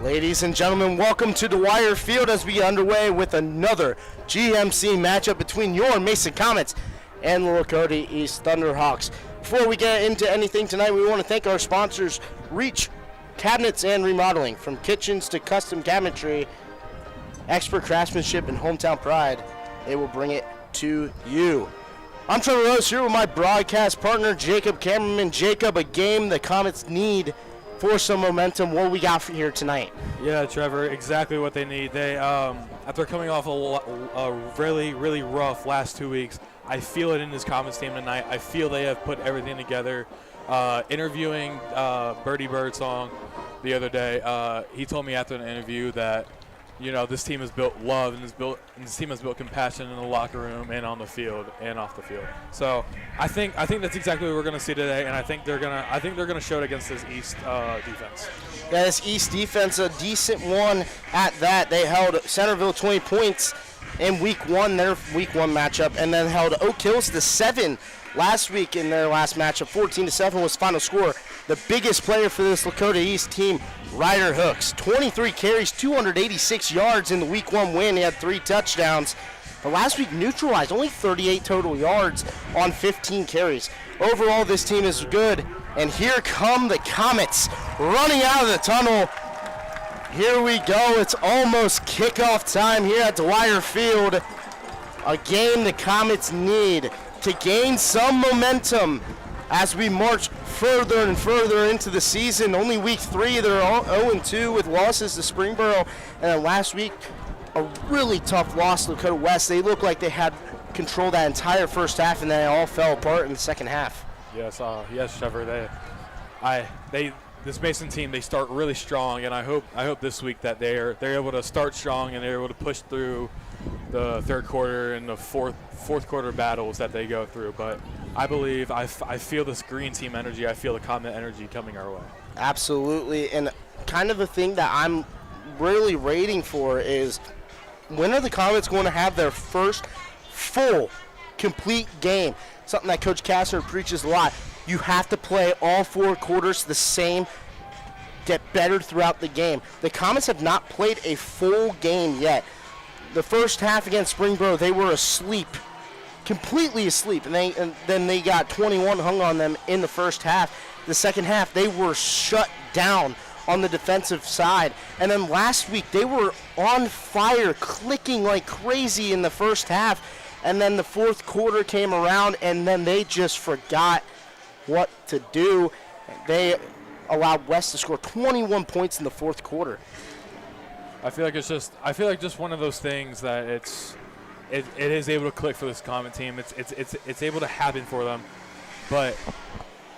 Ladies and gentlemen, welcome to Dwyer Field as we get underway with another GMC matchup between your Mason Comets and the Lakota East Thunderhawks. Before we get into anything tonight, we want to thank our sponsors, Reach Cabinets and Remodeling. From kitchens to custom cabinetry, expert craftsmanship and hometown pride, they will bring it to you. I'm Trevor Rose here with my broadcast partner, Jacob Cameraman. Jacob, a game the Comets need for some momentum. What we got for here tonight? Yeah, Trevor, exactly what they need. They, after coming off a really rough last 2 weeks, I feel it in this Comets team tonight. I feel they have put everything together. Interviewing Birdie Birdsong the other day, he told me after the interview that, you know, this team has built love and this team has built compassion in the locker room and on the field and off the field. So I think that's exactly what we're going to see today, and I think they're gonna show it against this East defense. Yeah, this East defense, a decent one at that. They held Centerville 20 points in Week 1, their Week 1 matchup, and then held Oak Hills to 7 last week in their last matchup. 14-7 was final score. The biggest player for this Lakota East team, Ryder Hooks, 23 carries, 286 yards in the Week 1 win. He had 3 touchdowns. But last week neutralized, only 38 total yards on 15 carries. Overall, this team is good. And here come the Comets running out of the tunnel. Here we go. It's almost kickoff time here at Dwyer Field. A game the Comets need to gain some momentum as we march further and further into the season. Only Week 3, they're 0-2 with losses to Springboro. And then last week, a really tough loss to Lakota West. They looked like they had control that entire first half, and then it all fell apart in the second half. Yes, Trevor. This Mason team, they start really strong, and I hope this week that they're able to start strong and they're able to push through the third quarter and the fourth quarter battles that they go through. But I believe I feel this green team energy. I feel the Comet energy coming our way. Absolutely, and kind of the thing that I'm really waiting for is when are the Comets going to have their first full, complete game? Something that Coach Kastner preaches a lot. You have to play all 4 quarters the same, get better throughout the game. The Comets have not played a full game yet. The first half against Springboro, they were asleep, completely asleep, and then they got 21 hung on them in the first half. The second half, they were shut down on the defensive side. And then last week, they were on fire, clicking like crazy in the first half. And then the fourth quarter came around, and then they just forgot what to do. They allowed West to score 21 points in the fourth quarter. I feel like just one of those things that it is able to click for this Comet team. It's able to happen for them, but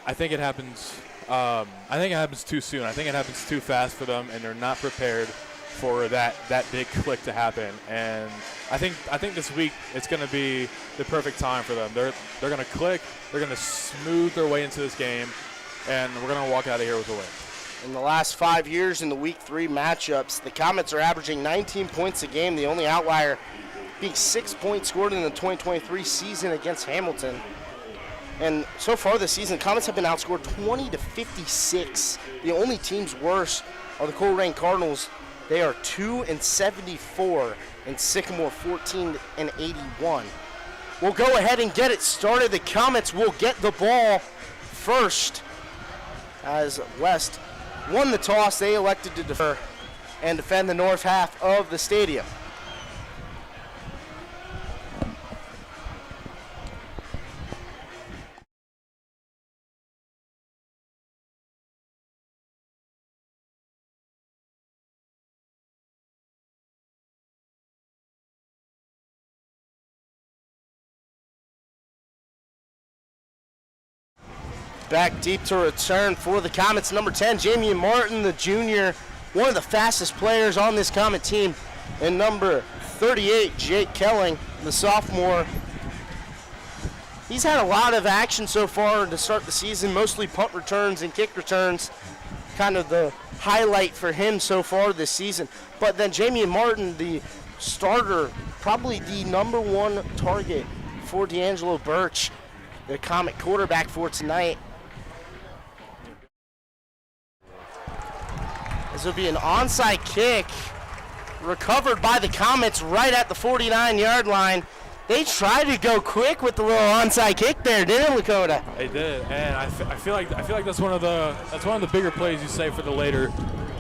I think it happens. I think it happens too soon. I think it happens too fast for them, and they're not prepared for that big click to happen. And I think this week it's going to be the perfect time for them. They're going to click. They're going to smooth their way into this game, and we're going to walk out of here with a win. In the last 5 years in the Week 3 matchups, the Comets are averaging 19 points a game, the only outlier being 6 points scored in the 2023 season against Hamilton. And so far this season, Comets have been outscored 20-56. The only teams worse are the Coleraine Cardinals. They are 2-74, and Sycamore 14-81. We'll go ahead and get it started. The Comets will get the ball first as West won the toss. They elected to defer and defend the north half of the stadium. Back deep to return for the Comets, number 10, Jamie Martin, the junior, one of the fastest players on this Comet team, and number 38, Jake Kelling, the sophomore. He's had a lot of action so far to start the season, mostly punt returns and kick returns, kind of the highlight for him so far this season. But then Jamie Martin, the starter, probably the number 1 target for D'Angelo Birch, the Comet quarterback for tonight. This will be an onside kick recovered by the Comets right at the 49-yard line. They tried to go quick with the little onside kick there, didn't they, Lakota? They did, and I feel like that's one of the bigger plays you say for the later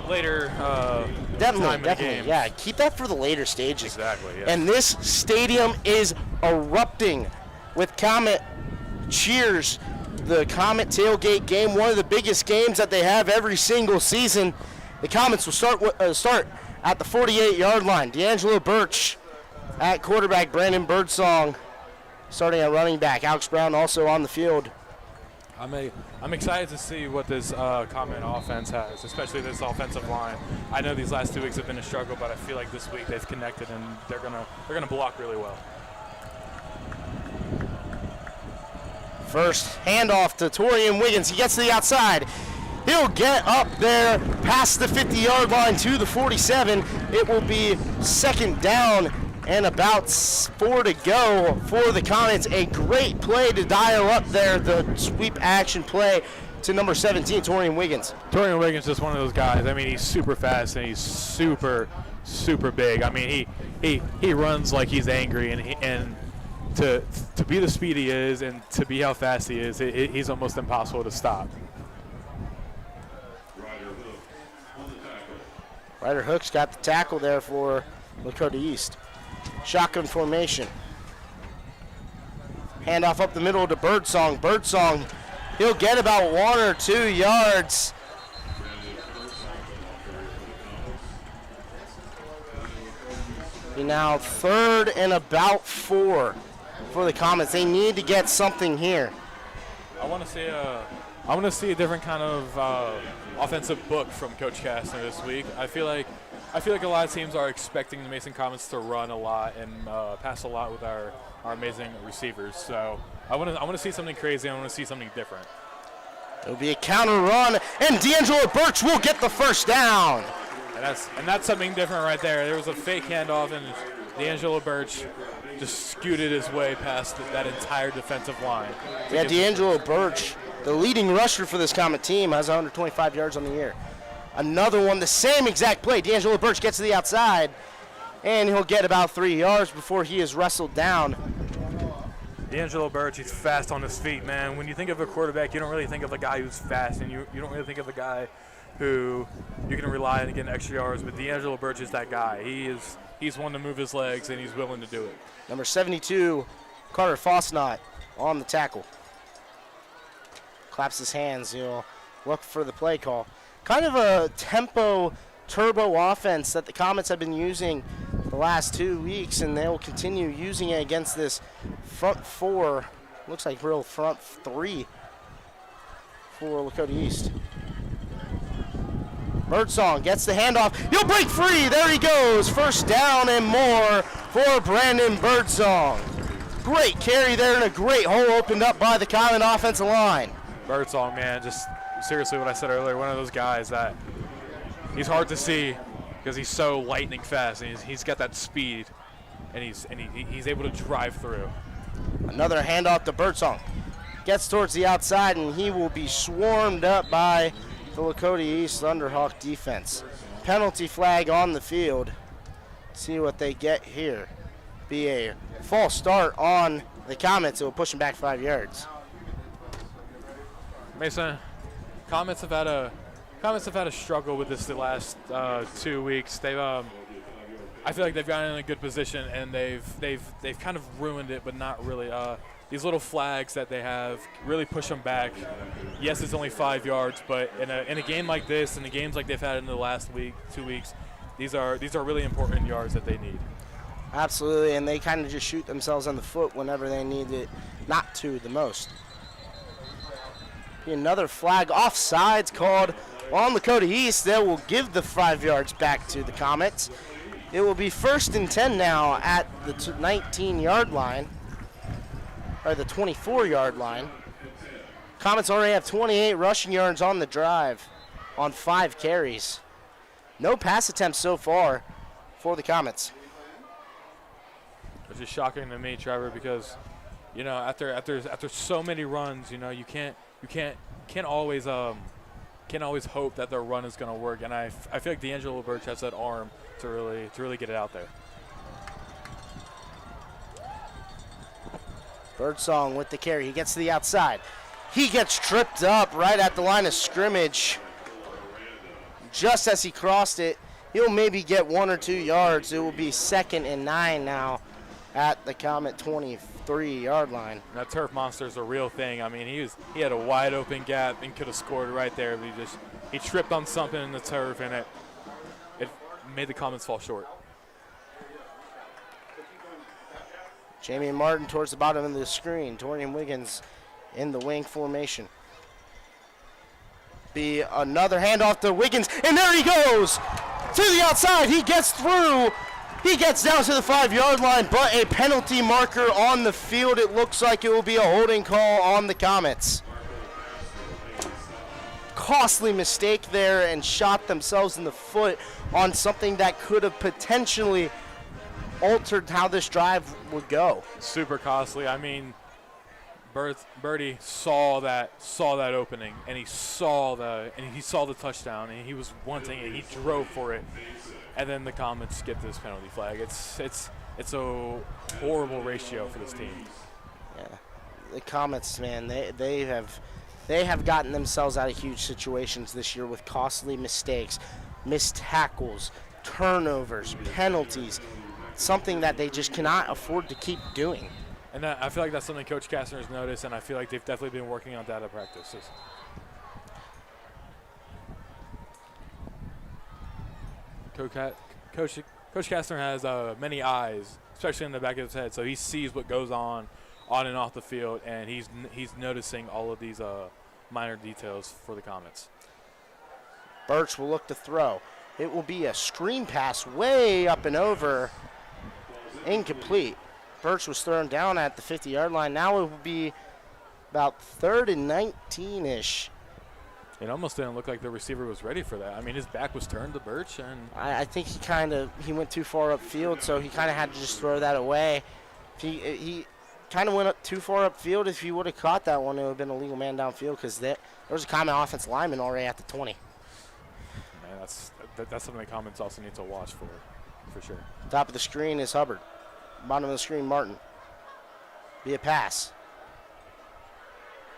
time in the game. Yeah, keep that for the later stages. Exactly. Yeah. And this stadium is erupting with Comet cheers. The Comet tailgate game, one of the biggest games that they have every single season. The Comets will start at the 48-yard line. D'Angelo Birch at quarterback, Brandon Birdsong starting at running back. Alex Brown also on the field. I'm excited to see what this Comet offense has, especially this offensive line. I know these last 2 weeks have been a struggle, but I feel like this week they've connected and they're gonna block really well. First handoff to Torian Wiggins. He gets to the outside. He'll get up there past the 50-yard line to the 47. It will be second down and about 4 to go for the Comets. A great play to dial up there, the sweep action play to number 17, Torian Wiggins. Torian Wiggins is just one of those guys. I mean, he's super fast and he's super big. I mean, he runs like he's angry, and to be the speed he is and to be how fast he is, he's almost impossible to stop. Ryder Hook's got the tackle there for Lakota East. Shotgun formation. Handoff up the middle to Birdsong. Birdsong, he'll get about 1 or 2 yards. Now third and about 4 for the Comets. They need to get something here. I want to see a different kind of offensive book from Coach Kastner this week. I feel like a lot of teams are expecting the Mason Comets to run a lot and pass a lot with our amazing receivers. So I want to see something crazy. I want to see something different. It'll be a counter run, and D'Angelo Birch will get the first down. And that's something different right there. There was a fake handoff, and D'Angelo Birch just scooted his way past that entire defensive line. Yeah, D'Angelo Birch, the leading rusher for this Comet team, has 125 yards on the year. Another one, the same exact play. D'Angelo Birch gets to the outside, and he'll get about 3 yards before he is wrestled down. D'Angelo Birch, he's fast on his feet, man. When you think of a quarterback, you don't really think of a guy who's fast, and you don't really think of a guy who you can rely on to get extra yards, but D'Angelo Birch is that guy. He's one to move his legs, and he's willing to do it. Number 72, Carter Fosnot on the tackle. Claps his hands, look for the play call. Kind of a tempo turbo offense that the Comets have been using the last 2 weeks, and they will continue using it against this front 4, looks like real front 3 for Lakota East. Birdsong gets the handoff. He'll break free. There he goes. First down and more for Brandon Birdsong. Great carry there and a great hole opened up by the Comet offensive line. Birdsong, man, just seriously what I said earlier, one of those guys that he's hard to see because he's so lightning fast, and he's got that speed, and he's able to drive through. Another handoff to Birdsong. Gets towards the outside, and he will be swarmed up by the Lakota East Thunderhawk defense. Penalty flag on the field. See what they get here. Be a false start on the Comets. It will push them back 5 yards. Mason, Comets have had a struggle with this the last 2 weeks. I feel like they've gotten in a good position, and they've kind of ruined it, but not really. These little flags that they have really push them back. Yes, it's only 5 yards, but in a game like this, and the games like they've had in the last 2 weeks, these are really important yards that they need. Absolutely, and they kind of just shoot themselves in the foot whenever they need it not to the most. Another flag offsides called on Lakota East. That will give the 5 yards back to the Comets. It will be 1st and 10 now at the 19-yard line, or the 24-yard line. Comets already have 28 rushing yards on the drive on 5 carries. No pass attempts so far for the Comets. It's just shocking to me, Trevor, because after so many runs, you can't always can't always hope that their run is going to work. And I feel like D'Angelo Birch has that arm to really get it out there. Birdsong with the carry. He gets to the outside. He gets tripped up right at the line of scrimmage. Just as he crossed it, he'll maybe get 1 or 2 yards. It will be 2nd and 9 now at the Comet 23-yard line. That turf monster is a real thing. I mean, he had a wide open gap and could have scored right there, but he tripped on something in the turf, and it made the Comets fall short. Jamie Martin towards the bottom of the screen. Torian Wiggins in the wing formation. Be another handoff to Wiggins, and there he goes to the outside. He gets through. He gets down to the 5-yard line, but a penalty marker on the field. It looks like it will be a holding call on the Comets. Costly mistake there and shot themselves in the foot on something that could have potentially altered how this drive would go. Super costly. I mean, Birdie saw that opening, and he saw the touchdown, and he was wanting it. He drove for it, and then the Comets get this penalty flag. It's a horrible ratio for this team. Yeah, the Comets, man, they have gotten themselves out of huge situations this year with costly mistakes, missed tackles, turnovers, penalties. Something that they just cannot afford to keep doing. And I feel like that's something Coach Kastner has noticed, and I feel like they've definitely been working on data practices. Coach Kastner has many eyes, especially in the back of his head, so he sees what goes on and off the field, and he's noticing all of these minor details for the Comets. Birch will look to throw. It will be a screen pass way up and over. Incomplete. Birch was thrown down at the 50-yard line. Now it will be about 3rd and 19-ish. It almost didn't look like the receiver was ready for that. I mean, his back was turned to Birch, and I think he went too far upfield, so he kind of had to just throw that away. He kind of went up too far upfield. If he would have caught that one, it would have been a legal man downfield because there was a Comet offensive lineman already at the 20. Man, that's something the Comets also need to watch for sure. Top of the screen is Hubbard. Bottom of the screen, Martin. Be a pass.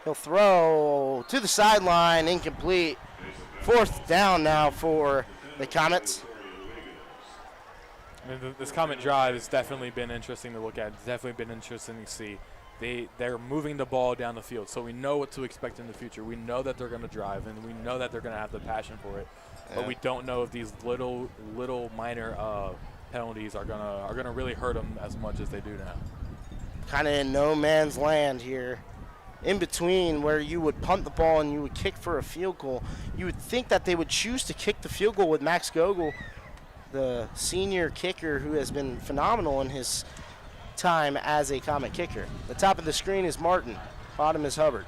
He'll throw to the sideline, incomplete. 4th down now for the Comets. I mean, this Comet drive has definitely been interesting to look at. It's definitely been interesting to see. They're moving the ball down the field, so we know what to expect in the future. We know that they're going to drive, and we know that they're going to have the passion for it. Yeah. But we don't know if these little minor penalties are gonna really hurt them as much as they do now. Kind of in no man's land here. In between where you would punt the ball and you would kick for a field goal. You would think that they would choose to kick the field goal with Max Gogol, the senior kicker who has been phenomenal in his time as a Comet kicker. The top of the screen is Martin. Bottom is Hubbard.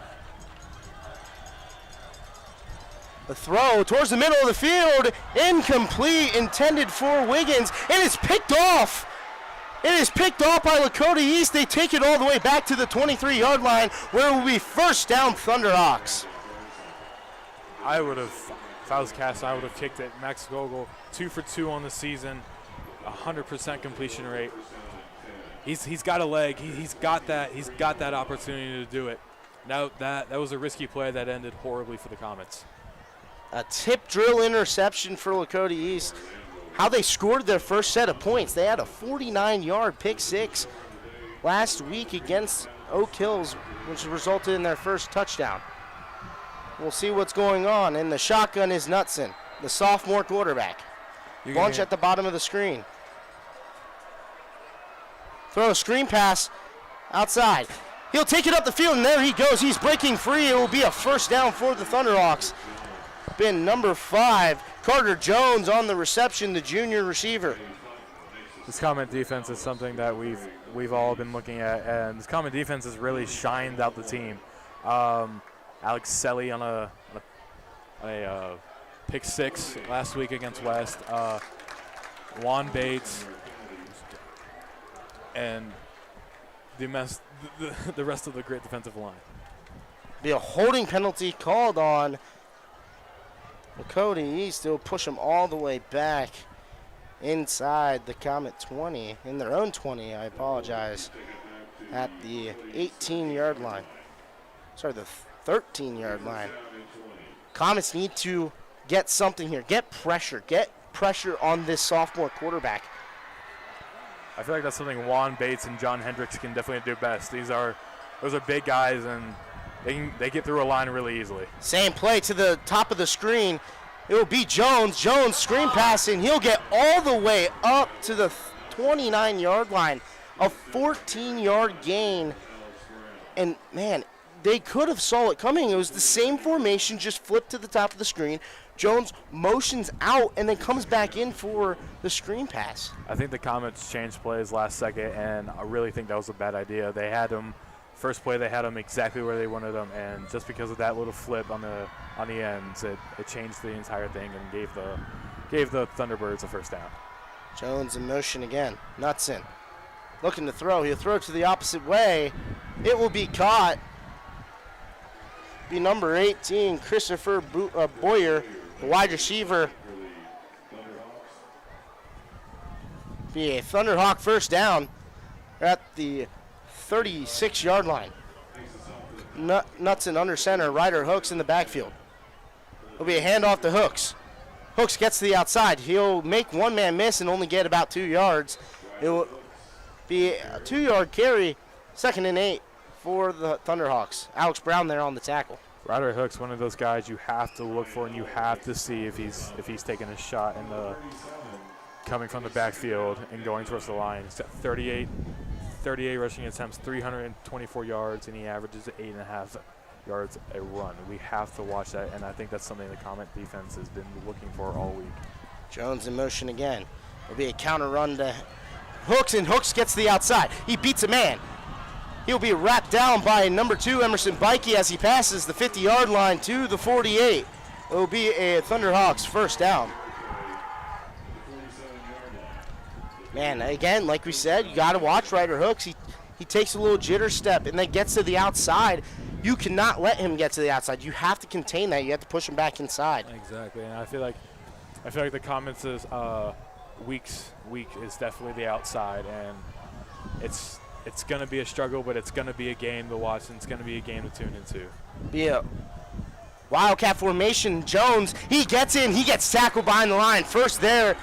The throw towards the middle of the field, incomplete, intended for Wiggins, and it's picked off. It is picked off by Lakota East. They take it all the way back to the 23-yard line, where it will be 1st down Thunderhawks. If I was Cass, I would have kicked it. Max Gogol, 2 for 2 on the season, 100% completion rate. He's got a leg. He's got that opportunity to do it. Now that was a risky play that ended horribly for the Comets. A tip drill interception for Lakota East. How they scored their first set of points. They had a 49-yard pick six last week against Oak Hills, which resulted in their first touchdown. We'll see what's going on. And the shotgun is Knutson, the sophomore quarterback. Bunch at the bottom of the screen. Throw a screen pass outside. He'll take it up the field, and there he goes. He's breaking free. It will be a 1st down for the Thunderhawks. Been number 5, Carter Jones on the reception, the junior receiver. This Comet defense is something that we've all been looking at, and this Comet defense has really shined out the team. Alex Selly on a pick 6 last week against West. Juan Bates and the rest of the great defensive line. Be a holding penalty called on Lakota East will push them all the way back inside the Comet 20, in their own 20, I apologize, at the 18-yard line. Sorry, the 13-yard line. Comets need to get something here. Get pressure on this sophomore quarterback. I feel like that's something Juan Bates and John Hendricks can definitely do best. Those are big guys, and they get through a line really easily. Same play to the top of the screen. It will be Jones. Jones screen passing. He'll get all the way up to the 29-yard line. A 14-yard gain. And, man, they could have saw it coming. It was the same formation, just flipped to the top of the screen. Jones motions out and then comes back in for the screen pass. I think the Comets changed plays last second, and I really think that was a bad idea. They had him, first play they had him exactly where they wanted him, and just because of that little flip on the ends, it changed the entire thing and gave the Thunderbirds a first down. Jones in motion again. Knutson looking to throw. He'll throw to the opposite way. It will be caught. Be number 18, Christopher Boyer, the wide receiver. Be a Thunderhawk first down at the 36-yard line. Knutson under center. Ryder Hooks in the backfield. It'll be a handoff to Hooks. Hooks gets to the outside. He'll make one man miss and only get about 2 yards. It will be a 2-yard carry, 2nd and 8 for the Thunderhawks. Alex Brown there on the tackle. Ryder Hooks, one of those guys you have to look for and you have to see if he's taking a shot in the coming from the backfield and going towards the line. He's got 38 rushing attempts, 324 yards, and he averages 8.5 yards a run. We have to watch that, and I think that's something the Comet defense has been looking for all week. Jones in motion again. It'll be a counter run to Hooks, and Hooks gets to the outside. He beats a man. He'll be wrapped down by number 2, Emerson Bikey, as he passes the 50-yard line to the 48. It will be a Thunderhawks first down. Man, again, like we said, you got to watch Ryder Hooks. He takes a little jitter step and then gets to the outside. You cannot let him get to the outside. You have to contain that. You have to push him back inside. Exactly, and I feel like the Comets' week is definitely the outside, and it's going to be a struggle, but it's going to be a game to watch, and it's going to be a game to tune into. Yeah. Wildcat formation. Jones, he gets in. He gets tackled behind the line. First there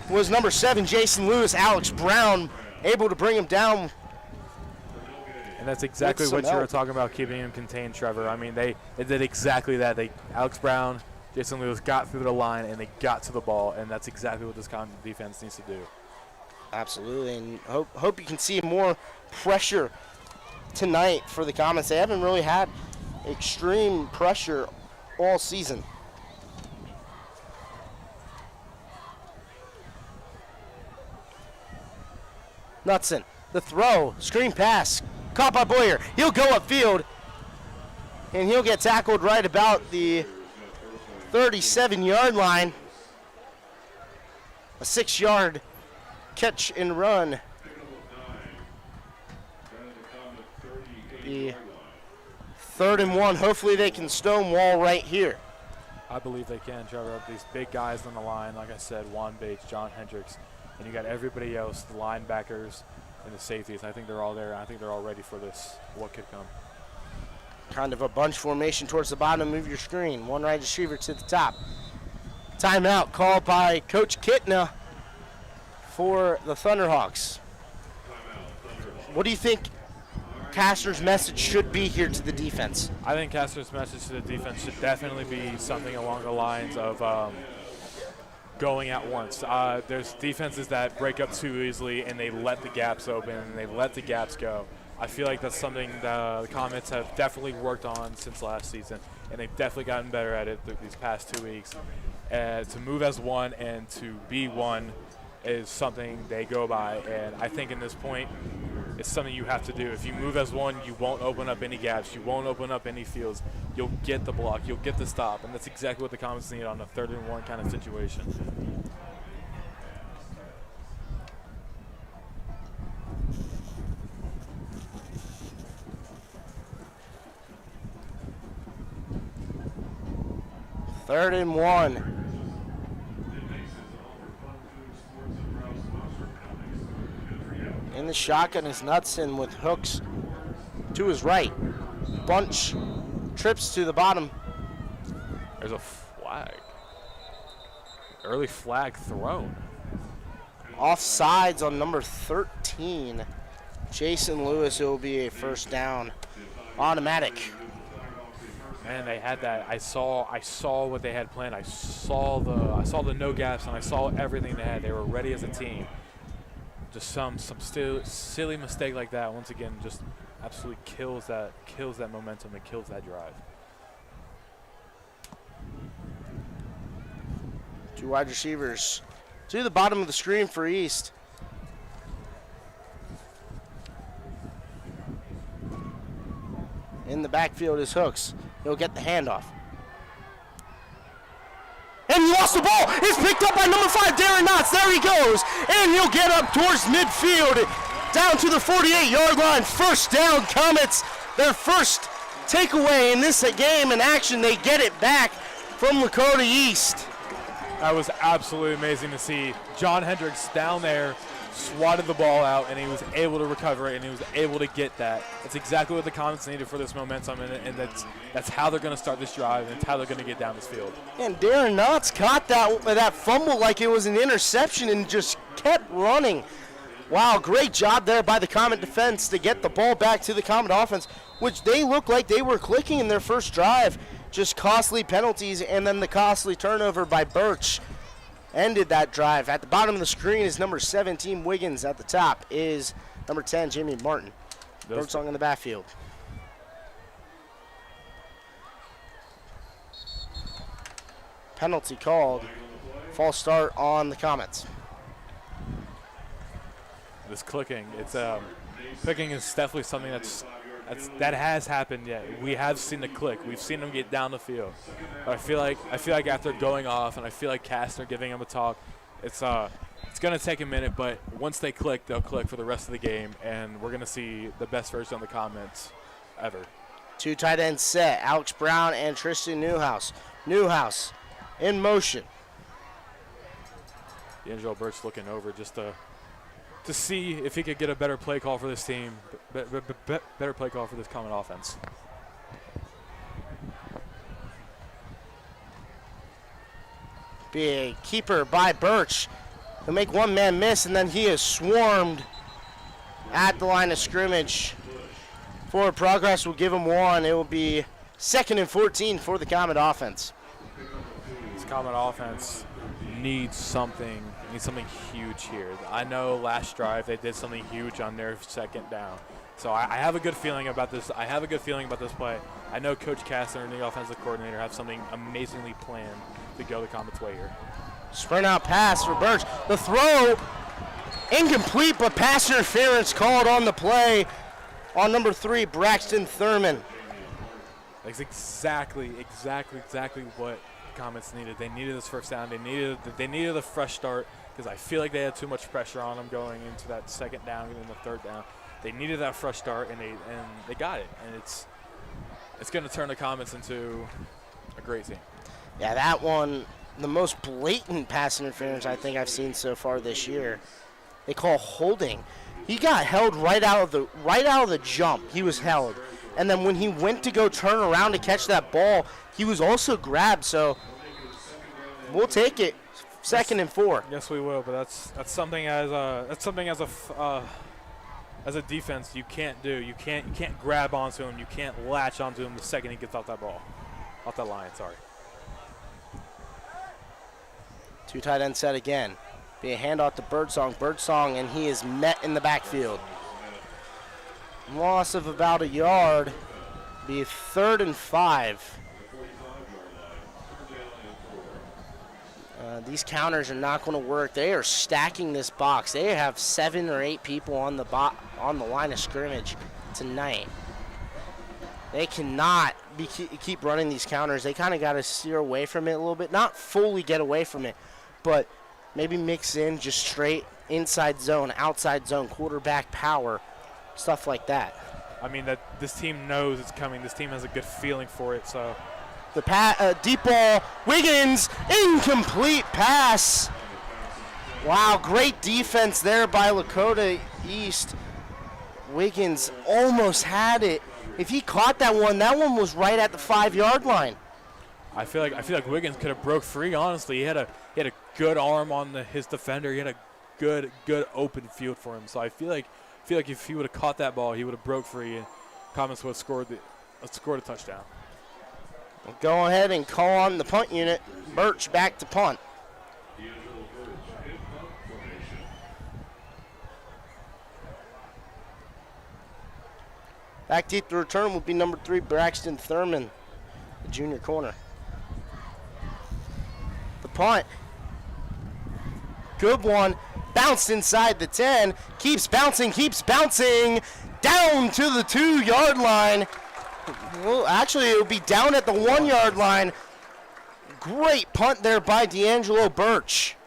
was number 7, Jason Lewis. Alex Brown able to bring him down. And that's exactly what you were talking about, keeping him contained, Trevor. I mean, they did exactly that. Alex Brown, Jason Lewis got through the line, and they got to the ball, and that's exactly what this Comet defense needs to do. Absolutely, and hope you can see more pressure tonight for the Comets. They haven't really had extreme pressure all season. Knutson, the throw, screen pass, caught by Boyer. He'll go upfield, and he'll get tackled right about the 37-yard line. A 6-yard catch and run. The 3rd and 1. Hopefully they can stonewall right here. I believe they can, Trevor. These big guys on the line, like I said, Juan Bates, John Hendricks, and you got everybody else, the linebackers and the safeties. I think they're all there. I think they're all ready for this, what could come. Kind of a bunch formation towards the bottom of your screen. One right receiver to the top. Timeout called by Coach Kitna for the Thunderhawks. What do you think Castor's message should be here to the defense? I think Castor's message to the defense should definitely be something along the lines of going at once. There's defenses that break up too easily and they let the gaps open and they let the gaps go. I feel like that's something the Comets have definitely worked on since last season, and they've definitely gotten better at it these past 2 weeks. To move as one and to be one is something they go by, and I think in this point it's something you have to do. If you move as one, you won't open up any gaps, you won't open up any fields, you'll get the block, you'll get the stop, and that's exactly what the Comets need on a 3rd and 1 kind of situation. 3rd and 1. In the shotgun is Knudsen with Hooks to his right. Bunch trips to the bottom. There's a flag. Early flag thrown. Offsides on number 13. Jason Lewis. It will be a first down. Automatic. Man, they had that. I saw what they had planned. I saw the no gaps, and I saw everything they had. They were ready as a team. Just some silly mistake like that once again just absolutely kills that momentum and kills that drive. 2 wide receivers to the bottom of the screen for East. In the backfield is Hooks. He'll get the handoff. And he lost the ball. It's picked up by number 5, Darren Knotts. There he goes. And he'll get up towards midfield, down to the 48-yard line. First down, Comets. Their first takeaway in this game in action. They get it back from Lakota East. That was absolutely amazing to see. John Hendricks down there swatted the ball out, and he was able to recover it, and he was able to get that. That's exactly what the Comets needed for this momentum, and that's how they're going to start this drive, and it's how they're going to get down this field. And Darren Knotts caught that fumble like it was an interception and just kept running. Wow, great job there by the Comet defense to get the ball back to the Comet offense, which they looked like they were clicking in their first drive. Just costly penalties, and then the costly turnover by Birch ended that drive. At the bottom of the screen is number 17, Wiggins. At the top is number 10, Jimmy Martin. Birdsong in the backfield. Penalty called. False start on the Comets. This clicking, clicking is definitely something that has happened yet. We have seen the click. We've seen them get down the field. But I feel like after going off, and I feel like Kastner giving them a talk, it's going to take a minute, but once they click, they'll click for the rest of the game, and we're going to see the best version of the Comets ever. 2 tight ends set, Alex Brown and Tristan Newhouse. Newhouse in motion. D'Angelo Birch looking over just to see if he could get a better play call for this team, better play call for this Comet offense. Be a keeper by Birch. He'll make one man miss, and then he is swarmed at the line of scrimmage. Forward progress will give him 1. It will be 2nd and 14 for the Comet offense. This Comet offense needs something huge here. I know last drive they did something huge on their second down. So I have a good feeling about this. I have a good feeling about this play. I know Coach Kastner and the offensive coordinator have something amazingly planned to go the Comets' way here. Sprint out pass for Birch. The throw incomplete, but pass interference called on the play on number 3, Braxton Thurman. That's exactly what the Comets needed. They needed this first down. They needed a fresh start, because I feel like they had too much pressure on them going into that second down and then the third down. They needed that fresh start, and they got it. And it's going to turn the Comets into a great team. Yeah, that one, the most blatant pass interference I think I've seen so far this year. They call holding. He got held right out of the jump. He was held. And then when he went to go turn around to catch that ball, he was also grabbed. So we'll take it. 2nd and 4. Yes, we will. But that's something as a defense you can't do. You can't grab onto him. You can't latch onto him the second he gets off that line. Sorry. 2 tight end set again. Be a handoff to Birdsong, and he is met in the backfield. Loss of about a yard. Be 3rd and 5. These counters are not going to work. They are stacking this box. They have 7 or 8 people on the line of scrimmage tonight. They cannot keep running these counters. They kind of got to steer away from it a little bit. Not fully get away from it, but maybe mix in just straight inside zone, outside zone, quarterback power, stuff like that. I mean, that this team knows it's coming. This team has a good feeling for it, so The deep ball, Wiggins, incomplete pass. Wow, great defense there by Lakota East. Wiggins almost had it. If he caught that one was right at the 5-yard line. I feel like Wiggins could have broke free. Honestly, he had a good arm on his defender. He had a good open field for him. So I feel like if he would have caught that ball, he would have broke free, and Comets would have scored a touchdown. Go ahead and call on the punt unit. Birch back to punt. Back deep to return will be number 3, Braxton Thurman, the junior corner. The punt. Good one. Bounced inside the 10. Keeps bouncing. Down to the 2-yard line. Well, actually, it will be down at the 1-yard line. Great punt there by D'Angelo Birch.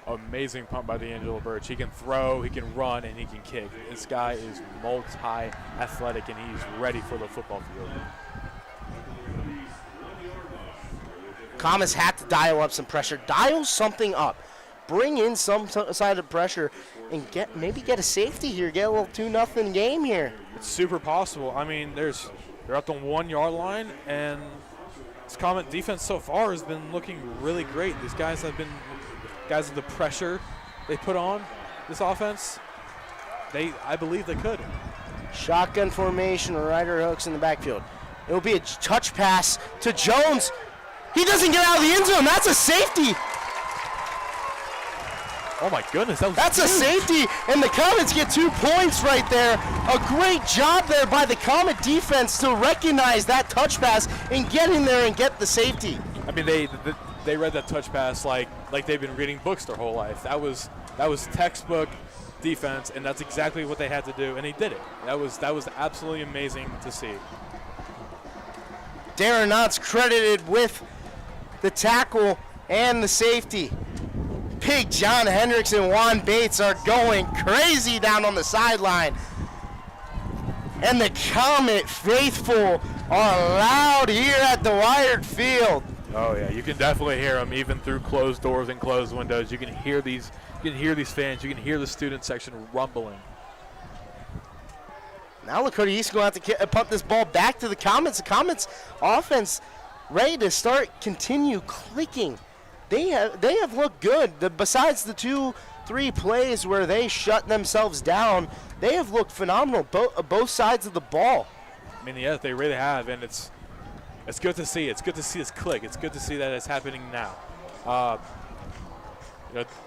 Amazing punt by D'Angelo Birch. He can throw, he can run, and he can kick. This guy is multi-athletic, and he's ready for the football field. Comets have to dial up some pressure. Dial something up. Bring in some side of pressure and maybe get a safety here. Get a little 2-0 game here. It's super possible. I mean, they're at the 1-yard line, and this Comet defense so far has been looking really great. These guys have the pressure they put on this offense, I believe they could. Shotgun formation, Ryder hooks in the backfield. It will be a touch pass to Jones. He doesn't get out of the end zone. That's a safety. Oh my goodness, that's huge. A safety, and the Comets get 2 points right there. A great job there by the Comet defense to recognize that touch pass and get in there and get the safety. I mean, they read that touch pass like they've been reading books their whole life. That was textbook defense, and that's exactly what they had to do, and he did it. That was absolutely amazing to see. Darren Knott's credited with the tackle and the safety. Big John Hendricks and Juan Bates are going crazy down on the sideline. And the Comet faithful are loud here at the Wired Field. Oh yeah, you can definitely hear them even through closed doors and closed windows. You can hear these fans. You can hear the student section rumbling. Now Lakota East going to have to punt this ball back to the Comets. The Comets offense ready to continue clicking. They have looked good. Besides the 2-3 plays where they shut themselves down, they have looked phenomenal, both sides of the ball. I mean, yes, they really have, and it's good to see. It's good to see this click. It's good to see that it's happening now.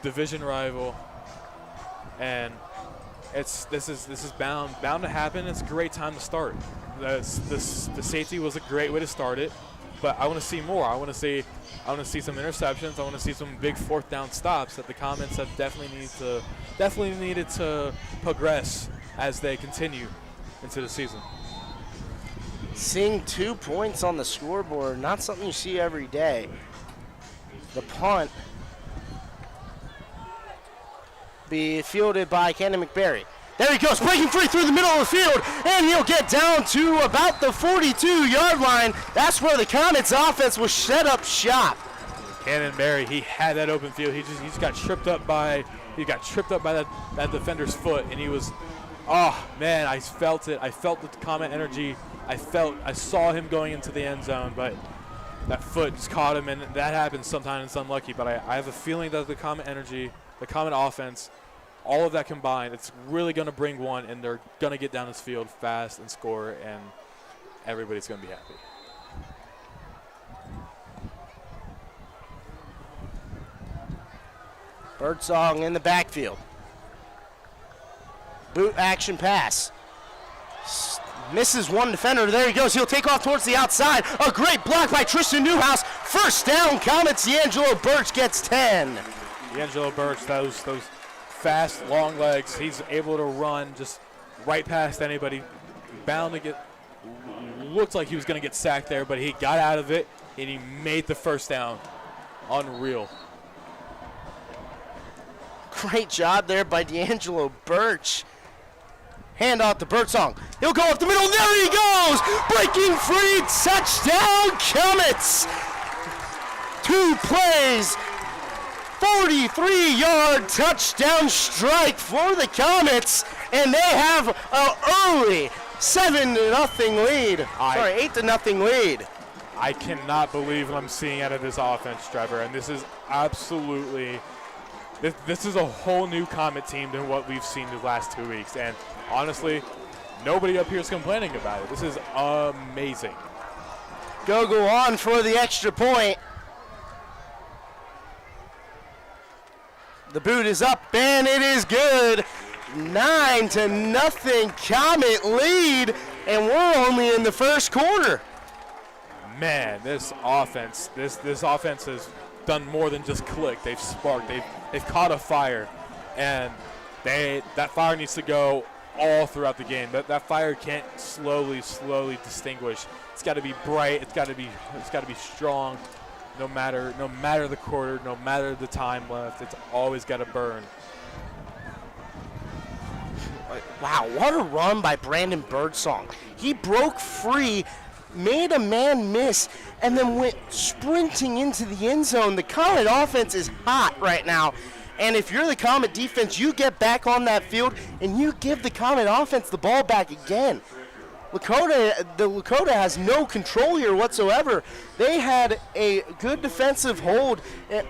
Division rival, and this is bound to happen. It's a great time to start. The safety was a great way to start it, but I want to see more. I want to see some interceptions. I want to see some big 4th down stops that the Comets have definitely needed to progress as they continue into the season. Seeing 2 points on the scoreboard, not something you see every day. The punt be fielded by Cannon McBarry. There he goes, breaking free through the middle of the field, and he'll get down to about the 42-yard line. That's where the Comets offense was set up shop. Cannon Barry, he had that open field. He just got tripped up by that defender's foot, and he was, oh man, I felt it. I felt the Comet energy. I saw him going into the end zone, but that foot just caught him, and that happens sometimes. It's unlucky, but I have a feeling that the Comet energy, the Comet offense, all of that combined, it's really going to bring one, and they're going to get down this field fast and score, and everybody's going to be happy. Birdsong in the backfield. Boot action pass. Misses one defender. There he goes. He'll take off towards the outside. A great block by Tristan Newhouse. First down, Comets. D'Angelo Birch gets 10. D'Angelo Birch, those fast, long legs. He's able to run just right past anybody. Bound to get, looked like he was going to get sacked there, but he got out of it, and he made the first down. Unreal. Great job there by D'Angelo Birch. Hand off to Birdsong. He'll go up the middle. There he goes! Breaking free. Touchdown, Comets! 2 plays. 43-yard touchdown strike for the Comets. And they have an early 7-0 lead. 8-0 lead. I cannot believe what I'm seeing out of this offense, Trevor. And this is absolutely, this is a whole new Comet team than what we've seen the last 2 weeks. And honestly, nobody up here is complaining about it. This is amazing. Go on for the extra point. The boot is up, and it is good. 9-0 Comet lead, and we're only in the first quarter. Man, this offense has done more than just click. They've sparked. They've caught a fire, and that fire needs to go all throughout the game. That fire can't slowly distinguish. It's got to be bright. It's got to be strong. No matter the quarter, no matter the time left, it's always got to burn. Wow, what a run by Brandon Birdsong. He broke free, made a man miss, and then went sprinting into the end zone. The Comet offense is hot right now. And if you're the Comet defense, you get back on that field and you give the Comet offense the ball back again. Lakota has no control here whatsoever. They had a good defensive hold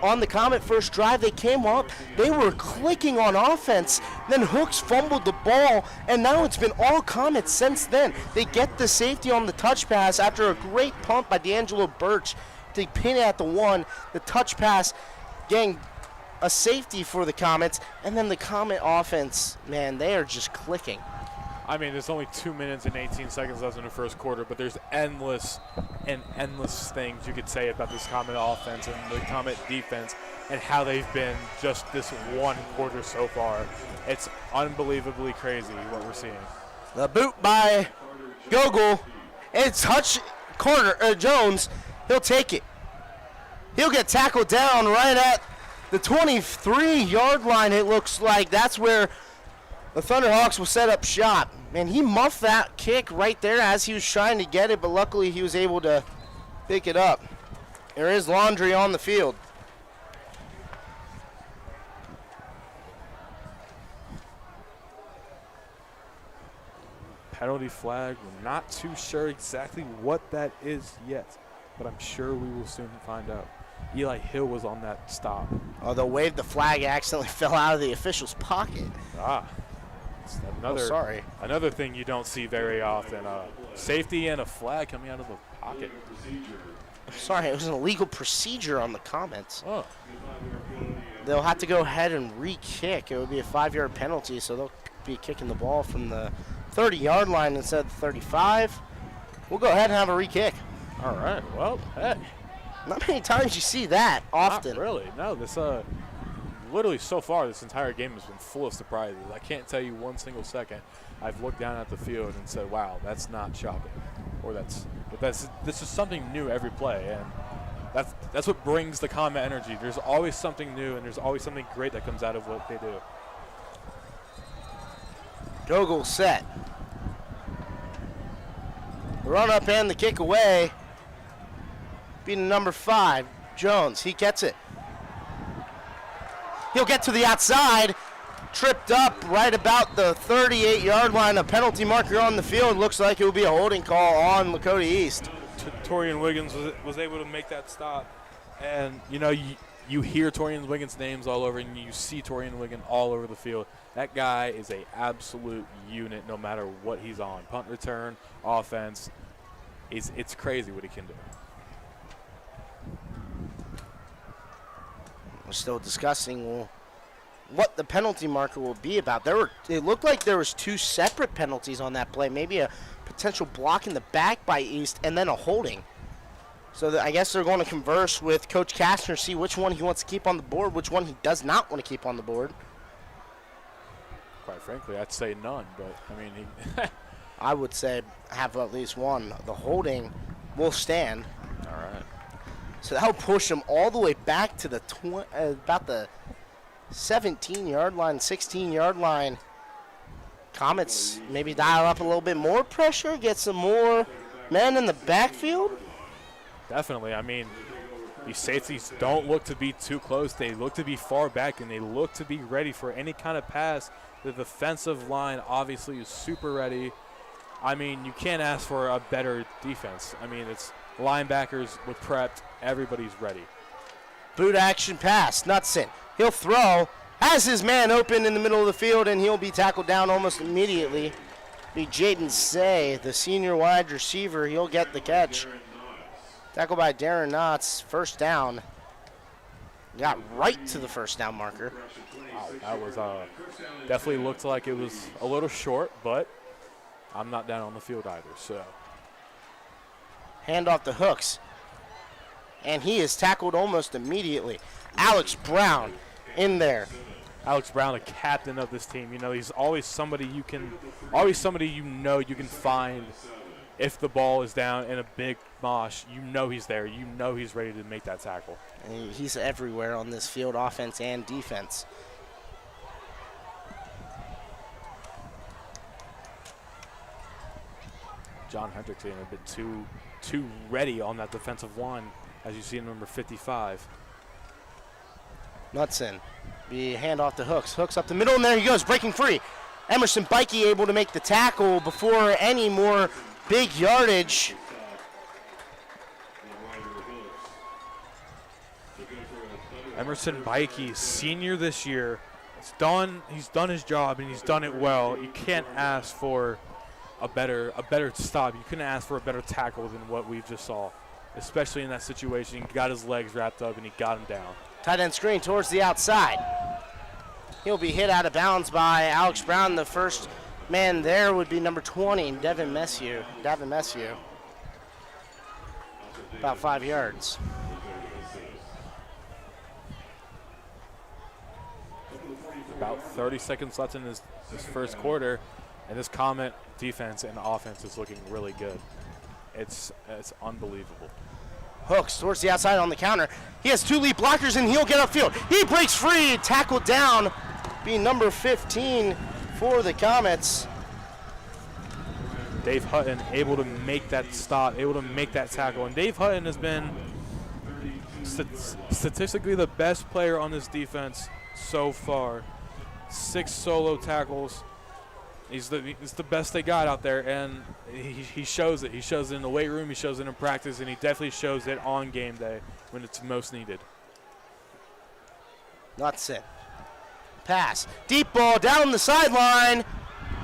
on the Comet first drive. They came up, they were clicking on offense, then Hooks fumbled the ball, and now it's been all Comets since then. They get the safety on the touch pass after a great punt by D'Angelo Birch to pin it at the 1. The touch pass getting a safety for the Comets, and then the Comet offense, man, they are just clicking. I mean, there's only 2 minutes and 18 seconds left in the first quarter, but there's endless things you could say about this Comet offense and the Comet defense and how they've been just this one quarter so far. It's unbelievably crazy what we're seeing. The boot by Gogol. It's Jones. He'll take it. He'll get tackled down right at the 23-yard line. It looks like that's where the Thunderhawks will set up shop. Man, he muffed that kick right there as he was trying to get it, but luckily he was able to pick it up. There is laundry on the field. Penalty flag. We're not too sure exactly what that is yet, but I'm sure we will soon find out. Eli Hill was on that stop. Oh, the wave the flag accidentally fell out of the official's pocket. It's another thing you don't see very often. Safety and a flag coming out of the pocket. I'm sorry, it was an illegal procedure on the Comets. Oh. They'll have to go ahead and re-kick. It would be a 5-yard penalty, so they'll be kicking the ball from the 30-yard line instead of the 35. We'll go ahead and have a re-kick. All right, well, hey. Not many times you see that often. Not really. No, this literally so far this entire game has been full of surprises. I can't tell you one single second I've looked down at the field and said, "Wow, that's not shocking," or this is something new every play, and that's what brings the Comet energy. There's always something new, and there's always something great that comes out of what they do. Gogol set. The run up and the kick away. Being number 5, Jones. He gets it. He'll get to the outside. Tripped up right about the 38-yard line. A penalty marker on the field. Looks like it will be a holding call on Lakota East. Torian Wiggins was able to make that stop. And, you know, you hear Torian Wiggins' names all over, and you see Torian Wiggins all over the field. That guy is an absolute unit no matter what he's on. Punt return, offense. It's crazy what he can do. We're still discussing what the penalty marker will be about. It looked like there was 2 separate penalties on that play. Maybe a potential block in the back by East and then a holding. So I guess they're going to converse with Coach Kastner, see which one he wants to keep on the board, which one he does not want to keep on the board. Quite frankly, I'd say none, but I mean, I would say have at least one. The holding will stand. All right. So that'll push him all the way back to the about the 17-yard line, 16-yard line. Comets maybe dial up a little bit more pressure, get some more men in the backfield? Definitely. I mean, these safeties don't look to be too close. They look to be far back, and they look to be ready for any kind of pass. The defensive line obviously is super ready. I mean, you can't ask for a better defense. I mean, it's linebackers with prepped. Everybody's ready. Boot action pass. Knutson. He'll throw. Has his man open in the middle of the field, and he'll be tackled down almost immediately. Be Jaden Say, the senior wide receiver. He'll get the catch. Tackled by Darren Knotts. First down. Got right to the first down marker. Wow, that was definitely looked like it was a little short, but I'm not down on the field either. So hand off the Hooks, and he is tackled almost immediately. Alex Brown in there. Alex Brown, the captain of this team. You know, he's always somebody you can find if the ball is down in a big mosh. You know he's there. You know he's ready to make that tackle. And he's everywhere on this field, offense and defense. John Hendricks getting a bit too ready on that defensive line, as you see in number 55. Knutson, the hand off to Hooks. Hooks up the middle, and there he goes, breaking free. Emerson Bikey able to make the tackle before any more big yardage. Emerson Bikey, senior this year. He's done his job, and he's done it well. You can't ask for a better stop. You couldn't ask for a better tackle than what we just saw, especially in that situation. He got his legs wrapped up, and he got him down. Tight end screen towards the outside. He'll be hit out of bounds by Alex Brown. The first man there would be number 20, Davin Messieu. About 5 yards. About 30 seconds left in this first quarter, and this Comet defense and offense is looking really good. It's unbelievable. Hooks towards the outside on the counter. He has 2 lead blockers, and he'll get upfield. He breaks free, tackled down, being number 15 for the Comets. Dave Hutton able to make that stop, able to make that tackle. And Dave Hutton has been statistically the best player on this defense so far. 6 solo tackles. He's the best they got out there, and he shows it. He shows it in the weight room, he shows it in practice, and he definitely shows it on game day when it's most needed. Knutson. Pass. Deep ball down the sideline.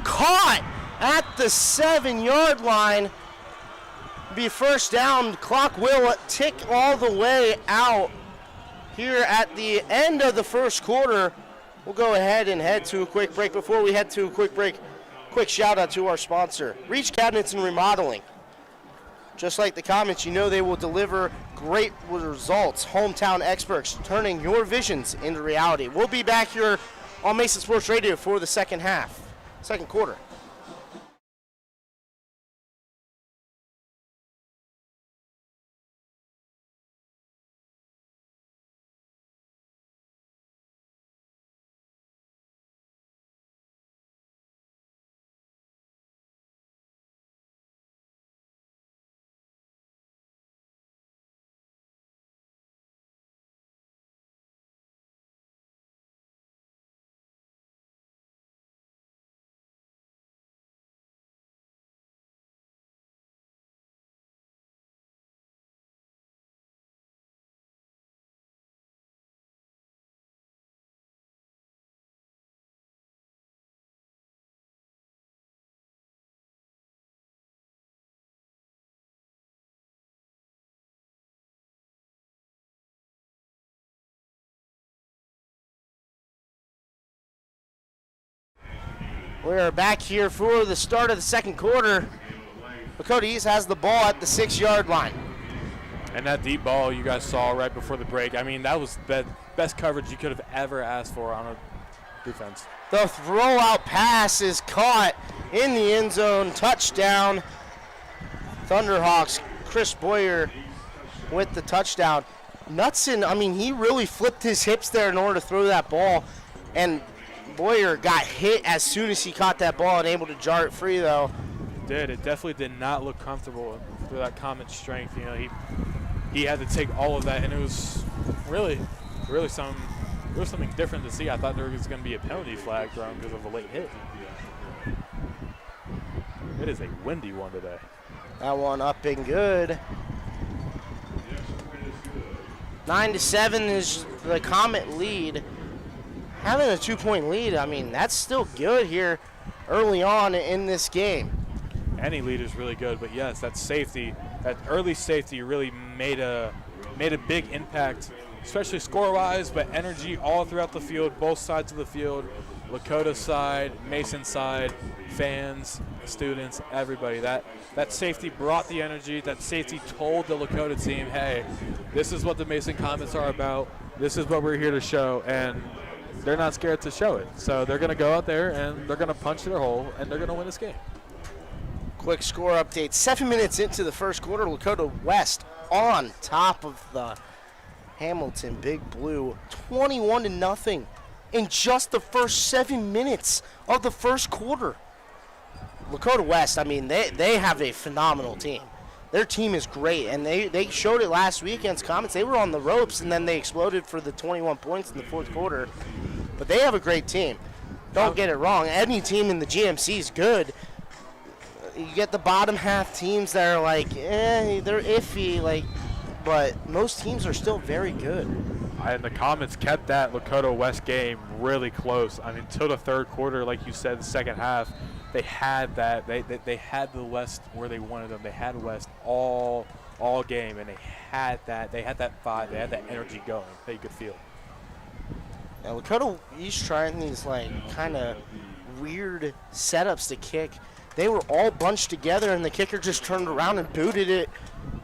Caught at the 7-yard line. Be first down. Clock will tick all the way out here at the end of the first quarter. We'll go ahead and head to a quick break. Before we head to a quick break, quick shout out to our sponsor, Reach Cabinets and Remodeling. Just like the Comets, you know they will deliver great results. Hometown experts, turning your visions into reality. We'll be back here on Mason Sports Radio for the second quarter. We're back here for the start of the second quarter. Lakota East has the ball at the 6-yard line. And that deep ball you guys saw right before the break, I mean, that was the best coverage you could have ever asked for on a defense. The throw-out pass is caught in the end zone. Touchdown. Thunderhawks, Chris Boyer with the touchdown. Knutson, I mean, he really flipped his hips there in order to throw that ball. And Boyer got hit as soon as he caught that ball and able to jar it free, though. It definitely did not look comfortable for that Comet strength. You know, he had to take all of that, and it was really something different to see. I thought there was going to be a penalty flag thrown because of a late hit. It is a windy one today. That one up and good. 9-7 is the Comet lead. Having a 2-point lead, I mean, that's still good here early on in this game. Any lead is really good, but yes, that safety, that early safety really made a big impact, especially score-wise, but energy all throughout the field, both sides of the field, Lakota side, Mason side, fans, students, everybody. That safety brought the energy. That safety told the Lakota team, hey, this is what the Mason Comets are about. This is what we're here to show, and they're not scared to show it. So they're going to go out there, and they're going to punch their hole, and they're going to win this game. Quick score update. 7 minutes into the first quarter, Lakota West on top of the Hamilton Big Blue, 21-0 in just the first 7 minutes of the first quarter. Lakota West, I mean, they have a phenomenal team. Their team is great, and they showed it last week against Comets. They were on the ropes, and then they exploded for the 21 points in the fourth quarter. But they have a great team. Don't get it wrong. Any team in the GMC is good. You get the bottom half teams that are like, they're iffy, but most teams are still very good. And the Comets kept that Lakota West game really close. I mean, until the third quarter, like you said, the second half, they had that. They had the West where they wanted them. They had West all game, and they had that. They had that vibe. They had that energy going that you could feel. Now, Lakota East trying these kind of weird setups to kick. They were all bunched together, and the kicker just turned around and booted it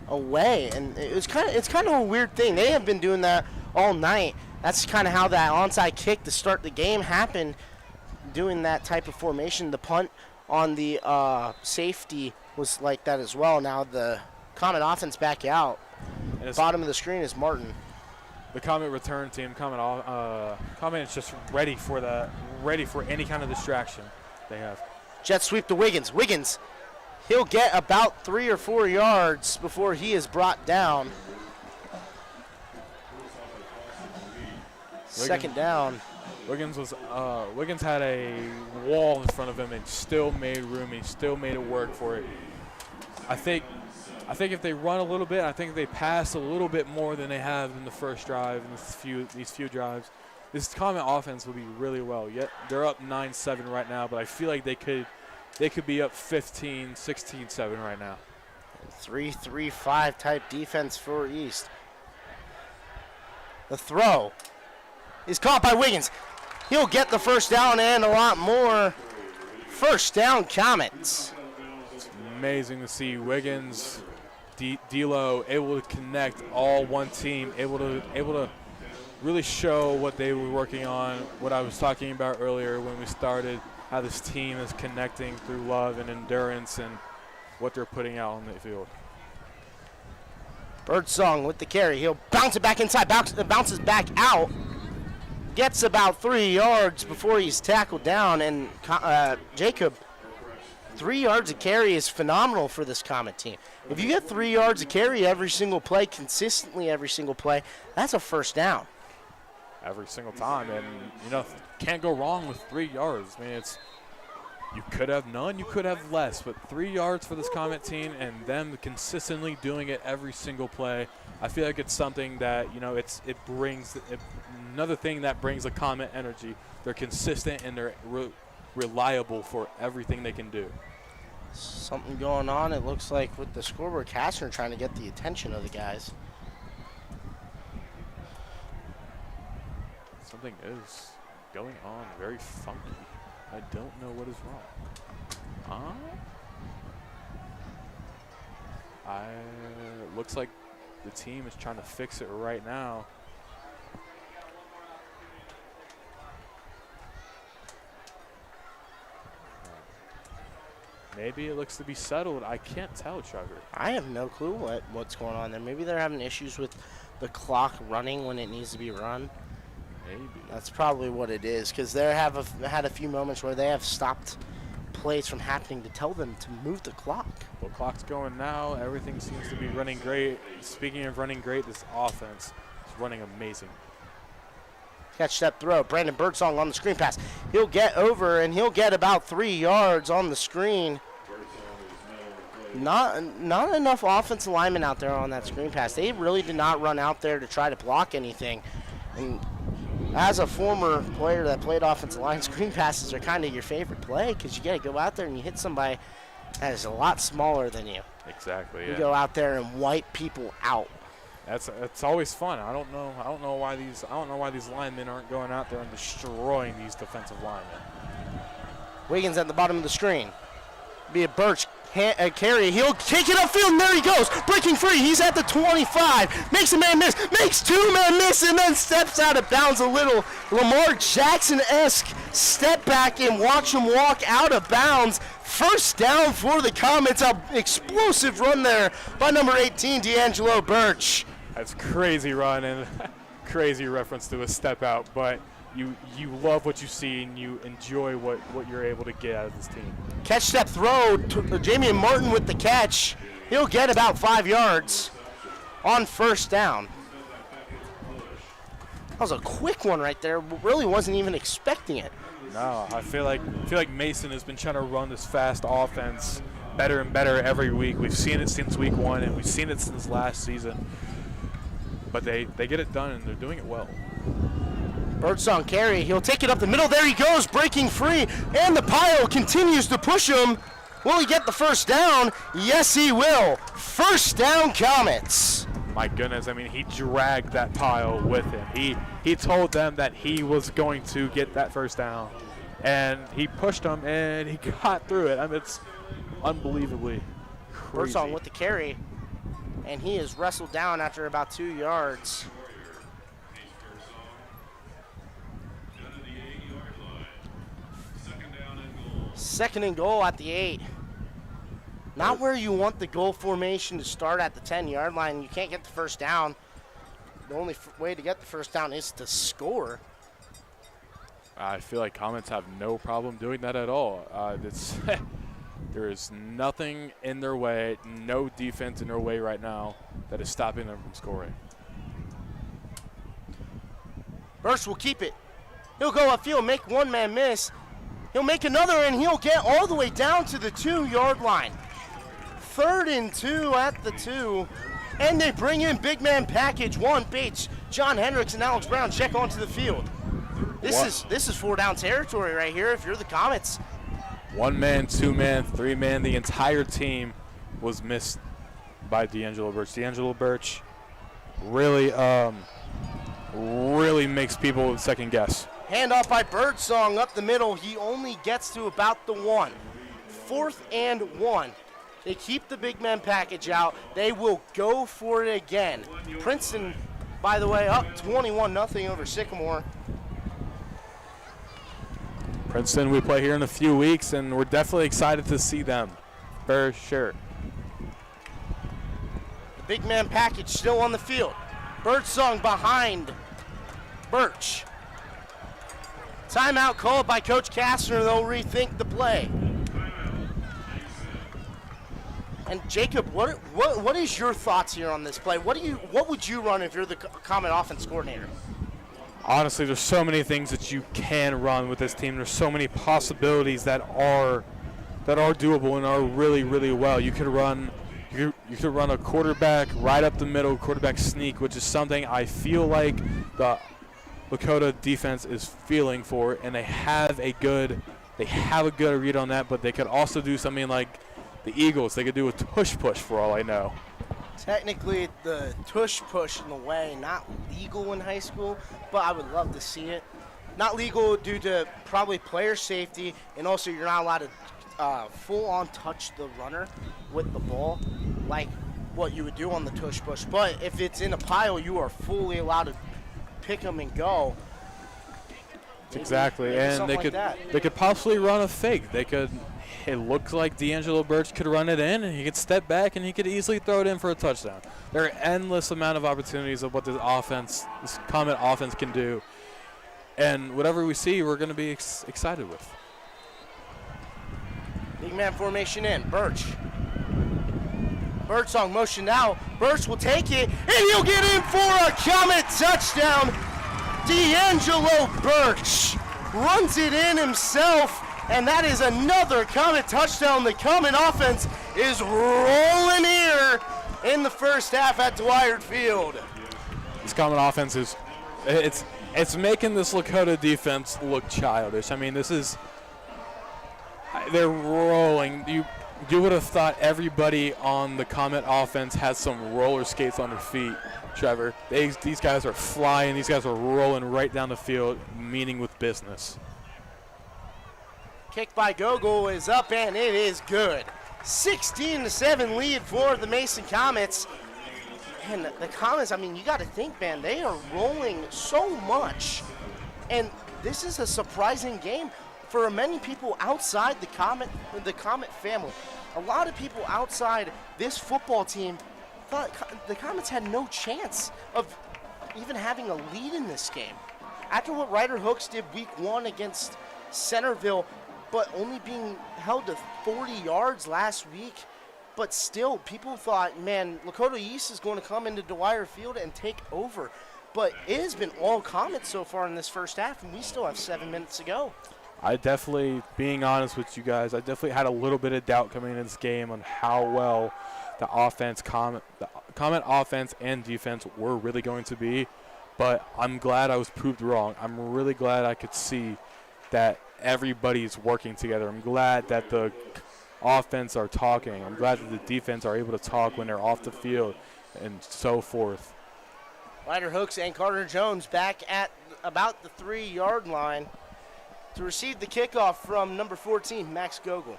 away. And it's kind of a weird thing. They have been doing that all night. That's kind of how that onside kick to start the game happened, doing that type of formation. The punt on the safety was like that as well. Now the Comet offense back out. Bottom of the screen is Martin. The Comet return team, Comet is just ready for any kind of distraction they have. Jet sweep to Wiggins. Wiggins, he'll get about 3 or 4 yards before he is brought down. Second down. Wiggins had a wall in front of him and still made room. He still made it work for it. I think if they run a little bit, I think if they pass a little bit more than they have in the first drive and these few drives, this Comet offense will be really well. Yet they're up 9-7 right now, but I feel like they could be up 15, 16-7 right now. 3-3-5 type defense for East. The throw is caught by Wiggins. He'll get the first down and a lot more. First down, Comets. It's amazing to see Wiggins, D'Lo able to connect all one team, able to really show what they were working on, what I was talking about earlier when we started, how this team is connecting through love and endurance and what they're putting out on the field. Birdsong with the carry. He'll bounce it back inside, bounces back out, gets about 3 yards before he's tackled down, and Jacob, 3 yards of carry is phenomenal for this Comet team. If you get 3 yards of carry every single play, consistently every single play, that's a first down. Every single time, and can't go wrong with 3 yards. I mean, you could have none, you could have less, but 3 yards for this Comet team and them consistently doing it every single play. I feel like it's something that it brings another thing that brings the Comet energy. They're consistent and they're reliable for everything they can do. Something going on, it looks like, with the scoreboard. Kastner trying to get the attention of the guys. Something is going on very funky. I don't know what is wrong. It looks like the team is trying to fix it right now. Maybe it looks to be settled. I can't tell, Trevor. I have no clue what's going on there. Maybe they're having issues with the clock running when it needs to be run. Maybe. That's probably what it is, because they have had a few moments where they have stopped plays from happening to tell them to move the clock. Well, clock's going now. Everything seems to be running great. Speaking of running great, this offense is running amazing. Catch step throw. Brandon Birdsong on the screen pass. He'll get over, and he'll get about 3 yards on the screen. Not enough offensive linemen out there on that screen pass. They really did not run out there to try to block anything. And as a former player that played offensive line, screen passes are kind of your favorite play because you got to go out there and you hit somebody that is a lot smaller than you. Exactly. You Yeah. go out there and wipe people out. It's always fun. I don't know why these linemen aren't going out there and destroying these defensive linemen. Wiggins at the bottom of the screen. Be a Birch carry. He'll take it upfield, and there he goes. Breaking free. He's at the 25. Makes a man miss. Makes two men miss, and then steps out of bounds a little. Lamar Jackson-esque step back and watch him walk out of bounds. First down for the Comets. An explosive run there by number 18, D'Angelo Birch. That's crazy run and crazy reference to a step out, but you love what you see and you enjoy what you're able to get out of this team. Catch step throw. Jamian Martin with the catch. He'll get about 5 yards on first down. That was a quick one right there. Really wasn't even expecting it. No, I feel like Mason has been trying to run this fast offense better and better every week. We've seen it since week 1 and we've seen it since last season. But they get it done and they're doing it well. Birdsong carry. He'll take it up the middle. There he goes, breaking free. And the pile continues to push him. Will he get the first down? Yes, he will. First down, Comets. My goodness, I mean, he dragged that pile with him. He told them that he was going to get that first down. And he pushed them, and he got through it. I mean, it's unbelievably crazy. Birdsong with the carry. And he is wrestled down after about 2 yards. Second and goal at the 8. Not where you want the goal formation to start at the 10-yard line. You can't get the first down. The only way to get the first down is to score. I feel like Comets have no problem doing that at all. There is nothing in their way, no defense in their way right now that is stopping them from scoring. Birch will keep it. He'll go upfield, make one man miss. He'll make another, and he'll get all the way down to the 2-yard line. 3rd and 2 at the 2. And they bring in big man package 1 Bates. John Hendricks and Alex Brown check onto the field. This is 4-down territory right here if you're the Comets. 1 man, 2 man, 3 man. The entire team was missed by D'Angelo Birch. D'Angelo Birch really makes people second guess. Handoff by Birdsong up the middle. He only gets to about the 1. 4th and 1. They keep the big man package out. They will go for it again. Princeton, by the way, up 21-0 over Sycamore. Princeton, we play here in a few weeks, and we're definitely excited to see them, for sure. The big man package still on the field. Birdsong behind Birch. Timeout called by Coach Kastner. They'll rethink the play. And Jacob, what is your thoughts here on this play? What would you run if you're the Comet offense coordinator? Honestly, there's so many things that you can run with this team. There's so many possibilities that are doable and are really, really well. You could run a quarterback right up the middle, quarterback sneak, which is something I feel like the Lakota defense is feeling for, and they have a good read on that. But they could also do something like the Eagles. They could do a tush push for all I know. Technically, the tush push in the way, not legal in high school, but I would love to see it. Not legal due to probably player safety, and also you're not allowed to full-on touch the runner with the ball like what you would do on the tush push. But if it's in a pile, you are fully allowed to pick them and go. Exactly, and they could possibly run a fake. It looks like D'Angelo Birch could run it in, and he could step back, and he could easily throw it in for a touchdown. There are endless amount of opportunities of what this Comet offense can do. And whatever we see, we're going to be excited with. Big man formation in. Birch. Birch on motion now. Birch will take it, and he'll get in for a Comet touchdown. D'Angelo Birch runs it in himself, and that is another Comet touchdown. The Comet offense is rolling here in the first half at Dwyer Field. This Comet offense is, it's making this Lakota defense look childish. I mean, they're rolling. You would have thought everybody on the Comet offense has some roller skates on their feet, Trevor. These guys are flying. These guys are rolling right down the field, meaning with business. Kick by Gogol is up, and it is good. 16-7 lead for the Mason Comets. And the Comets, I mean, you got to think, man, they are rolling so much. And this is a surprising game for many people outside the Comet family. A lot of people outside this football team thought the Comets had no chance of even having a lead in this game. After what Ryder Hooks did week 1 against Centerville, but only being held to 40 yards last week, but still, people thought, man, Lakota East is going to come into Dwyer Field and take over. But it has been all Comets so far in this first half, and we still have 7 minutes to go. I definitely, being honest with you guys, I definitely had a little bit of doubt coming into this game on how well the Comet offense and defense were really going to be. But I'm glad I was proved wrong. I'm really glad I could see that everybody's working together. I'm glad that the offense are talking. I'm glad that the defense are able to talk when they're off the field and so forth. Ryder Hooks and Carter Jones back at about the 3-yard line to receive the kickoff from number 14, Max Gogol.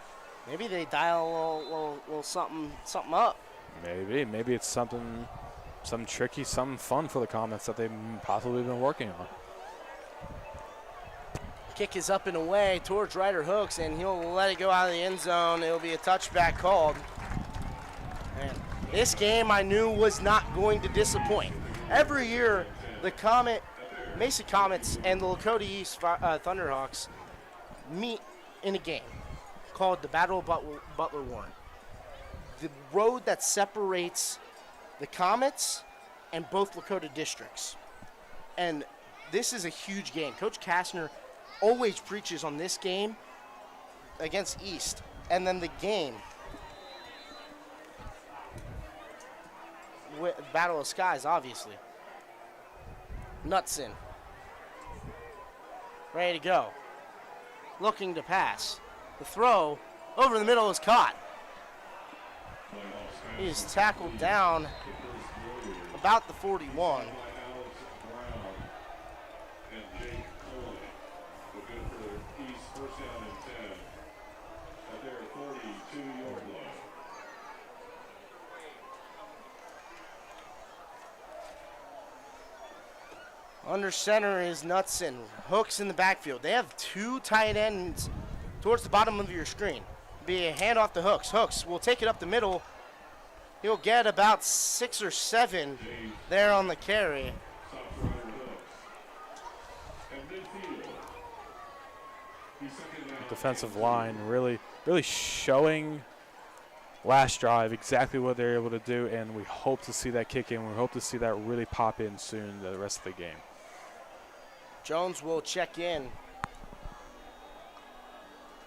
Maybe they dial a little something up. Maybe it's something tricky, something fun for the Comets that they've possibly been working on. Kick is up and away towards Ryder Hooks, and he'll let it go out of the end zone. It'll be a touchback called. And this game I knew was not going to disappoint. Every year, the Mesa Comets and the Lakota East Thunderhawks meet in a game called the Battle of Butler Warren. The road that separates the Comets and both Lakota districts. And this is a huge game. Coach Kastner always preaches on this game against East, and then the game with Battle of Skies, obviously. Knutson ready to go, looking to pass. The throw over the middle is caught. He's tackled down about the 41. Under center is Knutson. Hooks in the backfield. They have 2 tight ends towards the bottom of your screen. Be a handoff to Hooks. Hooks will take it up the middle. He'll get about 6 or 7 there on the carry. Defensive line really showing last drive exactly what they're able to do, and we hope to see that kick in. We hope to see that really pop in soon the rest of the game. Jones will check in.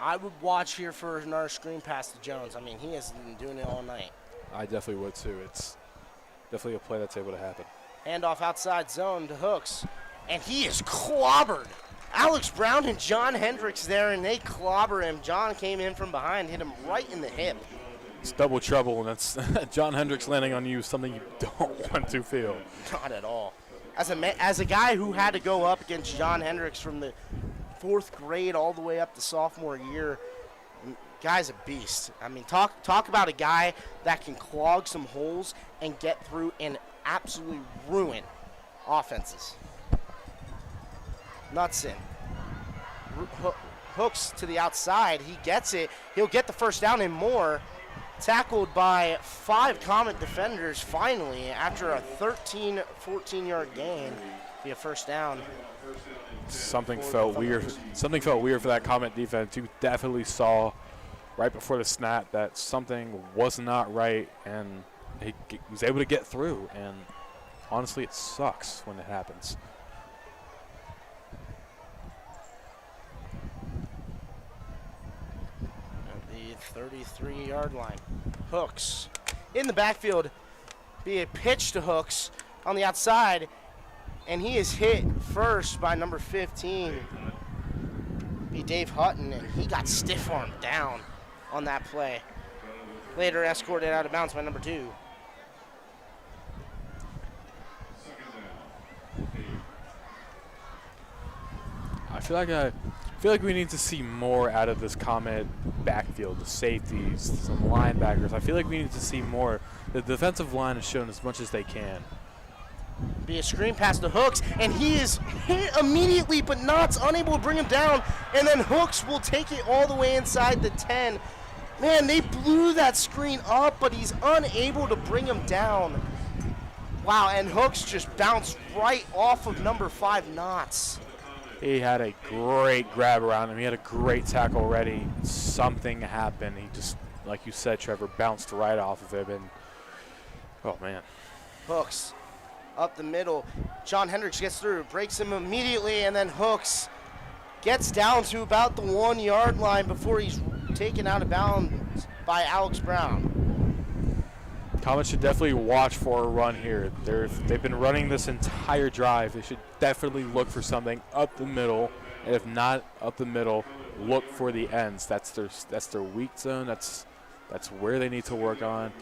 I would watch here for another screen pass to Jones. I mean, he has been doing it all night. I definitely would too. It's definitely a play that's able to happen. Handoff outside zone to Hooks, and he is clobbered. Alex Brown and John Hendricks there, and they clobber him. John came in from behind, hit him right in the hip. It's double trouble, and that's John Hendricks landing on you, something you don't want to feel. Not at all. As a guy who had to go up against John Hendricks from the 4th grade all the way up to sophomore year, guy's a beast. I mean, talk about a guy that can clog some holes and get through and absolutely ruin offenses. Knutson. Hooks to the outside. He gets it. He'll get the first down and more. Tackled by 5 Comet defenders finally after a 13-14 yard gain. Be a first down. something felt weird. Something felt weird for that Comet defense. You definitely saw right before the snap that something was not right, and he was able to get through. And honestly, it sucks when it happens. At the 33-yard line, Hooks in the backfield. Be a pitch to Hooks on the outside, and he is hit first by number 15. Be Dave Hutton, and he got stiff-armed down on that play. Later escorted out of bounds by number 2. I feel like we need to see more out of this Comet backfield, the safeties, some linebackers. I feel like we need to see more. The defensive line has shown as much as they can. Be a screen pass to Hooks, and he is hit immediately, but Knott's unable to bring him down, and then Hooks will take it all the way inside the 10. Man, they blew that screen up, but he's unable to bring him down. Wow, and Hooks just bounced right off of number 5, Knott's. He had a great grab around him. He had a great tackle ready. Something happened. He just, like you said, Trevor, bounced right off of him. And, oh, man. Hooks up the middle. John Hendricks gets through, breaks him immediately, and then Hooks gets down to about the 1-yard line before he's taken out of bounds by Alex Brown. Comet should definitely watch for a run here. They've been running this entire drive. They should definitely look for something up the middle, and if not up the middle, look for the ends. That's their weak zone. That's where they need to work on.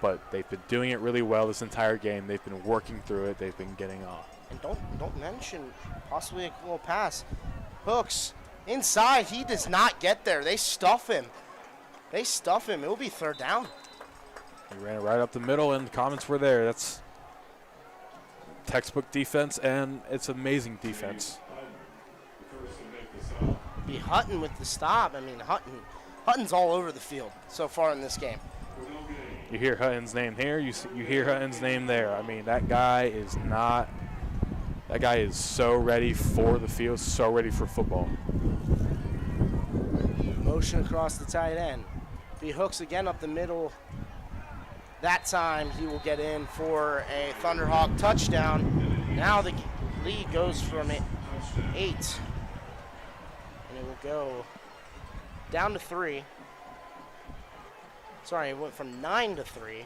But they've been doing it really well this entire game. They've been working through it. They've been getting off. And don't mention possibly a little pass. Hooks inside. He does not get there. They stuff him. It will be 3rd down. He ran it right up the middle, and the Comets were there. That's textbook defense, and it's amazing defense. Be Hutton with the stop. I mean, Hutton's all over the field so far in this game. You hear Hutton's name here, you hear Hutton's name there. I mean, that guy is so ready for the field, so ready for football. Motion across the tight end. Be Hooks again up the middle. That time he will get in for a Thunderhawk touchdown. Now the lead goes from 8, and it will go down to 3. Sorry, it went from 9 to 3,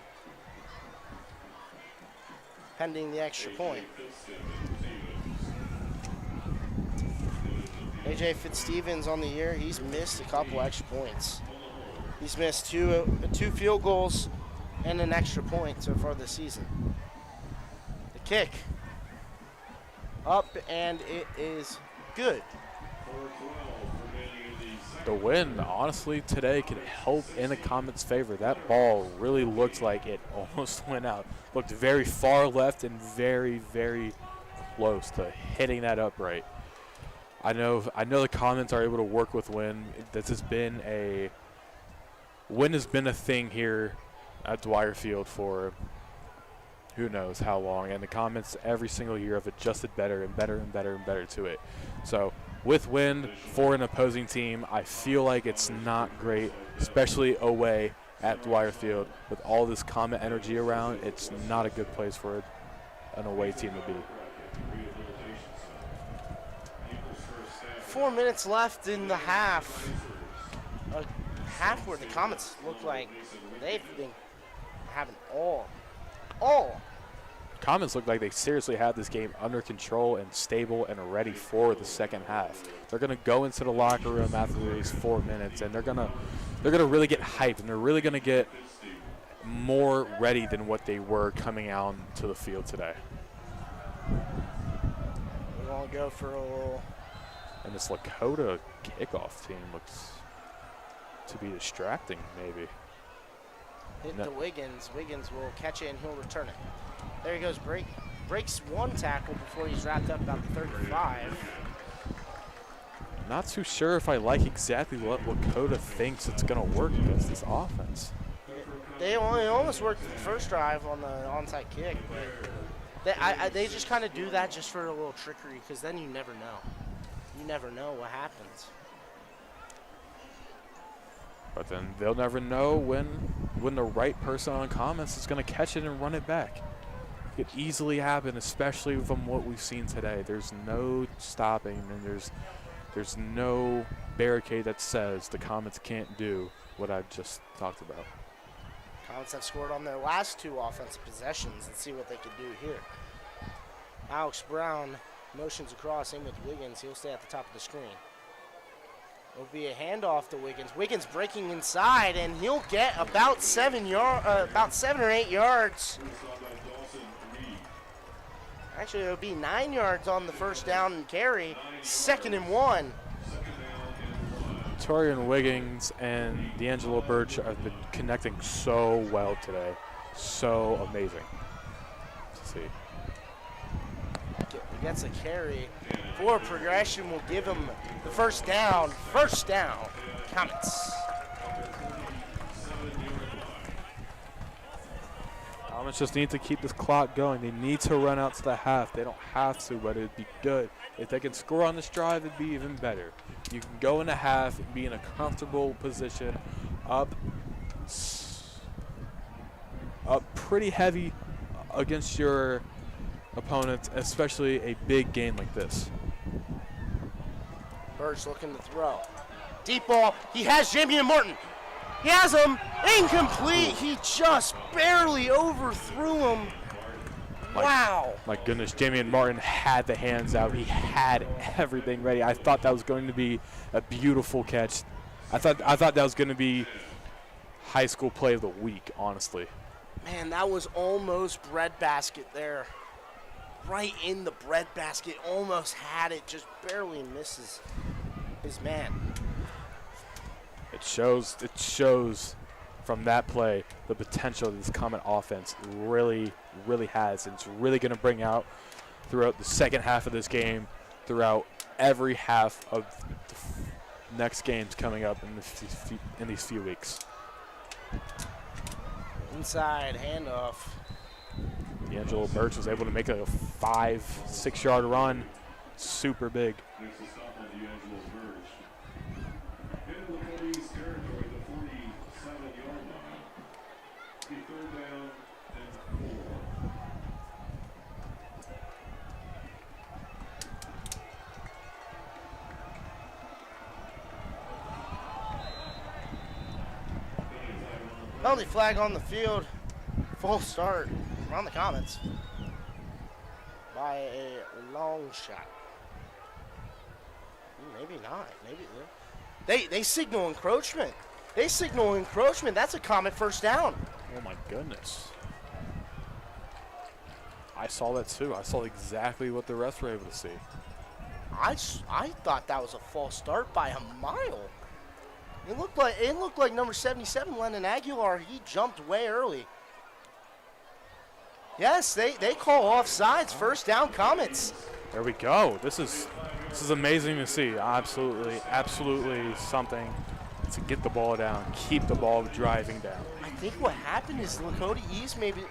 pending the extra point. AJ Fitzstevens on the year, he's missed a couple extra points. He's missed two field goals and an extra point so far this season. The kick up, and it is good. The win, honestly, today could help in the Comets' favor. That ball really looked like it almost went out. Looked very far left and very, very close to hitting that upright. I know the Comets are able to work with Win. This has been Win has been a thing here at Dwyer Field for who knows how long, and the Comets every single year have adjusted better and better and better and better to it. So with Win for an opposing team, I feel like it's not great, especially away at Dwyer Field. With all this Comet energy around, it's not a good place for an away team to be. 4 minutes left in the half. A half where the Comets look like they've been having all. Comets look like they seriously have this game under control and stable and ready for the second half. They're going to go into the locker room after these 4 minutes, and they're going to really get hyped, and they're really going to get more ready than what they were coming out to the field today. We're going to go for a little. And this Lakota kickoff team looks to be distracting, maybe. Hit to Wiggins. Wiggins will catch it, and he'll return it. There he goes. Breaks one tackle before he's wrapped up about the 35. Not too sure if I like exactly what Lakota thinks it's going to work against this offense. They almost worked the first drive on the onside kick. They just kind of do that just for a little trickery, because then you never know. You never know what happens. But then they'll never know when the right person on Comets is going to catch it and run it back. It could easily happen, especially from what we've seen today. There's no stopping, and there's no barricade that says the Comets can't do what I've just talked about. Comets have scored on their last 2 offensive possessions, and see what they can do here. Alex Brown motions across in with Wiggins. He'll stay at the top of the screen. It'll be a handoff to Wiggins. Wiggins breaking inside, and he'll get about 7 or 8 yards. Actually, it'll be 9 yards on the first down and carry. 2nd and 1. Torian Wiggins and D'Angelo Birch have been connecting so well today. So amazing to see. Gets a carry. Forward progression will give him the first down. First down, Comets. Comets just need to keep this clock going. They need to run out to the half. They don't have to, but it'd be good. If they can score on this drive, it'd be even better. You can go in a half and be in a comfortable position, up pretty heavy against your opponent, especially a big game like this. Birch looking to throw. Deep ball. He has Jamie and Martin. He has him. Incomplete. He just barely overthrew him. Wow. My goodness, Jamie Martin had the hands out. He had everything ready. I thought that was going to be a beautiful catch. I thought that was going to be high school play of the week, honestly. Man, that was almost breadbasket there. Right in the breadbasket. Almost had it. Just barely misses his man. It shows from that play the potential this Comet offense really has. And it's really going to bring out throughout the second half of this game, throughout every half of the next games coming up in these few weeks. Inside handoff. D'Angelo Birch was able to make a 5-6 yard run. Super big. Penalty flag on the field. Full start on the Comets by a long shot. Maybe not. Maybe they signal encroachment. They signal encroachment. That's a Comet first down. Oh my goodness. I saw that too. I saw exactly what the refs were able to see. I thought that was a false start by a mile. It looked like number 77, Lennon Aguilar. He jumped way early. Yes, they call offsides. First down, Comets. There we go. This is amazing to see. Absolutely something to get the ball down, keep the ball driving down. I think what happened is Lakota East maybe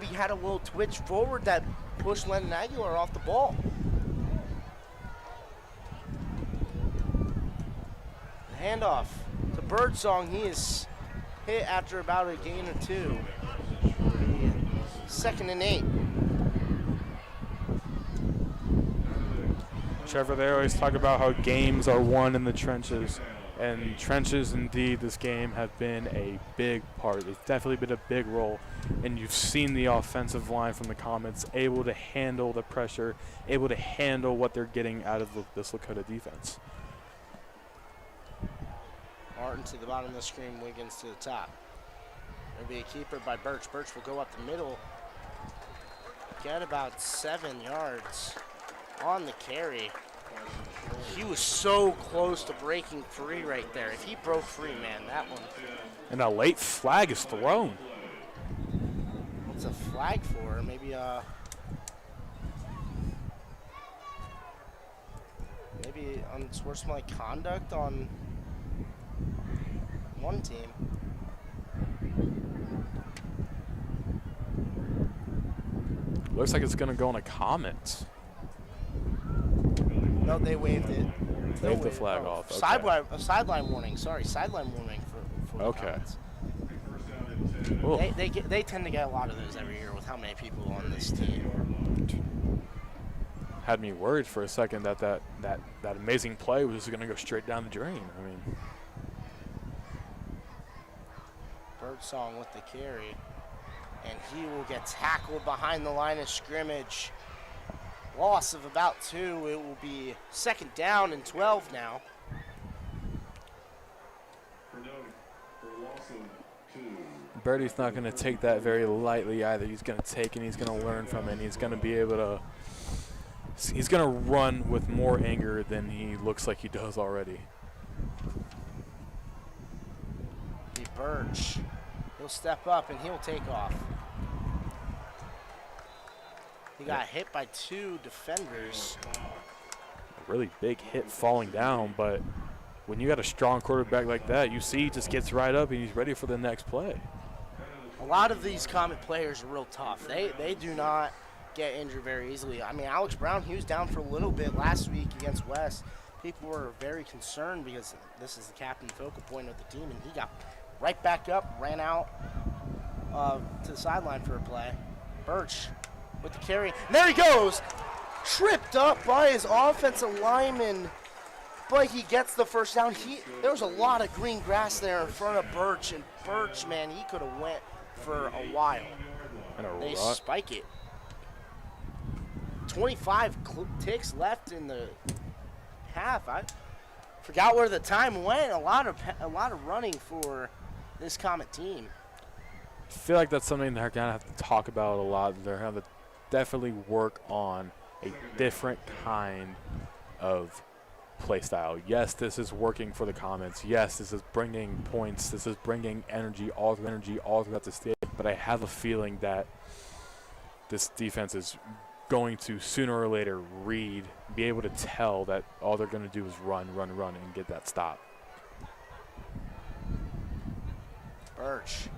had a little twitch forward that pushed Lennon Aguilar off the ball. The handoff to Birdsong. He is hit after about a gain or 2. 2nd and 8. Trevor, they always talk about how games are won in the trenches. And trenches, indeed, this game have been a big part. It's definitely been a big role. And you've seen the offensive line from the Comets able to handle the pressure, able to handle what they're getting out of this Lakota defense. Martin to the bottom of the screen, Wiggins to the top. There'll be a keeper by Birch. Birch will go up the middle. Get about 7 yards on the carry. He was so close to breaking free right there. If he broke free, man, that one. And a late flag is thrown. What's a flag for? Maybe unsportsmanlike conduct on one team. Looks like it's going to go on a Comet. No, they waived it. Take the flag off. Okay. Sideline warning. Sorry, sideline warning for the Okay. Comets. Cool. They tend to get a lot of those every year with how many people on this team. Had me worried for a second that amazing play was going to go straight down the drain. I mean, Birdsong with the carry, and he will get tackled behind the line of scrimmage. Loss of about 2. It will be 2nd down and 12 now. Birdie's not going to take that very lightly either. He's going to take it, and he's going to learn from it, and he's going to be able to – he's going to run with more anger than he looks like he does already. The Birch, he'll step up, and he'll take off. He got hit by 2 defenders. A really big hit falling down, but when you got a strong quarterback like that, you see he just gets right up, and he's ready for the next play. A lot of these Comet players are real tough. They do not get injured very easily. I mean, Alex Brown, he was down for a little bit last week against West. People were very concerned because this is the captain focal point of the team, and he got right back up, ran out to the sideline for a play. Birch with the carry. And there he goes! Tripped up by his offensive lineman, but he gets the first down. There was a lot of green grass there in front of Birch, and Birch, man, he could have went for a while. They spike it. 25 ticks left in the half. I forgot where the time went. A lot of running for this Comet team. I feel like that's something they're going to have to talk about a lot. They're going to have to definitely work on a different kind of play style. Yes, this is working for the Comets. Yes, this is bringing points. This is bringing energy all throughout the state. But I have a feeling that this defense is going to sooner or later be able to tell that all they're going to do is run, and get that stop. Birch,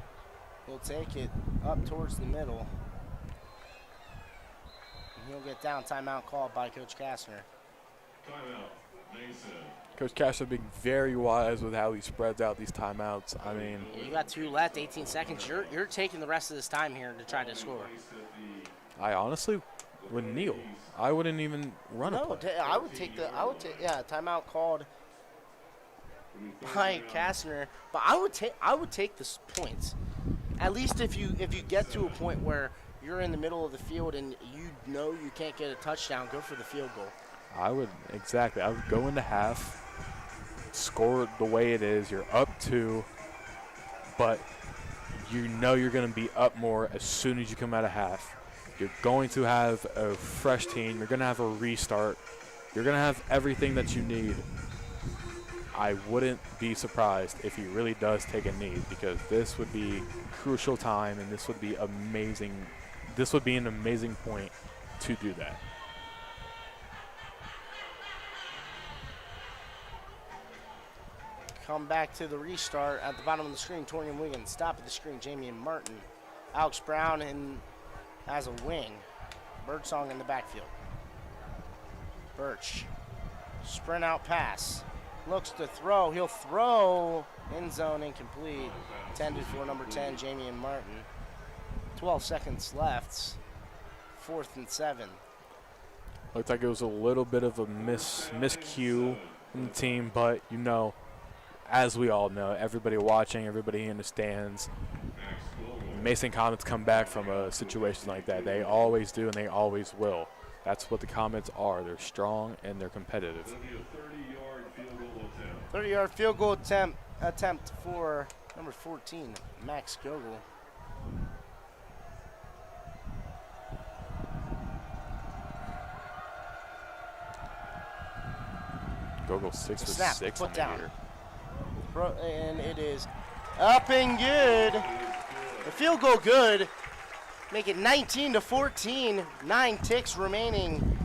he'll take it up towards the middle. And he'll get down. Timeout called by Coach Kastner. Coach Kastner being very wise with how he spreads out these timeouts. I mean, you got 2 left, 18 seconds. You're taking the rest of this time here to try to score. I honestly would kneel. I wouldn't even run a play. I would take timeout called by Kastner, but I would take the points. At least if you get to a point where you're in the middle of the field and you know you can't get a touchdown, go for the field goal. I would go into half, score it the way it is. You're up 2, but you know you're going to be up more as soon as you come out of half. You're going to have a fresh team. You're going to have a restart. You're going to have everything that you need. I wouldn't be surprised if he really does take a knee, because this would be crucial time, and this would be amazing. This would be an amazing point to do that. Come back to the restart at the bottom of the screen. Torian Wiggins, top of the screen, Jamie and Martin. Alex Brown as a wing. Birdsong in the backfield. Birch, sprint out pass. Looks to throw. He'll throw. End zone incomplete. Intended for number 10, Jamie and Martin. 12 seconds left. 4th and 7. Looked like it was a little bit of a miscue from the team, but you know, as we all know, everybody watching, everybody understands. Mason Comets come back from a situation like that. They always do, and they always will. That's what the Comets are. They're strong and they're competitive. 30-yard field goal attempt for number 14, Max Gogol. Gogol 6 for 6 on the year. And it is up and good. The field goal good. Make it 19-14. 9 ticks remaining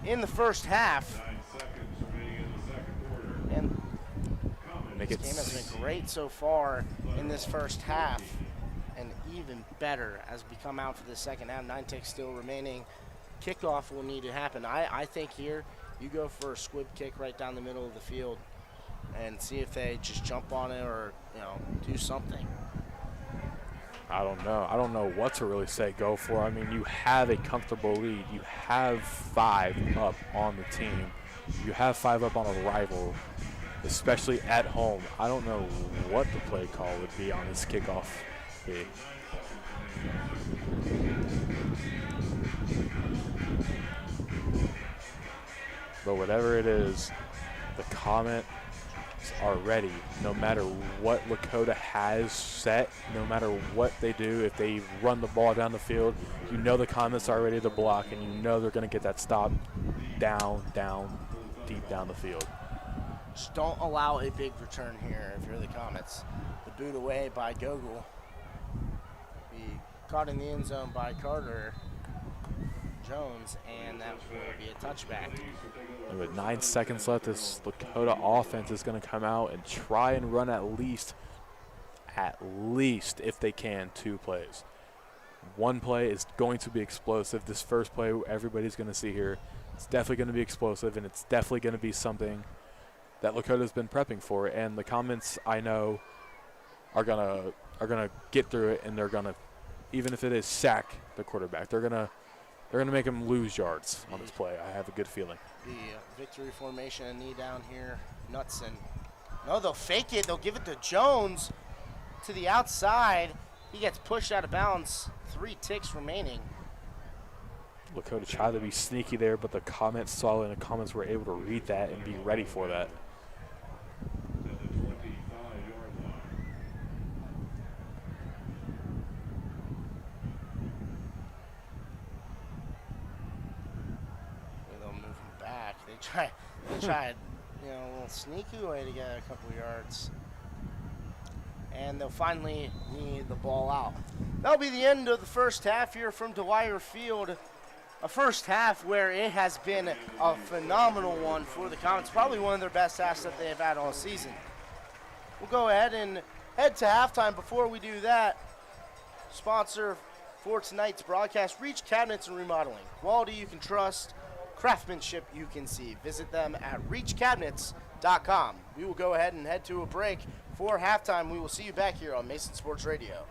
in the first half. 9 seconds remaining in the second quarter. And this game has been great so far in this first half, and even better as we come out for the second half. 9 ticks still remaining. Kickoff will need to happen. I think here You go for a squib kick right down the middle of the field and see if they just jump on it or, do something. I don't know. I don't know what to really say go for. I mean, you have a comfortable lead. You have 5 up on the team. You have 5 up on a rival, especially at home. I don't know what the play call would be on this kickoff be. But whatever it is, the Comet are ready. No matter what Lakota has set, no matter what they do, if they run the ball down the field, you know the Comets are ready to block, and you know they're going to get that stop down, deep down the field. Just don't allow a big return here if you're the Comets. The boot away by Gogol. Be caught in the end zone by Carter Jones, and that will be a touchback. And with 9 seconds left, this Lakota offense is going to come out and try and run at least, if they can, 2 plays. One play is going to be explosive. This first play everybody's going to see here, it's definitely going to be explosive, and it's definitely going to be something that Lakota's been prepping for. And the Comets, I know, are gonna get through it, and they're gonna, even if it is sack the quarterback, they're gonna make him lose yards on this play. I have a good feeling. The victory formation, a knee down here, Knutson. No, they'll fake it. They'll give it to Jones to the outside. He gets pushed out of bounds. 3 ticks remaining. Lakota tried to be sneaky there, but the Comets saw it, and the Comets were able to read that and be ready for that. At the 25-yard line. They'll move him back. They tried, a little sneaky way to get a couple of yards. And they'll finally need the ball out. That'll be the end of the first half here from Dwyer Field. A first half where it has been a phenomenal one for the Comets. Probably one of their best halves that they've had all season. We'll go ahead and head to halftime. Before we do that, sponsor for tonight's broadcast, Reach Cabinets and Remodeling. Quality you can trust, craftsmanship you can see. Visit them at reachcabinets.com. We will go ahead and head to a break. For halftime, we will see you back here on Mason Sports Radio.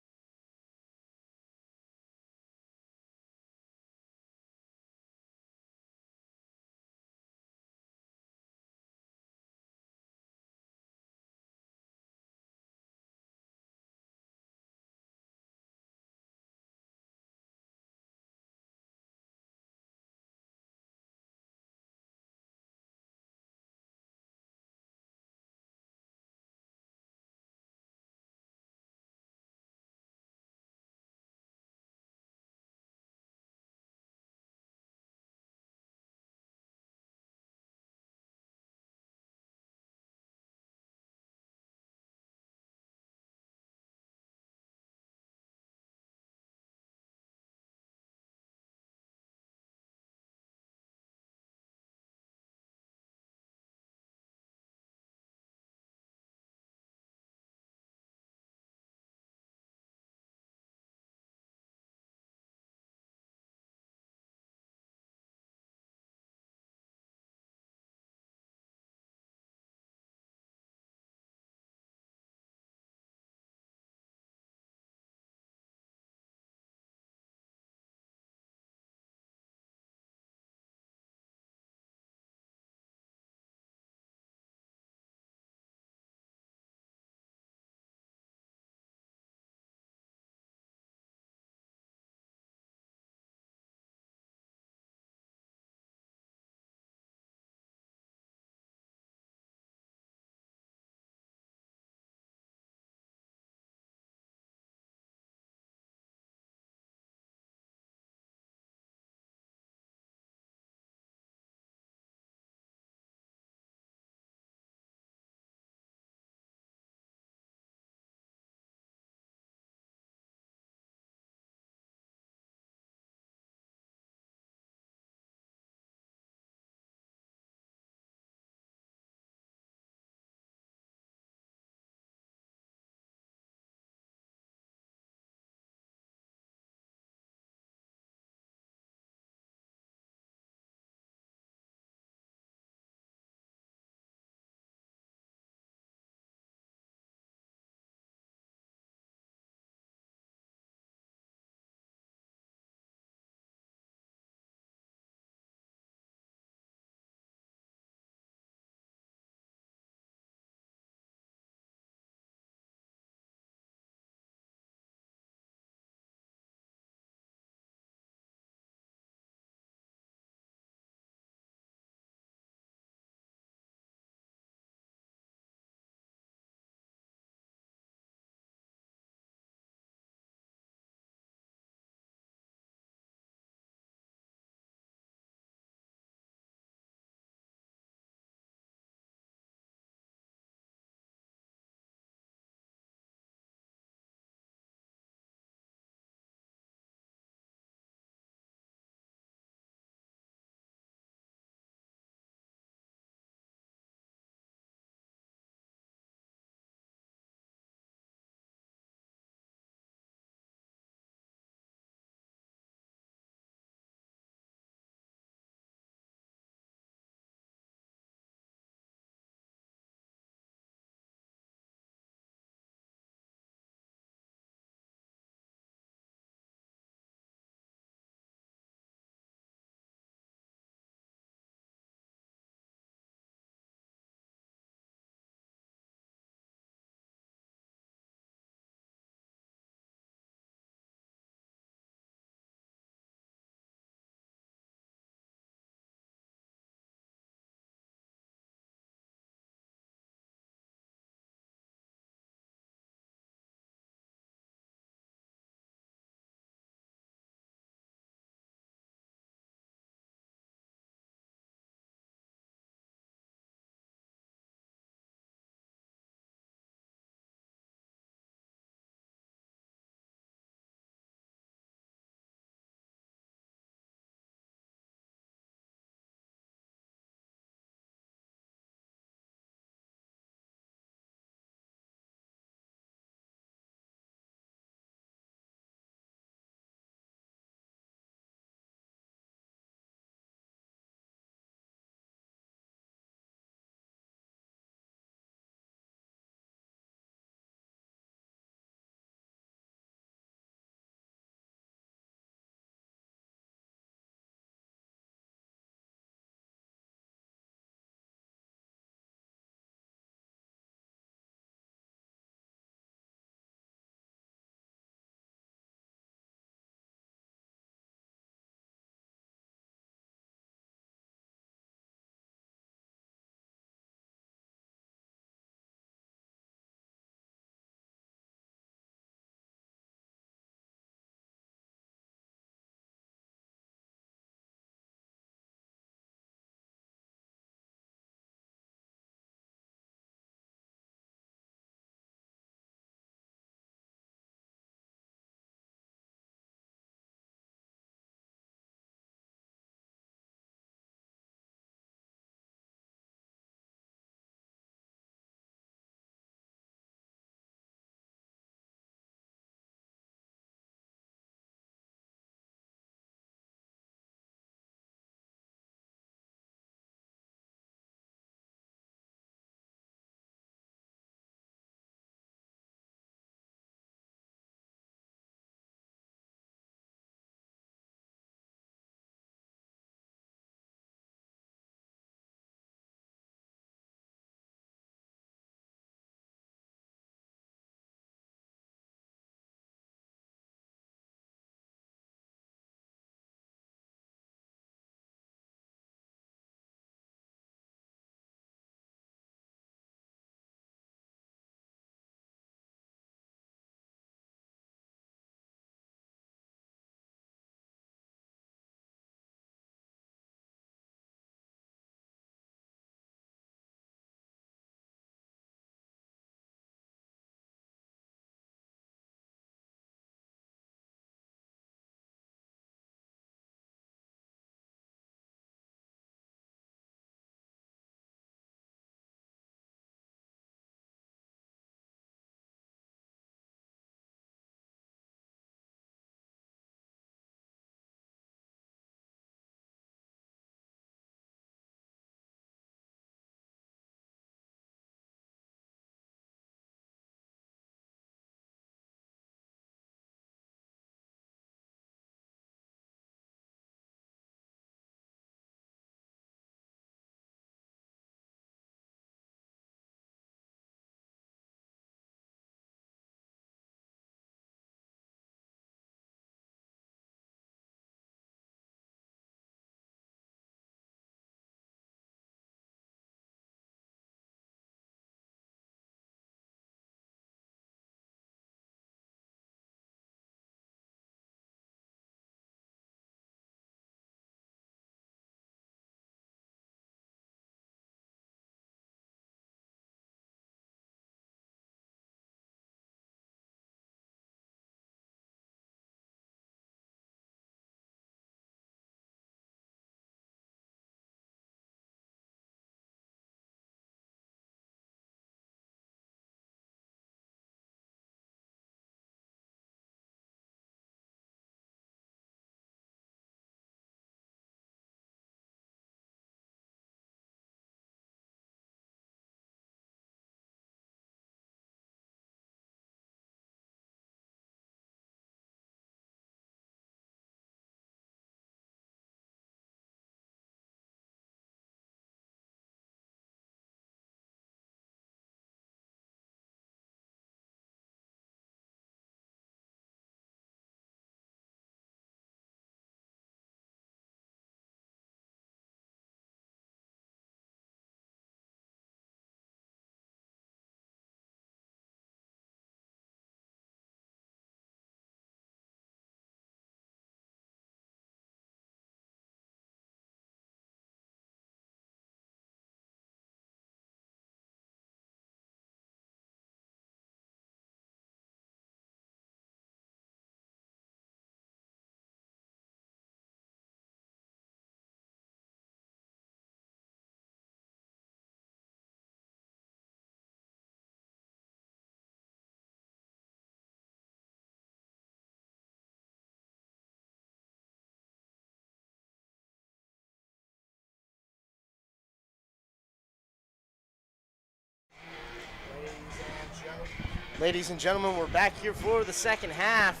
Ladies and gentlemen, we're back here for the second half.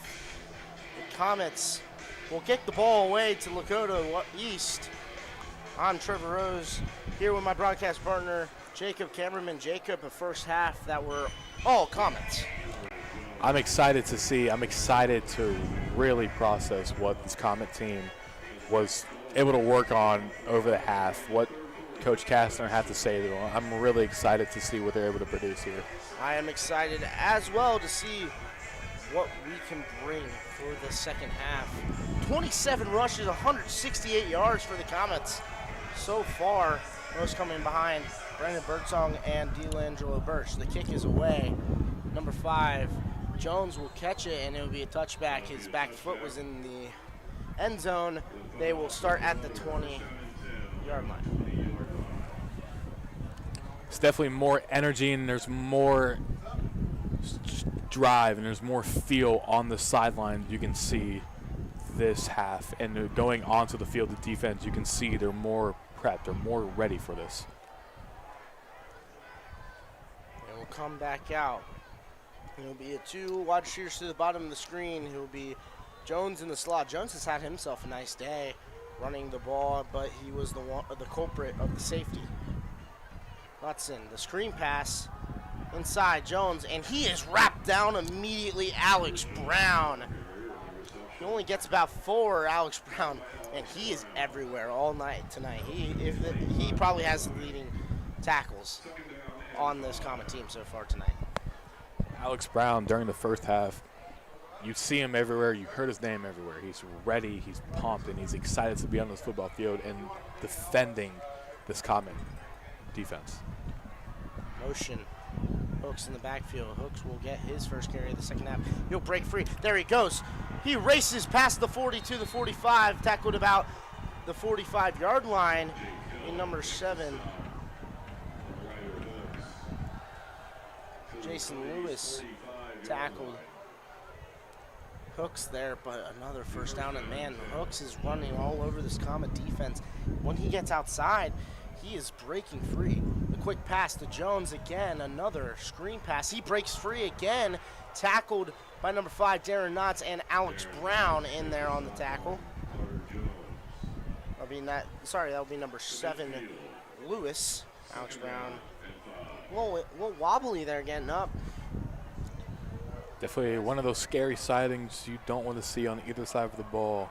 The Comets will kick the ball away to Lakota East. I'm Trevor Rose, here with my broadcast partner, Jacob, cameraman Jacob, a first half that were all Comets. I'm excited to really process what this Comet team was able to work on over the half, what Coach Kastner had to say to them. I'm really excited to see what they're able to produce here. I am excited as well to see what we can bring for the second half. 27 rushes, 168 yards for the Comets so far. Those coming behind Brandon Birdsong and D'Angelo Birch. The kick is away. Number 5, Jones will catch it, and it will be a touchback. His back foot was in the end zone. They will start at the 20-yard line. It's definitely more energy, and there's more drive, and there's more feel on the sideline. You can see this half, and going onto the field of defense, you can see they're more prepped, they're more ready for this. It will come back out. It will be a 2 wide receivers to the bottom of the screen. It will be Jones in the slot. Jones has had himself a nice day running the ball, but he was the culprit of the safety. Hudson, the screen pass inside Jones, and he is wrapped down immediately. Alex Brown. He only gets about 4, Alex Brown, and he is everywhere all night tonight. He probably has the leading tackles on this Comet team so far tonight. Alex Brown, during the first half, you see him everywhere. You heard his name everywhere. He's ready, he's pumped, and he's excited to be on this football field and defending this Comet defense. Motion. Hooks in the backfield. Hooks will get his first carry of the second half. He'll break free. There he goes. He races past the 40 to the 45, tackled about the 45-yard line in number 7. Jason Lewis tackled Hooks there, but another first down. And man, Hooks is running all over this Comet defense. When he gets outside, he is breaking free. The quick pass to Jones again, another screen pass. He breaks free again, tackled by number 5, Darren Knotts, and Alex Brown in there on the tackle. That'll be number 7, Lewis. Alex Brown. A little wobbly there getting up. Definitely one of those scary sightings you don't want to see on either side of the ball.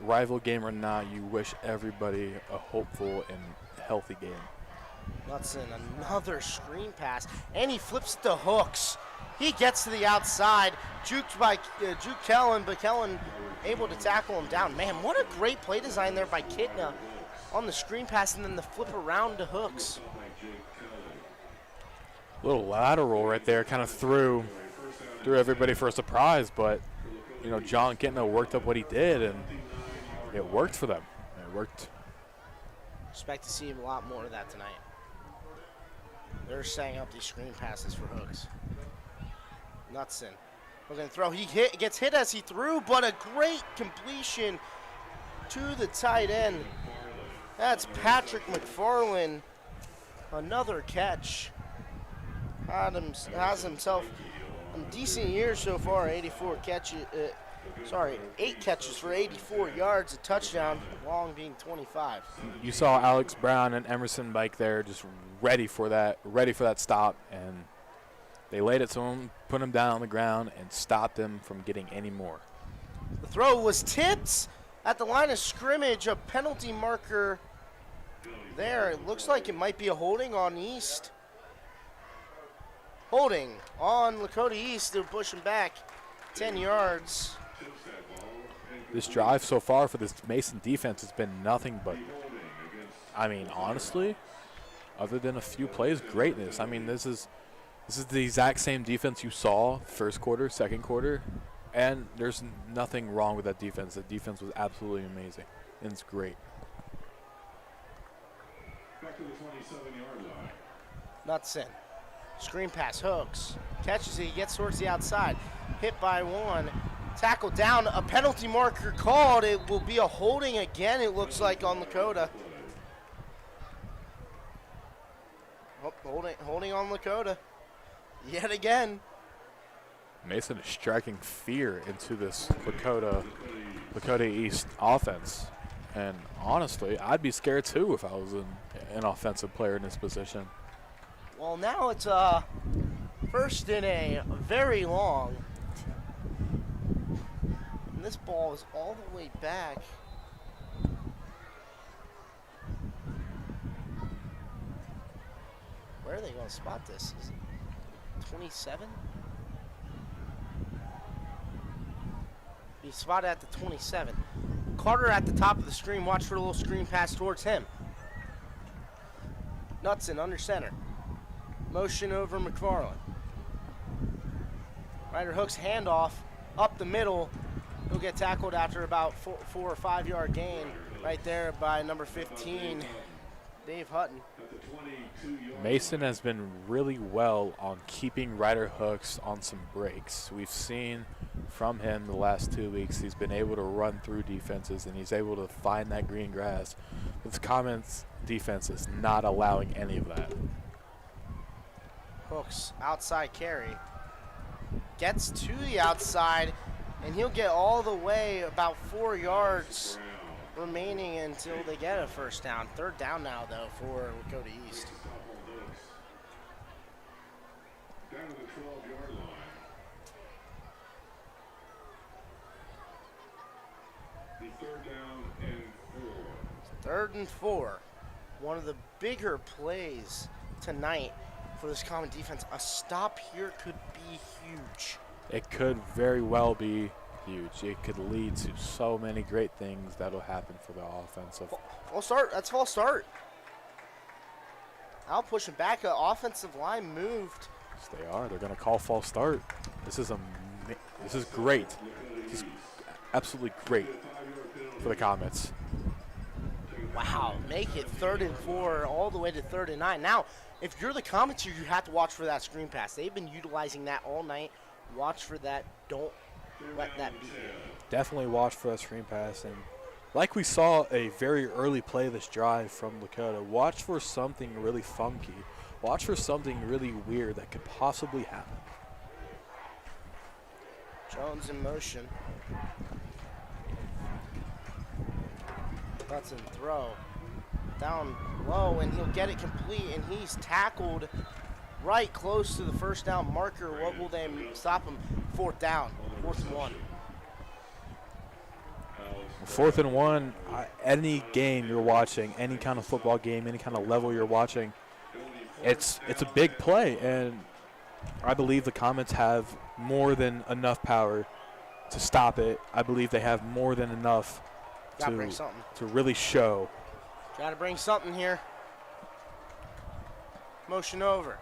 Rival game or not, you wish everybody a hopeful and healthy game. Knudsen, another screen pass, and he flips to Hooks. He gets to the outside, juked by Juke Kellen, but Kellen able to tackle him down. Man, what a great play design there by Kitna on the screen pass, and then the flip around to Hooks. Little lateral right there, kind of threw everybody for a surprise, but you know, John Kitna worked up what he did, and it worked for them. It worked. Expect to see a lot more of that tonight. They're setting up these screen passes for Hooks. Knudsen looking to throw. He gets hit as he threw, but a great completion to the tight end. That's Patrick McFarland. Another catch. Has himself a decent year so far. 8 catches for 84 yards, a touchdown, long being 25. You saw Alex Brown and Emerson Bike there, just ready for that stop, and they laid it to him, put him down on the ground, and stopped him from getting any more. The throw was tipped at the line of scrimmage. A penalty marker there. It looks like it might be a holding on East. Holding on Lakota East. They're pushing back 10 yards. This drive so far for this Mason defense has been nothing but, I mean, honestly, other than a few plays, greatness. I mean, this is the exact same defense you saw first quarter, second quarter, and there's nothing wrong with that defense. The defense was absolutely amazing, and it's great. Back to the 27-yard line. Knudsen. Screen pass, Hooks. Catches it, he gets towards the outside. Hit by 1. Tackle down, a penalty marker called. It will be a holding again, it looks like, on Lakota. Oh, holding on Lakota. Yet again. Mason is striking fear into this Lakota East offense. And honestly, I'd be scared too if I was an offensive player in this position. Well, now it's first in a very long. And this ball is all the way back. Where are they going to spot this? Is it 27? Be spotted at the 27. Carter at the top of the screen. Watch for a little screen pass towards him. Knutson under center. Motion over McFarland. Ryder Hooks handoff up the middle. He'll get tackled after about 4 or 5 yard gain right there by number 15, Dave Hutton. Mason has been really well on keeping Ryder Hooks on some breaks. We've seen from him the last 2 weeks he's been able to run through defenses and he's able to find that green grass. This Comet's defense is not allowing any of that. Hooks outside carry. Gets to the outside and he'll get all the way about 4 yards remaining until they get a first down. Third down now, though, for Lakota East. Down to the 12-yard line. The third down and 4. 3rd and 4. One of the bigger plays tonight for this Comet defense. A stop here could be huge. It could very well be huge. It could lead to so many great things that'll happen for the offensive. False start. That's false start. Now pushing back. An offensive line moved. Yes, they are. They're going to call false start. This is great. This is absolutely great for the Comets. Wow, make it 3rd and 4 all the way to 3rd and 9. Now, if you're the Comets, you have to watch for that screen pass. They've been utilizing that all night. Watch for that. Don't let that be. Definitely watch for that screen pass. And like we saw a very early play this drive from Lakota, watch for something really funky. Watch for something really weird that could possibly happen. Jones in motion. Hudson throw. Down low, and he'll get it complete, and he's tackled right close to the first down marker. What will they stop him? 4th down. 4th and 1. 4th and 1, any game you're watching, any kind of football game, any kind of level you're watching, it's a big play, and I believe the Comets have more than enough power to stop it. I believe they have more than enough to really show. Got to bring something here. Motion over.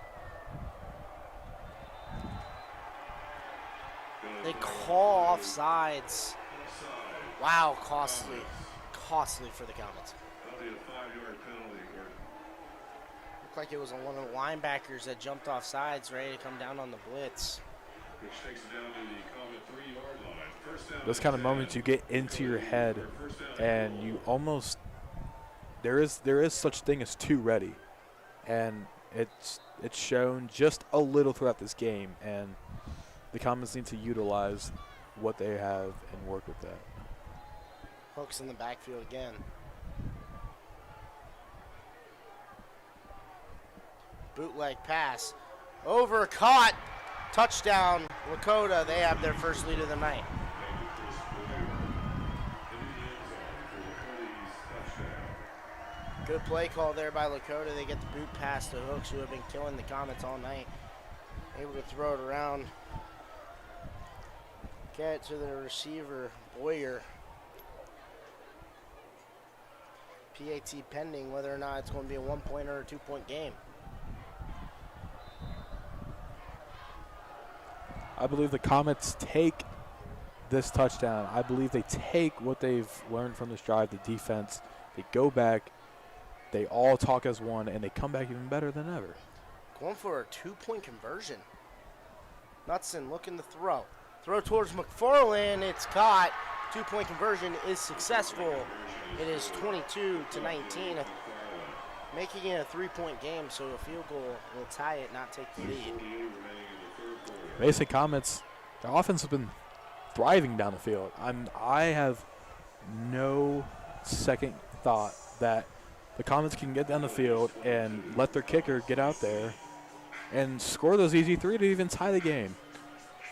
They call offsides. Wow, costly. Costly for the Comets. That'll be a 5-yard penalty. Looked like it was one of the linebackers that jumped off sides, ready to come down on the blitz. Which takes it down to the Comet 3-yard line. First down. Those kind of moments you get into your head, and you almost there is such thing as too ready, and it's shown just a little throughout this game, and the Comets need to utilize what they have and work with that. Hooks in the backfield again. Bootleg pass. Over, caught. Touchdown, Lakota. They have their first lead of the night. Good play call there by Lakota. They get the boot pass to Hooks, who have been killing the Comets all night. Able to throw it around. Get it to the receiver, Boyer. PAT pending whether or not it's going to be a 1-point or a 2-point game. I believe the Comets take this touchdown. I believe they take what they've learned from this drive, the defense. They go back. They all talk as one, and they come back even better than ever. Going for a 2-point conversion. Knutson looking to throw. Throw towards McFarland. It's caught. 2-point conversion is successful. It is 22-19, making it a 3-point game, so a field goal will tie it, not take the lead. Basic Comets Their offense has been thriving down the field. I have no second thought that the Comets can get down the field and let their kicker get out there and score those easy three to even tie the game.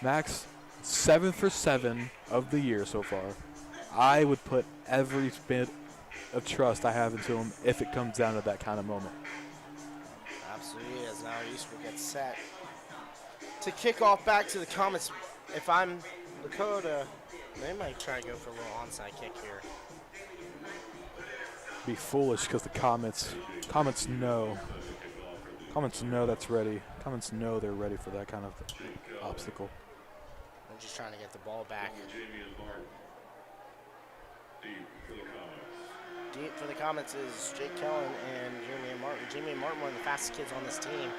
Max, 7 for 7 of the year so far. I would put every bit of trust I have into him if it comes down to that kind of moment. Absolutely, as now Eastwood gets set to kick off back to the Comets. If I'm Lakota, they might try to go for a little onside kick here. Be foolish because the Comets know that's ready. Comets know they're ready for that kind of obstacle. They're just trying to get the ball back. Deep for the Comets is Jake Kellen and Jamie and Martin. Jamie and Martin, one of the fastest kids on this team.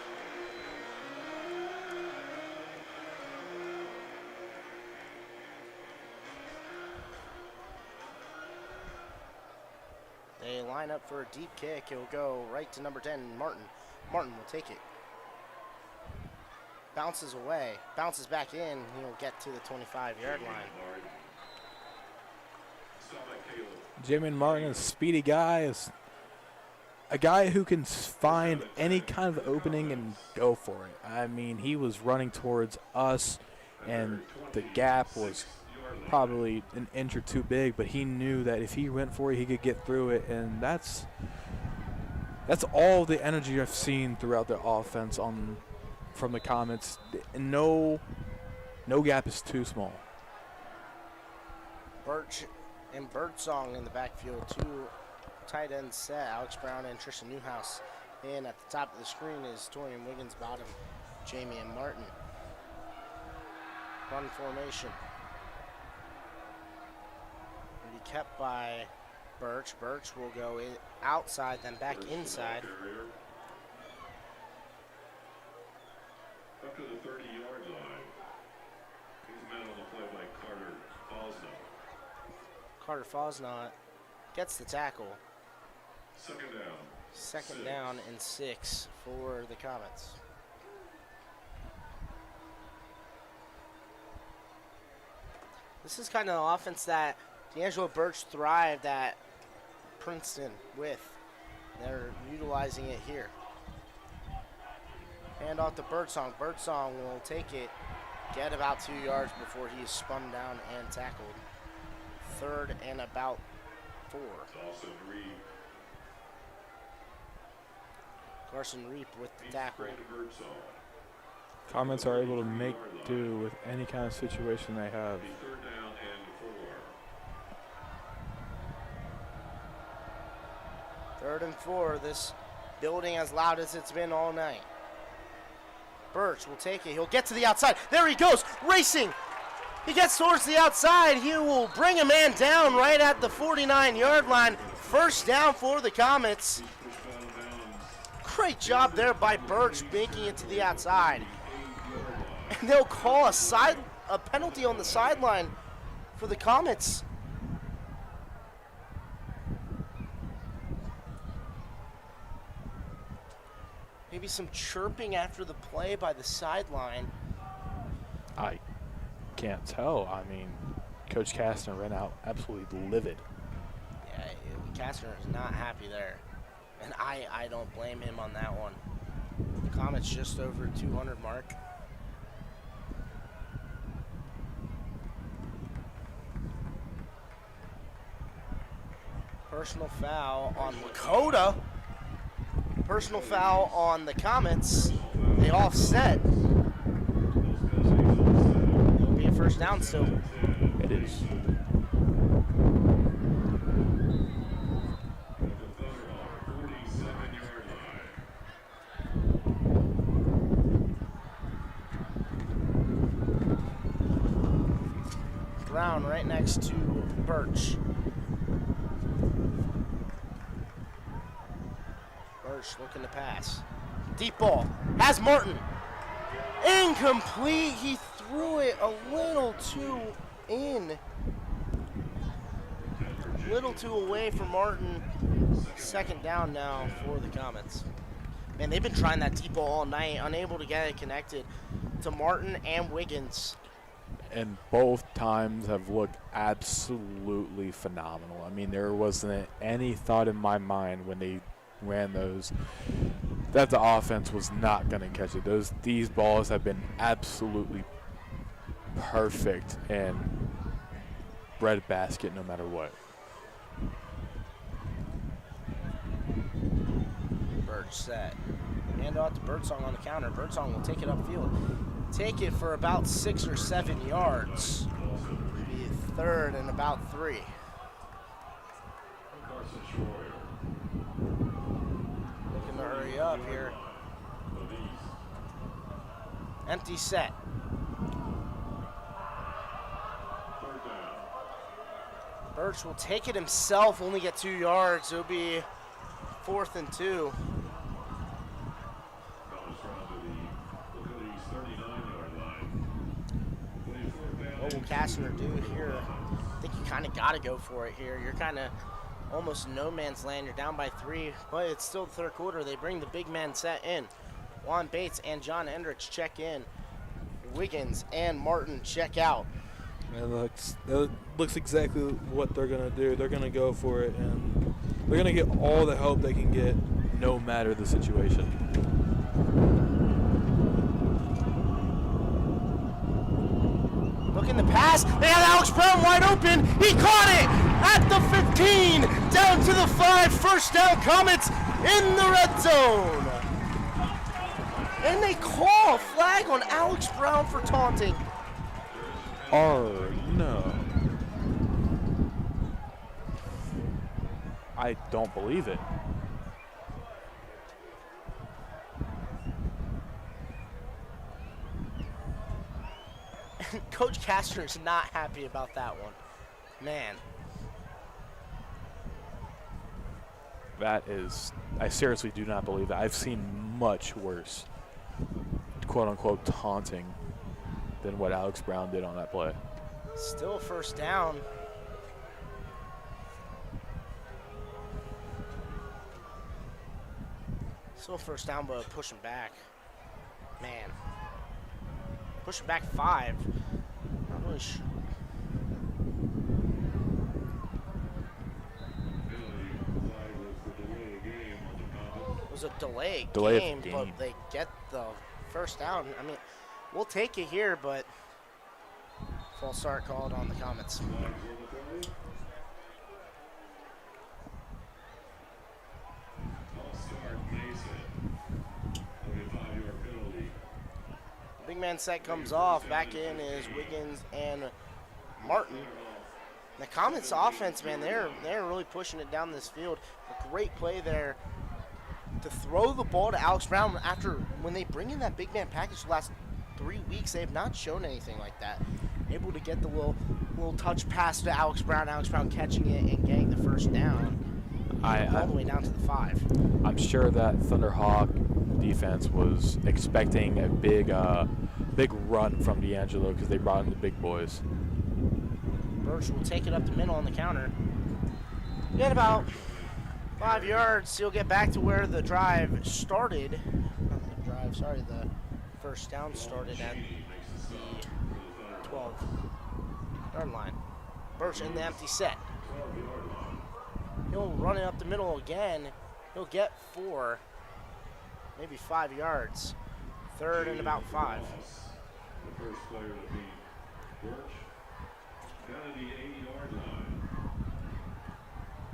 They line up for a deep kick. It'll go right to number 10, Martin. Martin will take it. Bounces away, bounces back in. He'll get to the 25-yard line. Jamin Martin is a speedy guy, is a guy who can find any kind of opening and go for it. I mean, he was running towards us, and the gap was probably an inch or two big, but he knew that if he went for it, he could get through it, and that's all the energy I've seen throughout the offense from the Comets. No gap is too small. Birch and Birdsong in the backfield, two tight ends set, Alex Brown and Tristan Newhouse. And at the top of the screen is Torian Wiggins, bottom, Jamie and Martin. Run formation. Will be kept by Birch. Birch will go outside, then back inside. Up to the 30-yard line. He's met on the play by Carter Fosnot. Carter Fosnot gets the tackle. Second down. Second down and 6 for the Comets. This is kind of the offense that D'Angelo Birch thrived at Princeton with. They're utilizing it here. Hand off to Birdsong. Birdsong will take it, get about 2 yards before he is spun down and tackled. Third and about 4. Dawson Reed. Carson Reap with the tackle. Comets are able to make do with any kind of situation they have. Third down and 4. Third and 4. This building as loud as it's been all night. Birch will take it. He'll get to the outside. There he goes, racing. He gets towards the outside. He will bring a man down right at the 49-yard line. First down for the Comets. Great job there by Birch making it to the outside. And they'll call a penalty on the sideline for the Comets. Maybe some chirping after the play by the sideline. I can't tell. I mean, Coach Kastner ran out absolutely livid. Yeah, Kastner is not happy there. And I don't blame him on that one. The Comets just over 200 mark. Personal foul on Lakota. Personal foul on the Comets. They offset. It'll be a first down still. It is. Brown right next to Birch. Birch looking to pass. Deep ball. Has Martin. Incomplete. He threw it a little too in. Little too away for Martin. Second down now for the Comets. Man, they've been trying that deep ball all night. Unable to get it connected to Martin and Wiggins. and both times have looked absolutely phenomenal. I mean, there wasn't any thought in my mind when they ran those that the offense was not going to catch it. These balls have been absolutely perfect and breadbasket no matter what. Birch set. Hand off to Birdsong on the counter. Birdsong will take it upfield. Take it for about 6 or 7 yards. Be third and about 3. Looking to hurry up here. Empty set. Birch will take it himself, only get 2 yards. It'll be 4th and 2. What will Kastner do here? I think you kind of got to go for it here. You're kind of almost no man's land. You're down by 3, but it's still the 3rd quarter. They bring the big man set in. Juan Bates and John Hendricks check in. Wiggins and Martin check out. That looks exactly what they're going to do. They're going to go for it, and they're going to get all the help they can get, no matter the situation. Looking to pass. They have Alex Brown wide open. He caught it at the 15. Down to the 5. First down, Comets in the red zone. And they call a flag on Alex Brown for taunting. Oh, no. I don't believe it. Coach Kastner is not happy about that one. Man. That is, I seriously do not believe that. I've seen much worse, quote-unquote, taunting than what Alex Brown did on that play. Still first down. Still first down, but pushing back. Man. Pushing back 5. Not really sure. It was a delay game, but they get the first down. I mean, we'll take it here, but false start called on the Comets. Big man set comes off. Back in is Wiggins and Martin. The Comets offense, man, they're really pushing it down this field. A great play there to throw the ball to Alex Brown after when they bring in that big man package the last 3 weeks. They have not shown anything like that. Able to get the little touch pass to Alex Brown catching it and getting the first down. All the way down to the 5. I'm sure that Thunderhawk defense was expecting a big run from D'Angelo because they brought in the big boys. Birch will take it up the middle on the counter. Get about 5 yards. He'll get back to where the drive started. Not the drive, sorry, the first down started at the 12-yard line. Birch in the empty set. He'll run it up the middle again. He'll get 4, maybe 5 yards. 3rd and about 5. The first player to be Birch. Down to the 8-yard line.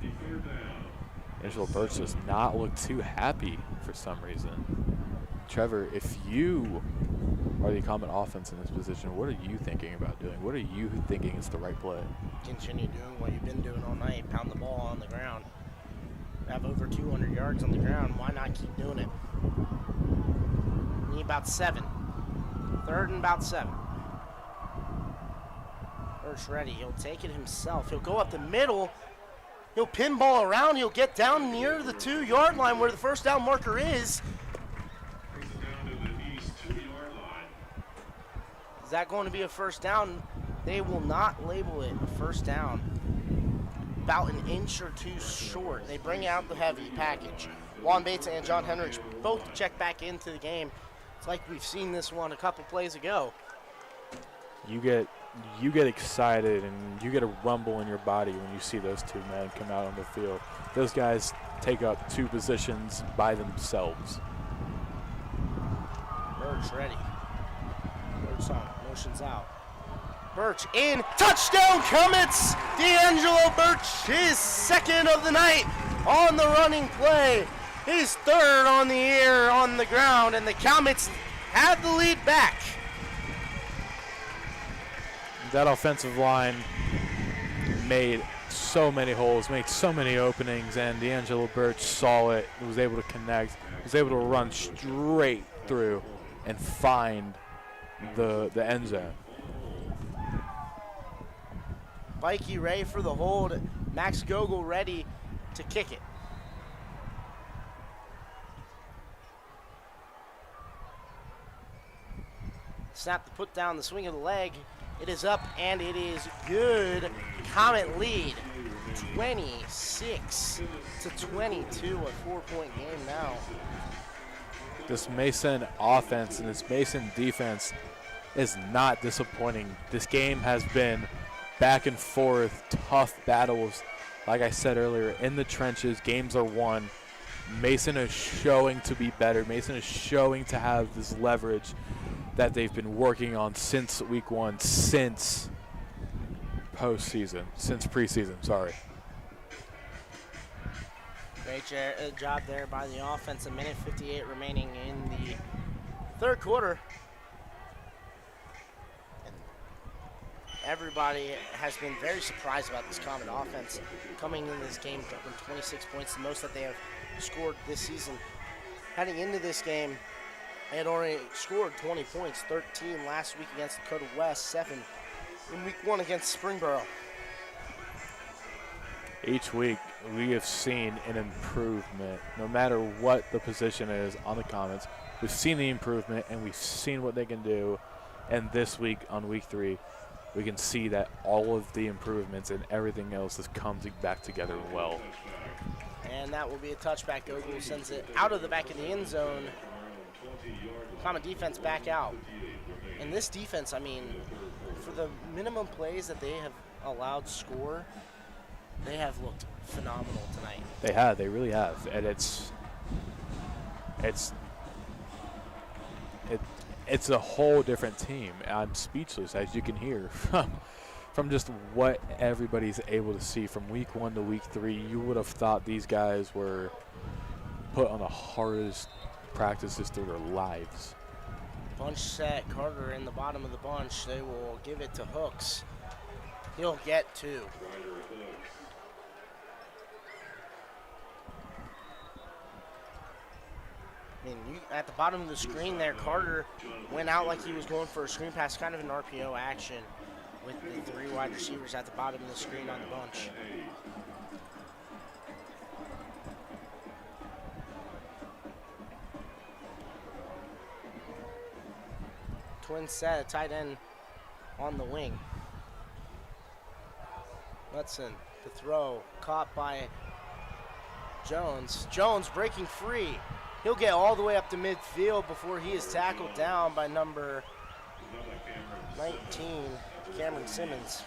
The 3rd down. Angelo Birch does not look too happy for some reason. Trevor, if you are the Comet offense in this position, what are you thinking about doing? What are you thinking is the right play? Continue doing what you've been doing all night. Pound the ball on the ground. Have over 200 yards on the ground. Why not keep doing it? Need about 7. 3rd and about 7. Birch ready. He'll take it himself. He'll go up the middle. He'll pinball around. He'll get down near the 2-yard line where the first down marker is. Down to the east 2-yard line. Is that going to be a first down? They will not label it a first down. About an inch or 2 short. They bring out the heavy package. Juan Bates and John Hendricks both check back into the game. It's like we've seen this one a couple plays ago. you get excited and you get a rumble in your body when you see those two men come out on the field. Those guys take up two positions by themselves. Birch ready. Birch on, motions out. Birch in, touchdown Comets! D'Angelo Birch, his second of the night on the running play. His third on the air, on the ground, and the Comets have the lead back. That offensive line made so many holes, made so many openings, and D'Angelo Birch saw it, was able to connect, was able to run straight through and find the end zone. Mikey ready for the hold. Max Gogol ready to kick it. Snap to put down the swing of the leg. It is up and it is good. Comet lead 26-22, a 4-point game now. This Mason offense and this Mason defense is not disappointing. This game has been back and forth, tough battles. Like I said earlier, in the trenches, games are won. Mason is showing to be better. Mason is showing to have this leverage that they've been working on since week one, since postseason, since preseason, sorry. Great job there by the offense. A minute 58 remaining in the third quarter. And everybody has been very surprised about this Comet offense coming into this game, dropping 26 points, the most that they have scored this season. Heading into this game, they had already scored 20 points, 13 last week against Lakota West, 7 in week one against Springboro. Each week, we have seen an improvement. No matter what the position is on the Comets, we've seen the improvement and we've seen what they can do. And this week, on week 3, we can see that all of the improvements and everything else is coming back together well. And that will be a touchback. Gogol sends it out of the back of the end zone. Comet defense back out. And this defense, I mean, for the minimum plays that they have allowed score, they have looked phenomenal tonight. They have, they really have. And it's a whole different team. I'm speechless, as you can hear from just what everybody's able to see from week 1 to week 3. You would have thought these guys were put on the hardest practices through their lives. Bunch set, Carter in the bottom of the bunch. They will give it to Hooks. He'll get 2. I mean, at the bottom of the screen there, Carter went out like he was going for a screen pass, kind of an RPO action with the 3 wide receivers at the bottom of the screen on the bunch. Twin set, a tight end on the wing. Letson, the throw, caught by Jones. Jones breaking free. He'll get all the way up to midfield before he is tackled down by number 19, Cameron Simmons.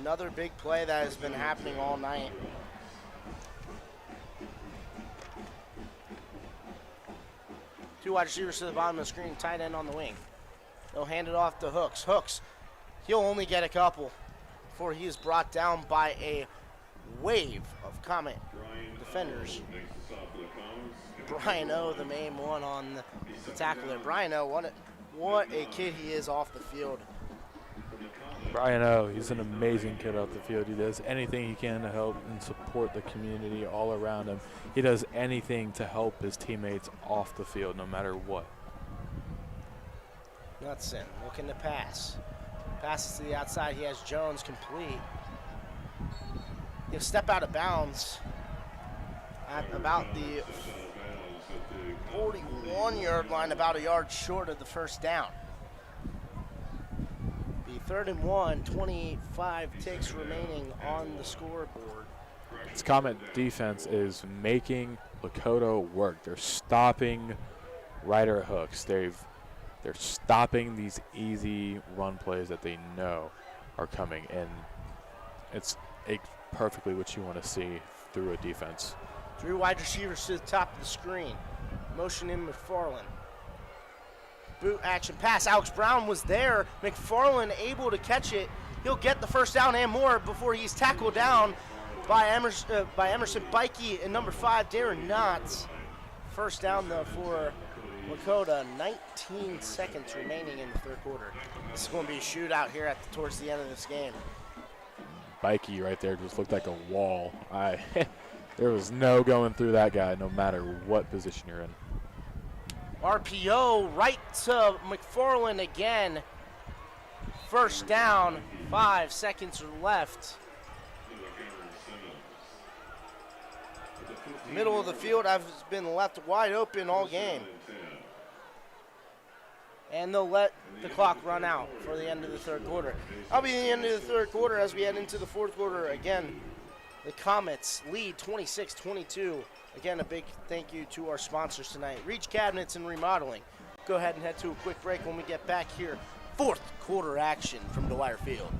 Another big play that has been happening all night. Two wide receivers to the bottom of the screen, tight end on the wing. They'll hand it off to Hooks. Hooks, he'll only get a couple before he is brought down by a wave of Comet defenders. Brian O, the main one on the tackle there. Brian O, what a kid he is off the field. Brian O, he's an amazing kid off the field. He does anything he can to help and support the community all around him. He does anything to help his teammates off the field, no matter what. Knutson looking to pass. Passes to the outside. He has Jones complete. He'll step out of bounds at about the 41-yard line, about a yard short of the first down. The 3rd and 1, 25 ticks remaining on the scoreboard. This Comet defense is making Lakota work. They're stopping Rider hooks. They're stopping these easy run plays that they know are coming, and it's perfectly what you want to see through a defense. 3 wide receivers to the top of the screen. Motion in McFarland. Boot action pass. Alex Brown was there. McFarland able to catch it. He'll get the first down and more before he's tackled down by Emerson Bikey and number 5, Darren Knotts. First down, though, for Lakota. 19 seconds remaining in the third quarter. This is going to be a shootout here towards the end of this game. Bikey right there just looked like a wall. There was no going through that guy, no matter what position you're in. RPO right to McFarland again. First down, 5 seconds left. Middle of the field has been left wide open all game. And they'll let the clock run out for the end of the third quarter. That'll be the end of the third quarter as we head into the fourth quarter. Again, the Comets lead 26-22. Again, a big thank you to our sponsors tonight, Reach Cabinets and Remodeling. Go ahead and head to a quick break. When we get back here, fourth quarter action from Dwyer Field.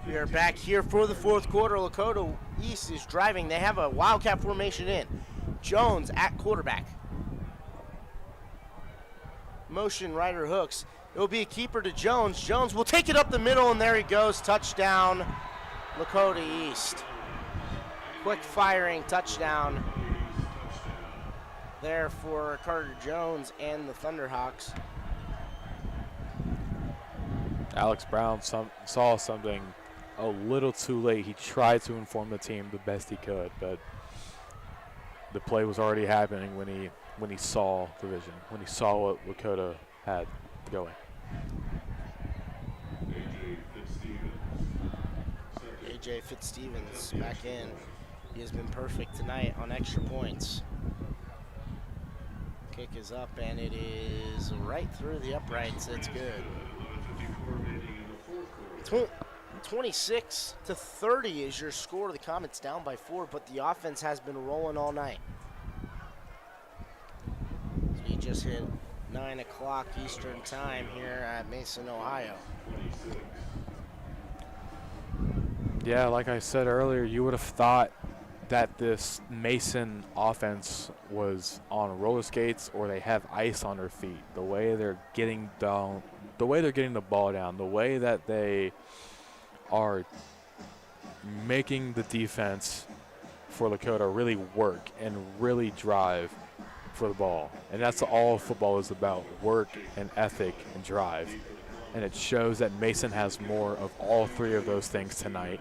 We are back here for the fourth quarter. Lakota East is driving. They have a wildcat formation in. Jones at quarterback. Motion rider hooks. It will be a keeper to Jones. Jones will take it up the middle, and there he goes. Touchdown, Lakota East. Quick firing touchdown there for Carter Jones and the Thunderhawks. Alex Brown saw something a little too late. He tried to inform the team the best he could, but the play was already happening when he saw the vision, when he saw what Lakota had going. AJ Fitzstevens back in. He has been perfect tonight on extra points. Kick is up, and it is right through the uprights. It's good. 26-30 is your score. The Comets down by 4, but the offense has been rolling all night. So we just hit 9 o'clock Eastern time here at Mason, Ohio. Yeah, like I said earlier, you would have thought that this Mason offense was on roller skates or they have ice on their feet. The way they're getting down, the way they're getting the ball down, the way that they are making the defense for Lakota really work and really drive for the ball. And that's all football is about, work and ethic and drive. And it shows that Mason has more of all three of those things tonight.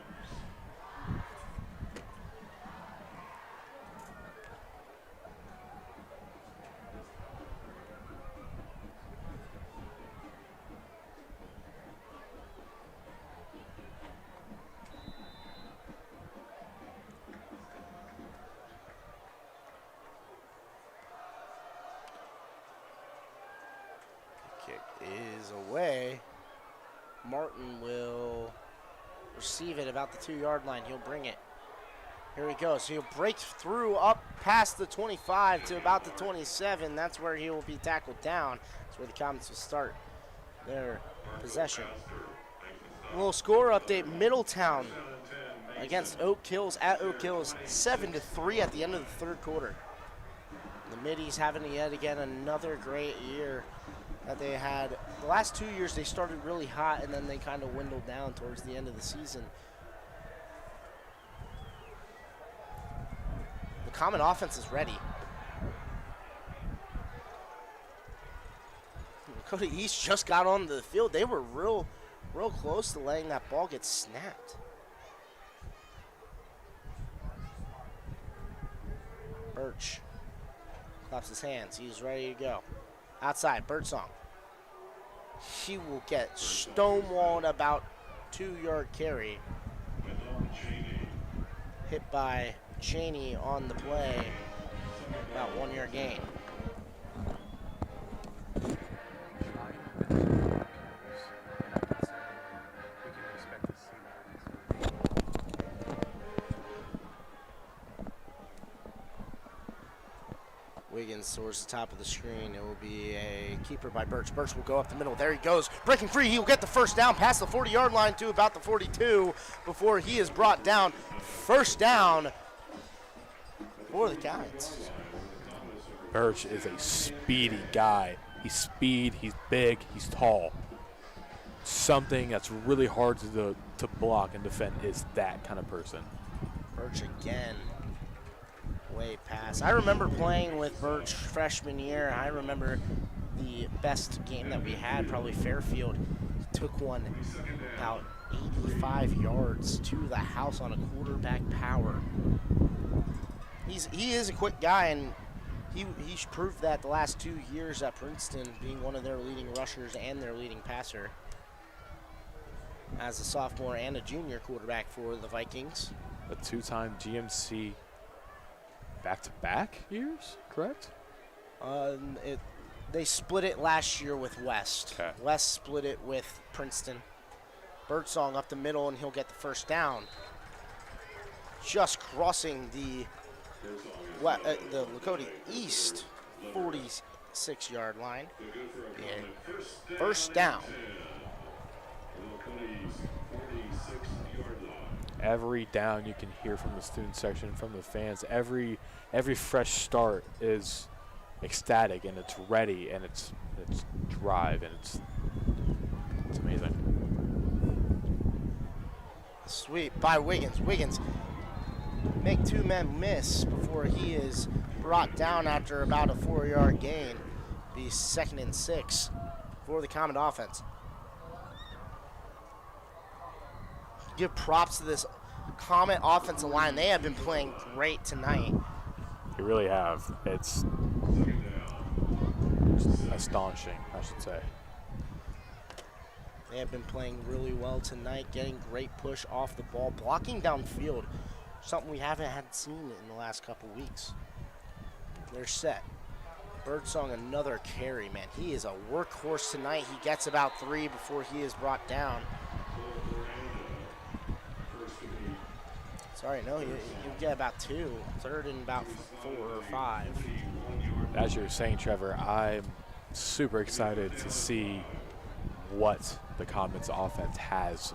Martin will receive it about the 2-yard line. He'll bring it Here he goes. He'll break through up past the 25 to about the 27. That's where he will be tackled down. That's where the Comets will start their possession. A little score update. Middletown against Oak Hills at Oak Hills, 7-3 at the end of the third quarter. The Middies having yet again another great year that they had. The last 2 years they started really hot and then they kind of dwindled down towards the end of the season. The Comet offense is ready. Lakota East just got on the field. They were real close to letting that ball get snapped. Birch claps his hands. He's ready to go. Outside, Birdsong. He will get stonewalled about 2-yard carry. Hit by Cheney on the play, about 1-yard gain. Wiggins towards the top of the screen. It will be a keeper by Birch. Birch will go up the middle. There he goes. Breaking free. He will get the first down past the 40-yard line to about the 42 before he is brought down. First down for the Comets. Birch is a speedy guy. He's speed, he's big, he's tall. Something that's really hard to block and defend is that kind of person. Birch again. Way past. I remember playing with Birch freshman year. I remember the best game that we had, probably Fairfield. He took one about 85 yards to the house on a quarterback power. He is a quick guy, and he's proved that the last 2 years at Princeton, being one of their leading rushers and their leading passer as a sophomore and a junior quarterback for the Vikings. A 2-time GMC back-to-back years, correct? They split it last year with West. Okay. West split it with Princeton. Birdsong up the middle, and he'll get the first down. Just crossing the Lakota East 46-yard line. And first down. Every down you can hear from the student section, from the fans. Every fresh start is ecstatic, and it's ready, and it's drive, and it's amazing. Sweep by Wiggins. Wiggins make 2 men miss before he is brought down after about a 4-yard gain. Be 2nd and 6 for the Comet offense. Give props to this Comet offensive line. They have been playing great tonight. They really have. It's astonishing, I should say. They have been playing really well tonight, getting great push off the ball, blocking downfield, something we haven't had seen in the last couple weeks. They're set. Birdsong, another carry, man. He is a workhorse tonight. He gets about 3 before he is brought down. Sorry, no, you get about 2. 3rd and about 4 or 5. As you were saying, Trevor, I'm super excited to see what the Comets offense has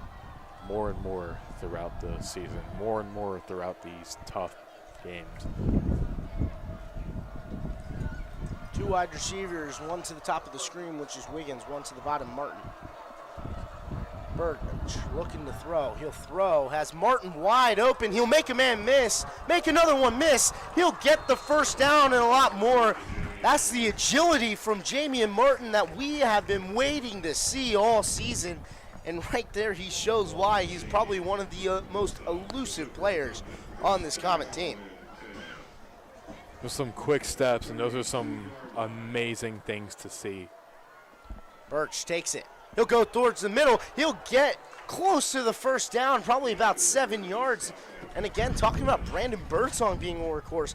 more and more throughout the season, more and more throughout these tough games. 2 wide receivers, 1 to the top of the screen, which is Wiggins, 1 to the bottom, Martin. Birch looking to throw. He'll throw, has Martin wide open. He'll make a man miss, make another one miss. He'll get the first down and a lot more. That's the agility from Jamie and Martin that we have been waiting to see all season. And right there, he shows why he's probably one of the most elusive players on this Comet team. There's some quick steps, and those are some amazing things to see. Birch takes it. He'll go towards the middle. He'll get close to the first down, probably about 7 yards. And again, talking about Brandon Birdsong being a workhorse,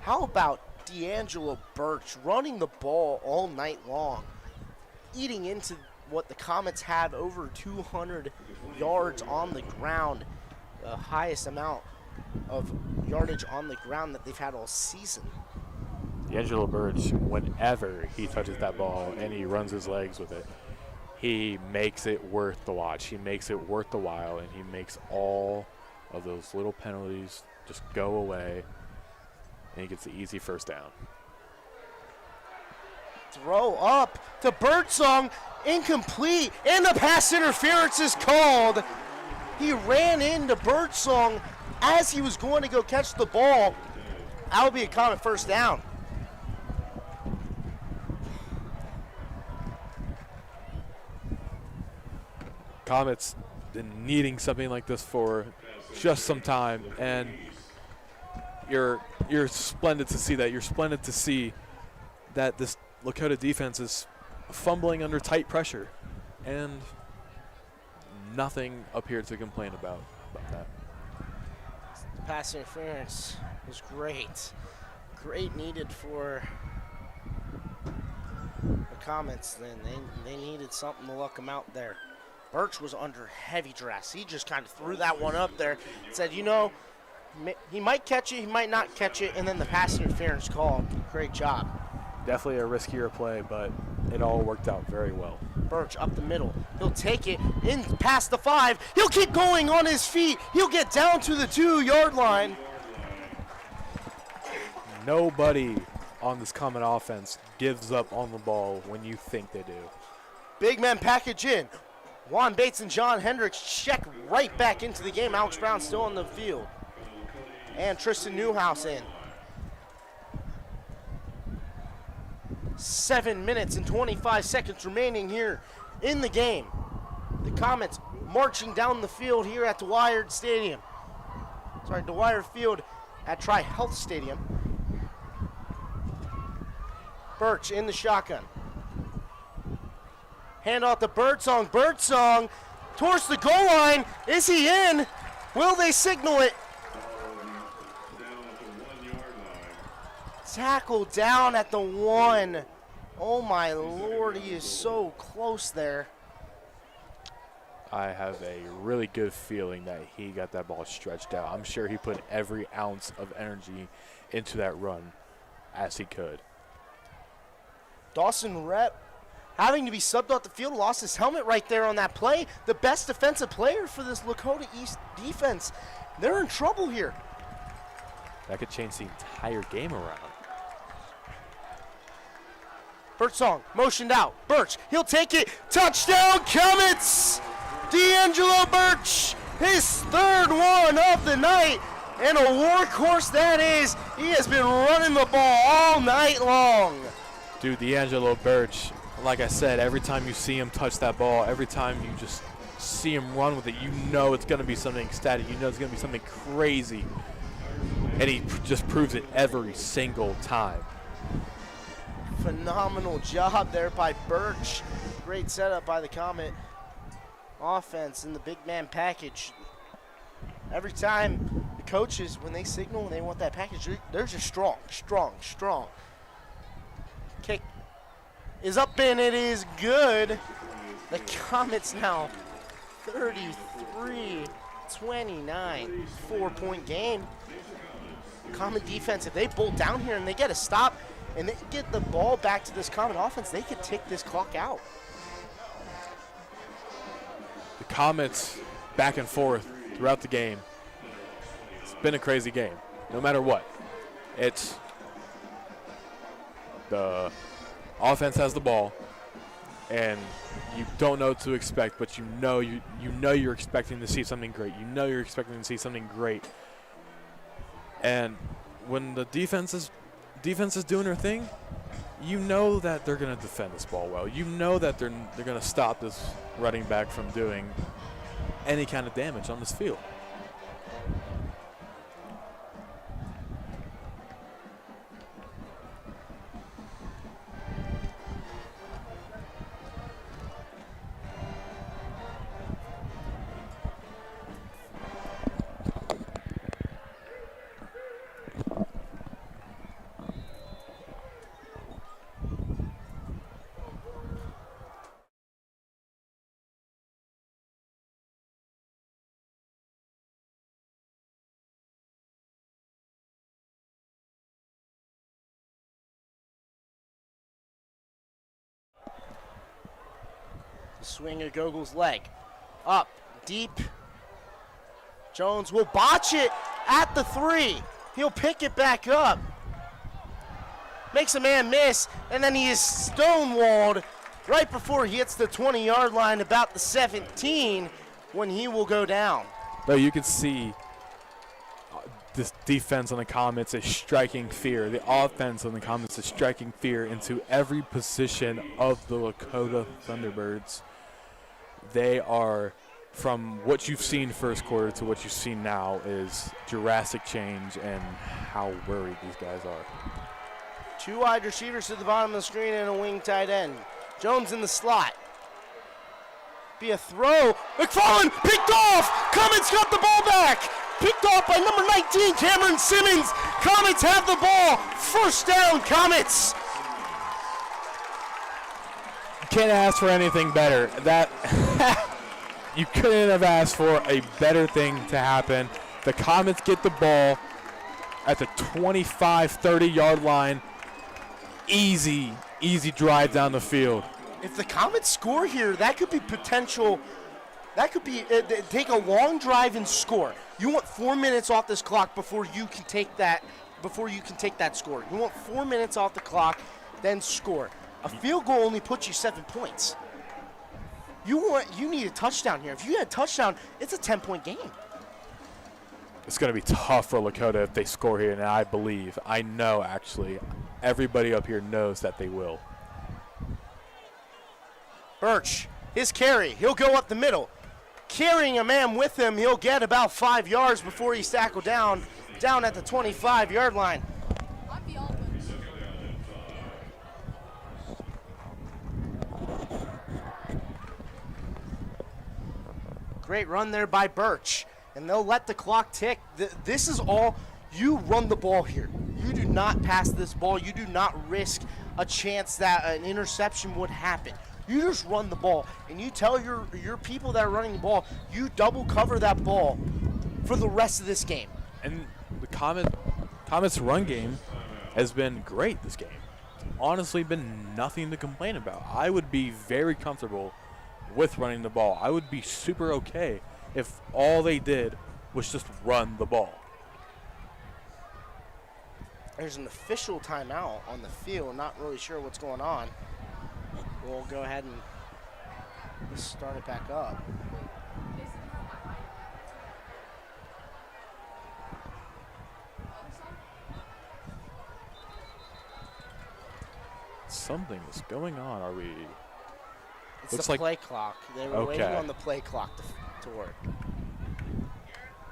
how about D'Angelo Birch running the ball all night long, eating into what the Comets have over 200 yards on the ground, the highest amount of yardage on the ground that they've had all season. D'Angelo Birch, whenever he touches that ball and he runs his legs with it, he makes it worth the watch. He makes it worth the while, and he makes all of those little penalties just go away, and he gets the easy first down. Throw up to Birdsong, incomplete, and the pass interference is called. He ran into Birdsong as he was going to go catch the ball. That'll be a Comet first down. Comet's been needing something like this for just some time, and you're splendid to see that. You're splendid to see that this Lakota defense is fumbling under tight pressure, and nothing appeared to complain about that. The pass interference was great. Great needed for the Comets. Then they needed something to luck them out there. Birch was under heavy duress. He just kind of threw that one up there. Said, you know, he might catch it, he might not catch it, and then the pass interference called. Great job. Definitely a riskier play, but it all worked out very well. Birch up the middle. He'll take it in past the 5. He'll keep going on his feet. He'll get down to the 2-yard line. Nobody on this Comet offense gives up on the ball when you think they do. Big man package in. Juan Bates and John Hendricks check right back into the game. Alex Brown still on the field. And Tristan Newhouse in. 7 minutes and 25 seconds remaining here in the game. The Comets marching down the field here at Dwyer Field at Tri-Health Stadium. Birch in the shotgun. Hand off to Birdsong. Birdsong towards the goal line. Is he in? Will they signal it? Tackle down at the 1. Oh my Lord, he is so close there. I have a really good feeling that he got that ball stretched out. I'm sure he put every ounce of energy into that run as he could. Dawson Rep having to be subbed off the field, lost his helmet right there on that play. The best defensive player for this Lakota East defense. They're in trouble here. That could change the entire game around. Birdsong motioned out. Birch, he'll take it. Touchdown, Comets! D'Angelo Birch, his 3rd one of the night. And a workhorse that is. He has been running the ball all night long. Dude, D'Angelo Birch, like I said, every time you see him touch that ball, every time you just see him run with it, you know it's going to be something ecstatic. You know it's going to be something crazy. And he just proves it every single time. Phenomenal job there by Birch. Great setup by the Comet offense in the big man package. Every time the coaches, when they signal, when they want that package, they're just strong. Kick is up and it is good. The Comets now 33-29, 4-point game. Comet defense, if they bolt down here and they get a stop and they get the ball back to this Comet offense, they could tick this clock out. The Comets back and forth throughout the game. It's been a crazy game, no matter what. It's the offense has the ball, and you don't know what to expect, but you know you're expecting to see something great. You know you're expecting to see something great. And when the defense is doing their thing, you know that they're going to defend this ball well. You know that they're going to stop this running back from doing any kind of damage on this field. Swing of Gogol's leg. Up, deep. Jones will botch it at the 3. He'll pick it back up. Makes a man miss, and then he is stonewalled right before he hits the 20-yard line, about the 17, when he will go down. But you can see this defense on the Comets is striking fear. The offense on the Comets is striking fear into every position of the Lakota Thunderbirds. They are, from what you've seen first quarter to what you've seen now, is drastic change and how worried these guys are. 2 wide receivers to the bottom of the screen and a wing tight end. Jones in the slot. Be a throw. McFarland picked off. Comets got the ball back. Picked off by number 19, Cameron Simmons. Comets have the ball. First down, Comets. You can't ask for anything better. That you couldn't have asked for a better thing to happen. The Comets get the ball at the 25, 30-yard line. Easy drive down the field. If the Comets score here, that could be potential. That could be take a long drive and score. You want 4 minutes off this clock before you can take that. Before you can take that score, you want 4 minutes off the clock, then score. A field goal only puts you 7 points. You need a touchdown here. If you get a touchdown, it's a 10-point game. It's going to be tough for Lakota if they score here, and I know actually, everybody up here knows that they will. Birch, his carry, he'll go up the middle. Carrying a man with him, he'll get about 5 yards before he's tackled down at the 25-yard line. Great run there by Birch, and they'll let the clock tick. This is all, you run the ball here. You do not pass this ball. You do not risk a chance that an interception would happen. You just run the ball, and you tell your people that are running the ball, you double cover that ball for the rest of this game. And the Comets' run game has been great this game. It's honestly been nothing to complain about. I would be very comfortable with running the ball. I would be super okay if all they did was just run the ball. There's an official timeout on the field. Not really sure what's going on. We'll go ahead and start it back up. Something is going on. Are we? It's Looks the like play clock. They were waiting on the play clock to work.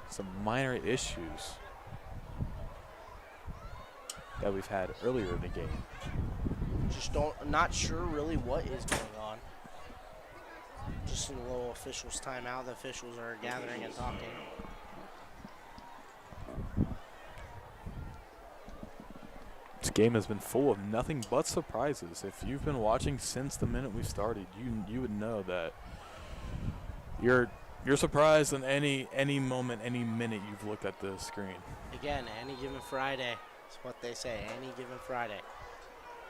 Some minor issues that we've had earlier in the game. Not sure really what is going on. Just in a little officials timeout. The officials are gathering and talking. This game has been full of nothing but surprises. If you've been watching since the minute we started, you would know that you're surprised in any moment, any minute you've looked at the screen. Again, any given Friday. That's what they say. Any given Friday.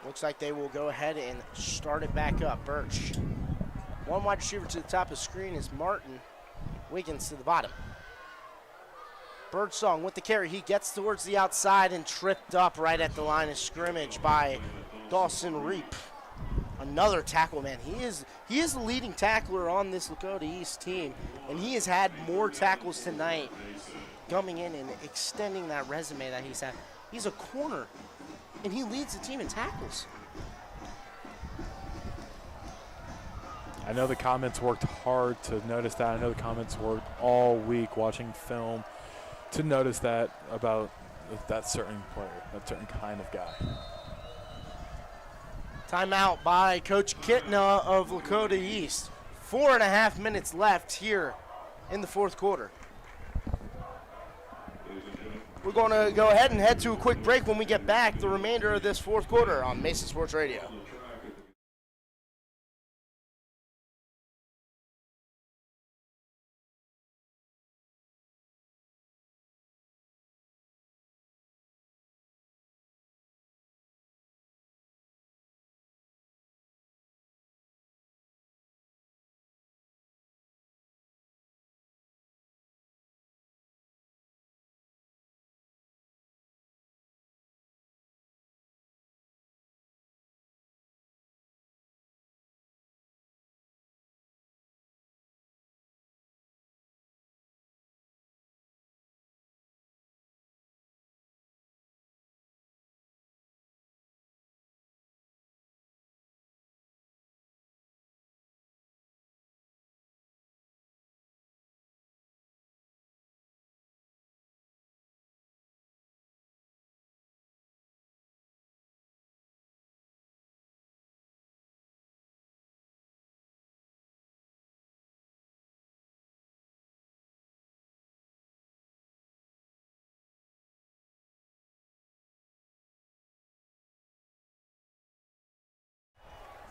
Looks like they will go ahead and start it back up. Birch. One wide receiver to the top of the screen is Martin. Wiggins to the bottom. Birdsong with the carry. He gets towards the outside and tripped up right at the line of scrimmage by Dawson Reap. Another tackle, man. He is the leading tackler on this Lakota East team, and he has had more tackles tonight, coming in and extending that resume that he's had. He's a corner, and he leads the team in tackles. I know the Comets worked hard to notice that. I know the Comets worked all week watching film to notice that about that certain player, that certain kind of guy. Timeout by Coach Kitna of Lakota East. 4.5 minutes left here in the fourth quarter. We're going to go ahead and head to a quick break. When we get back, the remainder of this fourth quarter on Mesa Sports Radio.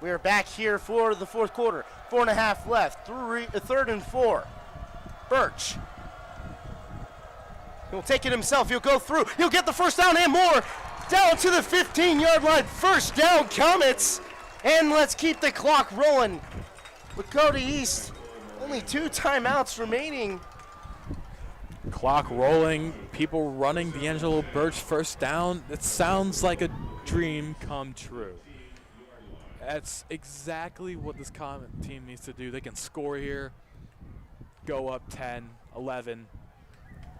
We are back here for the fourth quarter. 4.5 left. Third and 4. Birch. He'll take it himself. He'll go through. He'll get the first down and more. Down to the 15-yard line. First down, Comets. And let's keep the clock rolling. Lakota East, only 2 timeouts remaining. Clock rolling, people running. D'Angelo Birch first down. It sounds like a dream come true. That's exactly what this Comet team needs to do. They can score here, go up 10, 11,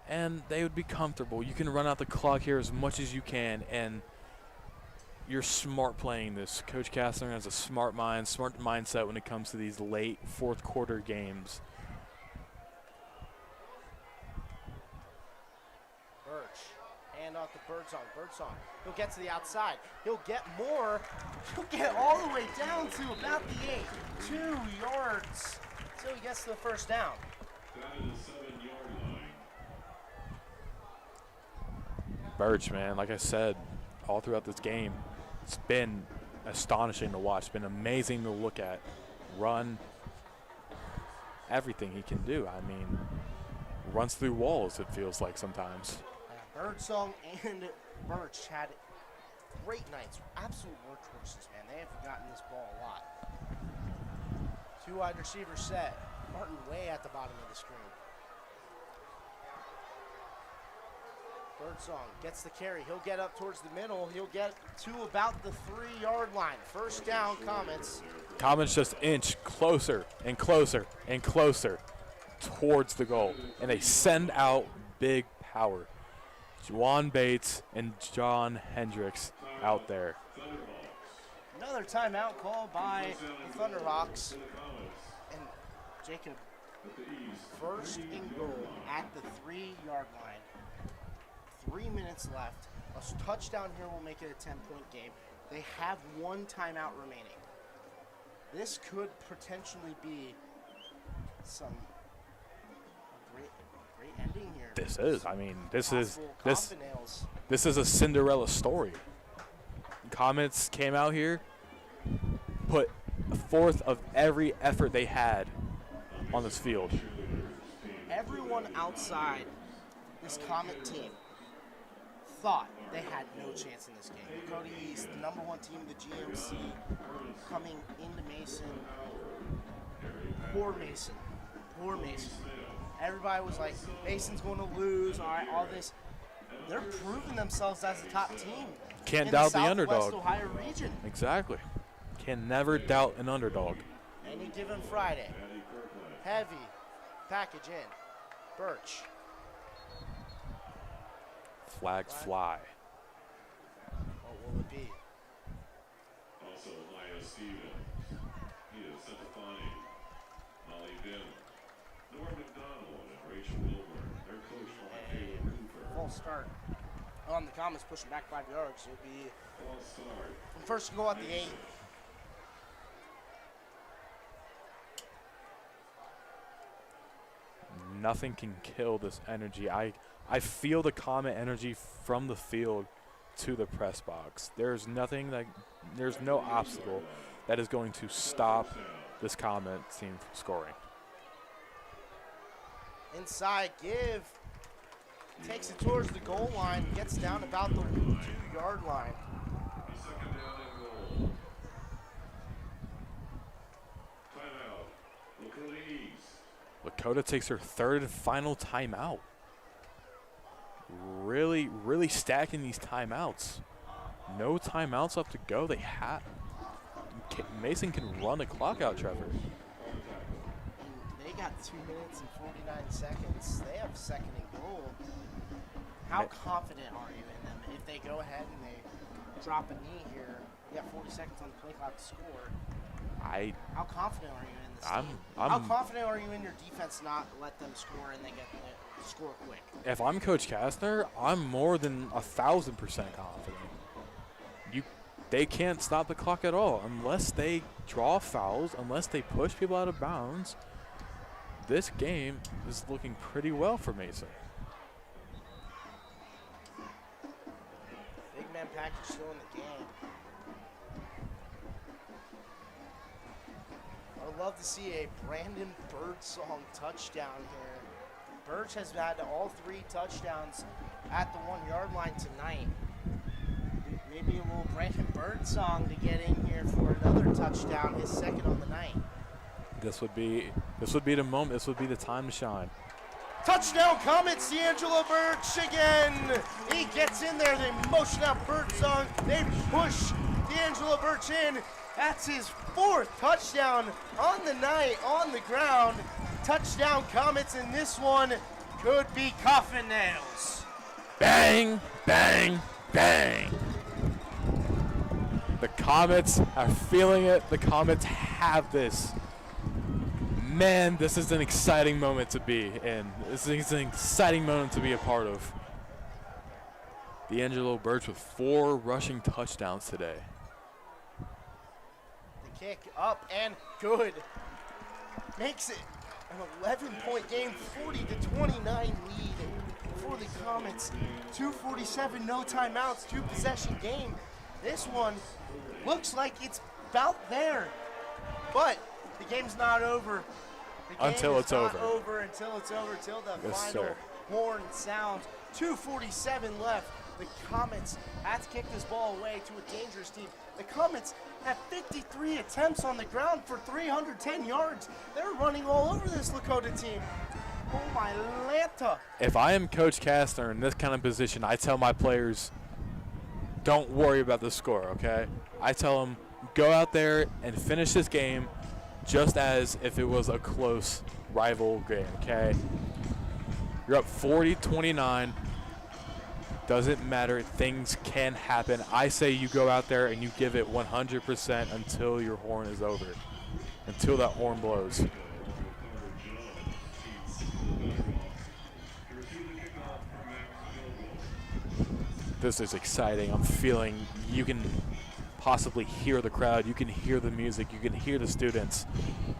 and they would be comfortable. You can run out the clock here as much as you can, and you're smart playing this. Coach Kastner has a smart mindset when it comes to these late fourth quarter games. Hand off to Birdsong. Birdsong. He'll get to the outside. He'll get more. He'll get all the way down to about the 8. 2 yards. So he gets to the first down. Down to the 7-yard line. Birch, man, like I said, all throughout this game, it's been astonishing to watch. It's been amazing to look at. Run, everything he can do. I mean, runs through walls, it feels like sometimes. Birdsong and Birch had great nights. Absolute workhorses, man. They have gotten this ball a lot. 2 wide receivers set. Martin way at the bottom of the screen. Birdsong gets the carry. He'll get up towards the middle. He'll get to about the 3-yard line. First down, Comets. Comets just inch closer and closer and closer towards the goal. And they send out big power. Juwan Bates and John Hendricks out there. Another timeout called by the Thunderhawks. And Jacob, first and goal at the 3-yard line. 3 minutes left. A touchdown here will make it a 10-point game. They have 1 timeout remaining. This could potentially be some great ending here. This is, I mean, this is a Cinderella story. Comets came out here, put a fourth of every effort they had on this field. Everyone outside this Comet team thought they had no chance in this game. Lakota East, the #1 team in the GMC, coming into Mason. Poor Mason. Poor Mason. Everybody was like, Mason's going to lose, all right, all this. They're proving themselves as the top team. Can't doubt the underdog. Southwest Ohio region. Exactly. Can never doubt an underdog. Any given Friday. Heavy. Package in. Birch. Flags fly. What will it be? Also, Maya Stevens. He is Stefani. Molly Dim. Norm McDonald and Rachel Wilburn. Their coach, Caleb Cooper. False start on the Comets, pushing back 5 yards. It'll be False start. from first to go at the 8. Nothing can kill this energy. I feel the Comet energy from the field to the press box. There's no obstacle that is going to stop this Comet team from scoring. Inside, give. Takes it towards the goal line, gets down about the 2-yard line. Second down and goal. Timeout. Lakota East. Lakota takes her 3rd and final timeout. Really, really stacking these timeouts. No timeouts left to go. They have. Mason can run the clock out, Trevor. And they got 2 minutes and 49 seconds. They have 2nd and goal. How confident are you in them? If they go ahead and they drop a knee here, you got 40 seconds on the play clock to score. How confident are you in this team? How confident are you in your defense not let them score and they get the score quick? If I'm Coach Kastner, I'm more than 1,000% confident. They can't stop the clock at all unless they draw fouls, unless they push people out of bounds. This game is looking pretty well for Mason. Big man package still in the game. I would love to see a Brandon Birdsong touchdown here. Birch has had all 3 touchdowns at the 1-yard line tonight. Maybe a little Brandon Birdsong to get in here for another touchdown, his 2nd on the night. This would be the moment. This would be the time to shine. Touchdown Comets, D'Angelo Birch again. He gets in there, they motion out Birdsong, they push D'Angelo Birch in. That's his 4th touchdown on the night, on the ground. Touchdown Comets, and this one could be coffin nails. Bang, bang, bang. The Comets are feeling it. The Comets have this. Man, this is an exciting moment to be in. This is an exciting moment to be a part of. D'Angelo Birch with 4 rushing touchdowns today. The kick up and good. Makes it an 11-point game, 40-29 lead for the Comets. 2:47, no timeouts, 2-possession game. This one looks like it's about there, but the game's not over. Until it's over. Until it's over, till the Yes, final sir. horn sounds. 2:47 left. The Comets have to kick this ball away to a dangerous team. The Comets have 53 attempts on the ground for 310 yards. They're running all over this Lakota team. Oh my Lanta. If I am Coach Kastner in this kind of position, I tell my players, don't worry about the score, okay? I tell them, go out there and finish this game just as if it was a close rival game, okay? You're up 40-29. Doesn't matter. Things can happen. I say you go out there and you give it 100% until your horn is over, until that horn blows. This is exciting. I'm feeling you can possibly hear the crowd. You can hear the music. You can hear the students.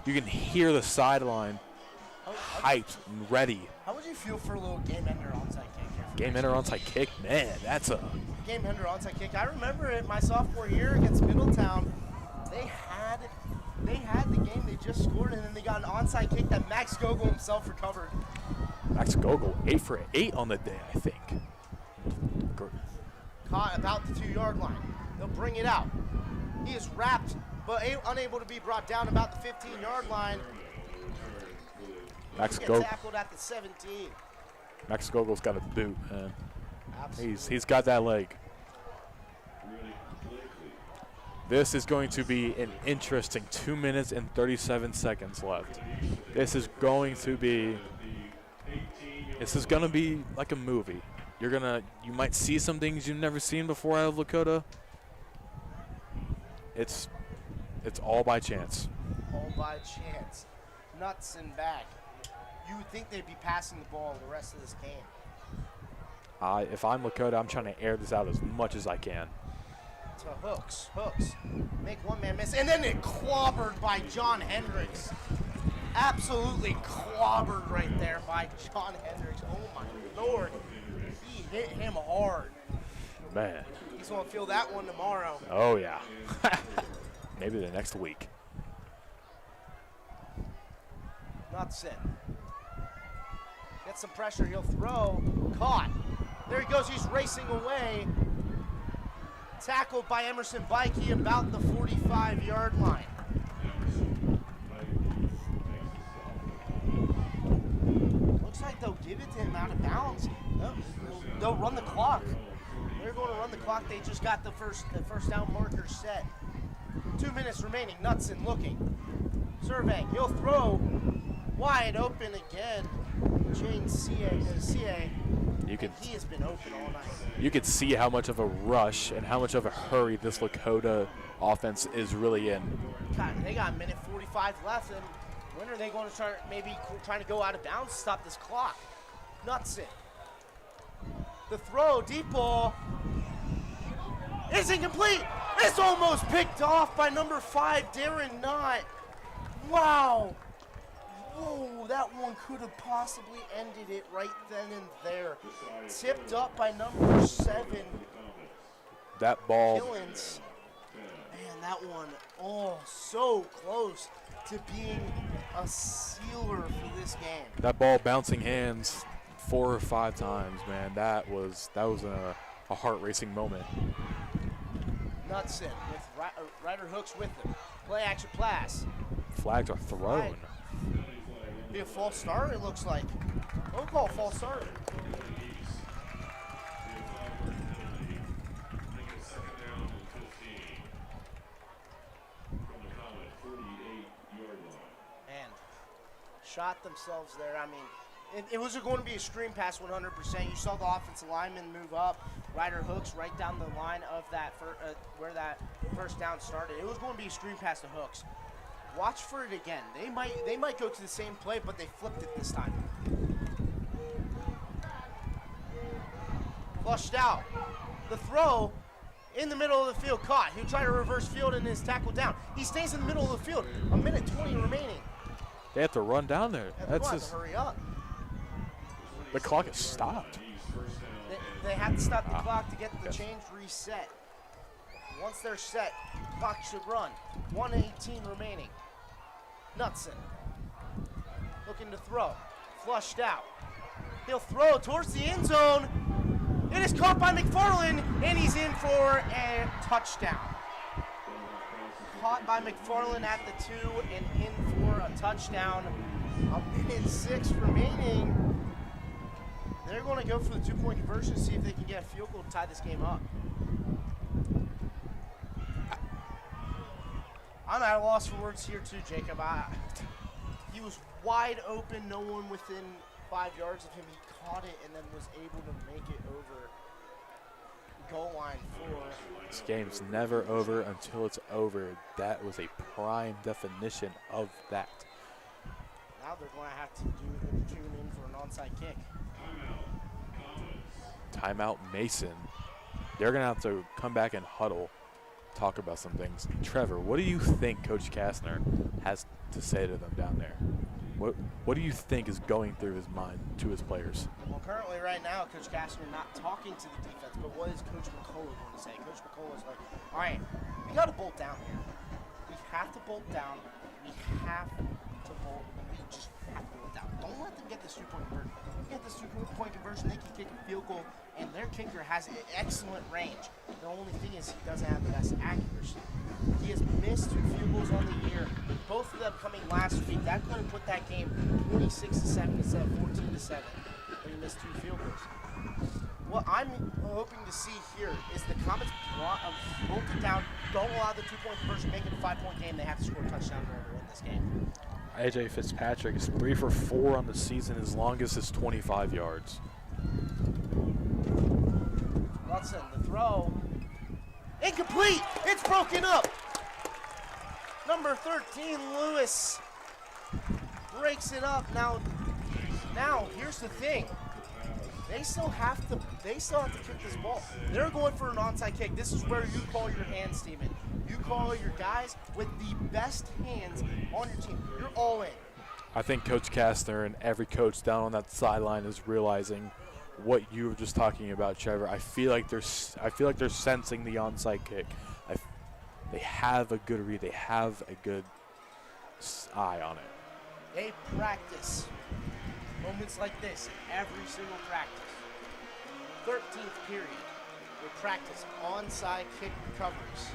You can hear the sideline hyped and ready. How would you feel for a little game ender onside kick here? Game ender onside kick, man, that's a game ender onside kick. I remember it my sophomore year against Middletown. They had the game, they just scored, and then they got an onside kick that Max Gogol himself recovered. Max Gogol 8 for 8 on the day, I think. Caught about the 2-yard line. They'll bring it out. He is wrapped, but unable to be brought down about the 15-yard line. Max He Gogol. gets tackled at the 17. Max Gogol's got a boot, man. Absolutely. He's got that leg. This is going to be an interesting 2 minutes and 37 seconds left. This is going to be like a movie. You might see some things you've never seen before out of Lakota. It's all by chance. All by chance. Nuts and back. You would think they'd be passing the ball the rest of this game. If I'm Lakota, I'm trying to air this out as much as I can. To Hooks. Make one man miss. And then it clobbered by John Hendricks. Absolutely clobbered right there by John Hendricks. Oh my Lord. He hit him hard. Man. He's going to feel that one tomorrow. Oh, yeah. Maybe the next week. Knutson. Gets some pressure. He'll throw. Caught. There he goes. He's racing away. Tackled by Emerson Bikey about the 45-yard line. Looks like they'll give it to him out of bounds. They'll run the clock. They're going to run the clock. They just got the first down marker set. 2 minutes remaining. Knutson looking. Surveying. He'll throw. Wide open again. James CA. He has been open all night. You could see how much of a rush and how much of a hurry this Lakota offense is really in. God, they got a minute 45 left, and when are they going to start maybe trying to go out of bounds to stop this clock? Knutson. The throw, deep ball, is incomplete. It's almost picked off by number 5, Darren Knott. Wow. Whoa, that one could have possibly ended it right then and there. Tipped up by number 7. That ball. Killens. Man, that one, oh, so close to being a sealer for this game. That ball bouncing hands 4 or 5 times, man. That was a heart-racing moment. Knudsen with Ryder Hooks with him. Play action pass. Flags are thrown. Be a false start, it looks like. Don't call false start. And shot themselves there. I mean, it was going to be a screen pass 100%. You saw the offensive lineman move up. Ryder Hooks right down the line of that where that first down started. It was going to be a screen pass to Hooks. Watch for it again. They might go to the same play, but they flipped it this time. Flushed out. The throw in the middle of the field caught. He'll try to reverse field and is tackled down. He stays in the middle of the field. 1:20 remaining. They have to run down there. That's just hurry up. The clock is stopped. They have to stop the clock to get the change reset. Once they're set, clock should run. 1:18 remaining. Knudsen looking to throw. Flushed out. He'll throw towards the end zone. It is caught by McFarland, and he's in for a touchdown. Caught by McFarland at the 2 and in for a touchdown. 1:06 remaining. They're going to go for the 2-point conversion to see if they can get a field goal to tie this game up. I'm at a loss for words here too, Jacob. He was wide open, no one within 5 yards of him. He caught it and then was able to make it over goal line for. This game's never over until it's over. That was a prime definition of that. Now they're going to have to tune in for an onside kick. Timeout Mason. They're going to have to come back and huddle, talk about some things. Trevor, what do you think Coach Kastner has to say to them down there? What do you think is going through his mind to his players? Well, currently right now, Coach Kastner not talking to the defense, but what is Coach McCullough going to say? Coach McCullough is like, all right, we got to bolt down here. We have to bolt down. We have to bolt. We just have to bolt down. Don't let them get this 2-point conversion. Get this 2-point conversion, they can kick a field goal, and their kicker has excellent range. The only thing is he doesn't have the best accuracy. He has missed 2 field goals on the year, both of them coming last week. That could have put that game 26-7 instead of 14-7, but he missed 2 field goals. What I'm hoping to see here is the Comets bolt it down, don't allow the 2-point conversion, make it a 5-point game. They have to score a touchdown in order to win this game. AJ Fitzpatrick is 3 for 4 on the season. His longest is 25 yards. Knudsen, the throw. Incomplete! It's broken up! Number 13, Lewis, breaks it up. Now, here's the thing. They still have to kick this ball. They're going for an onside kick. This is where you call your hands, Steven. You call your guys with the best hands on your team. You're all in. I think Coach Kastner and every coach down on that sideline is realizing what you were just talking about, Trevor. I feel like they're sensing the onside kick. They have a good read. They have a good eye on it. They practice moments like this every single practice. 13th period, they practice onside kick recoveries.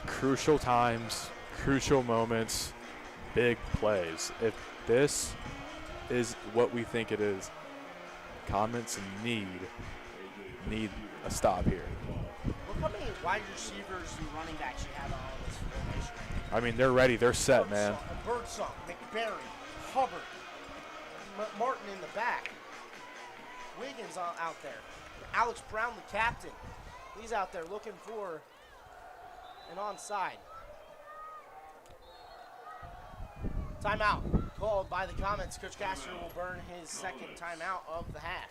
Crucial times, crucial moments, big plays. If this is what we think it is, Comets need a stop here. Look how many wide receivers and running backs you have on this formation. I mean, they're ready. They're set, man. Birdsong, McBarry, Hubbard, Martin in the back. Wiggins out there. Alex Brown, the captain. He's out there looking for an onside. Timeout called by the Comets. Coach Kastner will burn his second timeout of the half.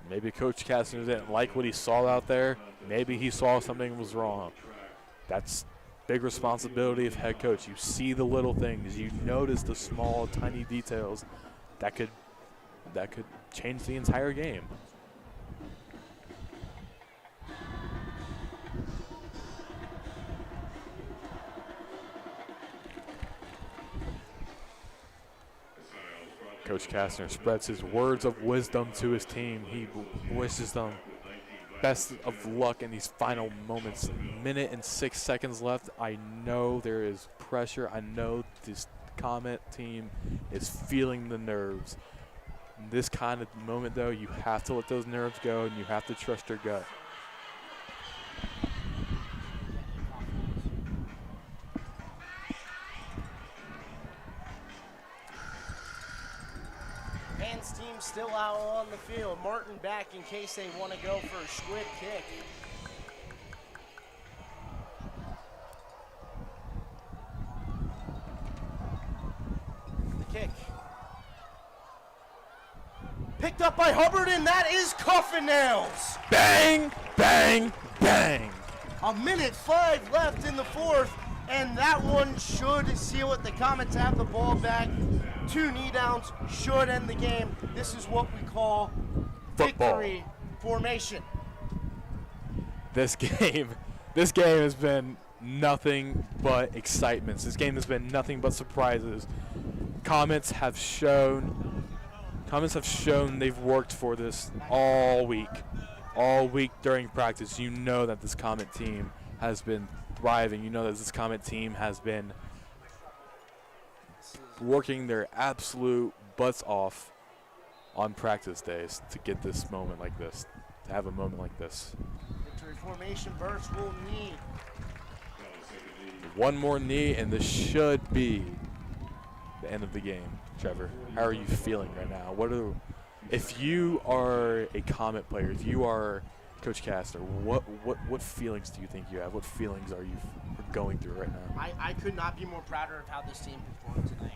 Maybe Coach Kastner didn't like what he saw out there. Maybe he saw something was wrong. That's big responsibility of head coach. You see the little things. You notice the small, tiny details that could change the entire game. Coach Kastner spreads his words of wisdom to his team. He wishes them best of luck in these final moments. Minute and 6 seconds left. I know there is pressure. I know this Comet team is feeling the nerves. In this kind of moment, though, you have to let those nerves go and you have to trust your gut. Men's team still out on the field. Martin back in case they want to go for a squid kick. The kick. Picked up by Hubbard, and that is Coffin Nails. Bang, bang, bang. A minute 5 left in the fourth, and that one should seal it. The Comets have the ball back. 2 knee downs should end the game. This is what we call Football. Victory formation. This game has been nothing but excitements. This game has been nothing but surprises. Comets have shown they've worked for this all week. All week during practice. You know that this Comet team has been thriving. You know that this Comet team has been working their absolute butts off on practice days to get this moment like this, to have a moment like this. Victory formation burst will need. One more knee, and this should be the end of the game. Trevor, how are you feeling right now? If you are a Comet player, if you are Coach Kastner, what feelings do you think you have? What feelings are you going through right now? I could not be more prouder of how this team performed tonight.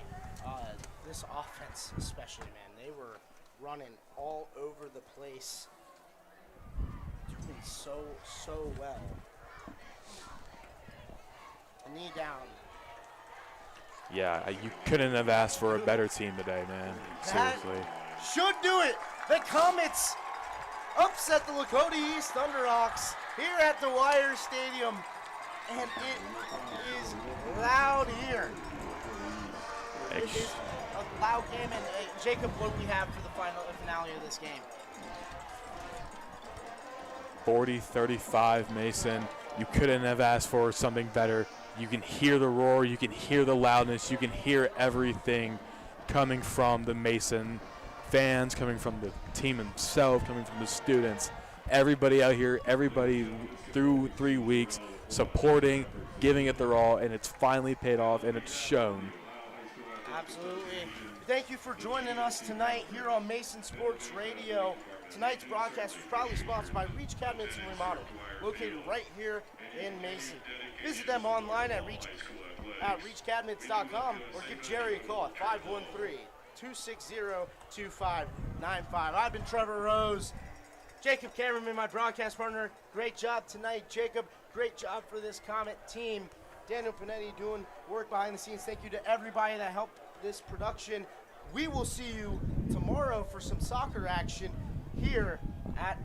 This offense especially, man, they were running all over the place, doing so well. A knee down. Yeah, you couldn't have asked for a better team today, man. Seriously. That should do it. The Comets upset the Lakota East Thunderhawks here at the Wire Stadium, and it is loud here. It is a loud game, and Jacob, what do we have for the finale of this game? 40-35 Mason. You couldn't have asked for something better. You can hear the roar, you can hear the loudness, you can hear everything coming from the Mason fans, coming from the team himself, coming from the students. Everybody out here, everybody through 3 weeks, supporting, giving it their all, and it's finally paid off, and it's shown. Absolutely. Thank you for joining us tonight here on Mason Sports Radio. Tonight's broadcast was proudly sponsored by Reach Cabinets and Remodel, located right here in Mason. Visit them online at reachcabinets.com or give Jerry a call at 513-260-2595. I've been Trevor Rose. Jacob Cameron, my broadcast partner. Great job tonight, Jacob. Great job for this Comet team. Daniel Panetti doing work behind the scenes. Thank you to everybody that helped this production. We will see you tomorrow for some soccer action here at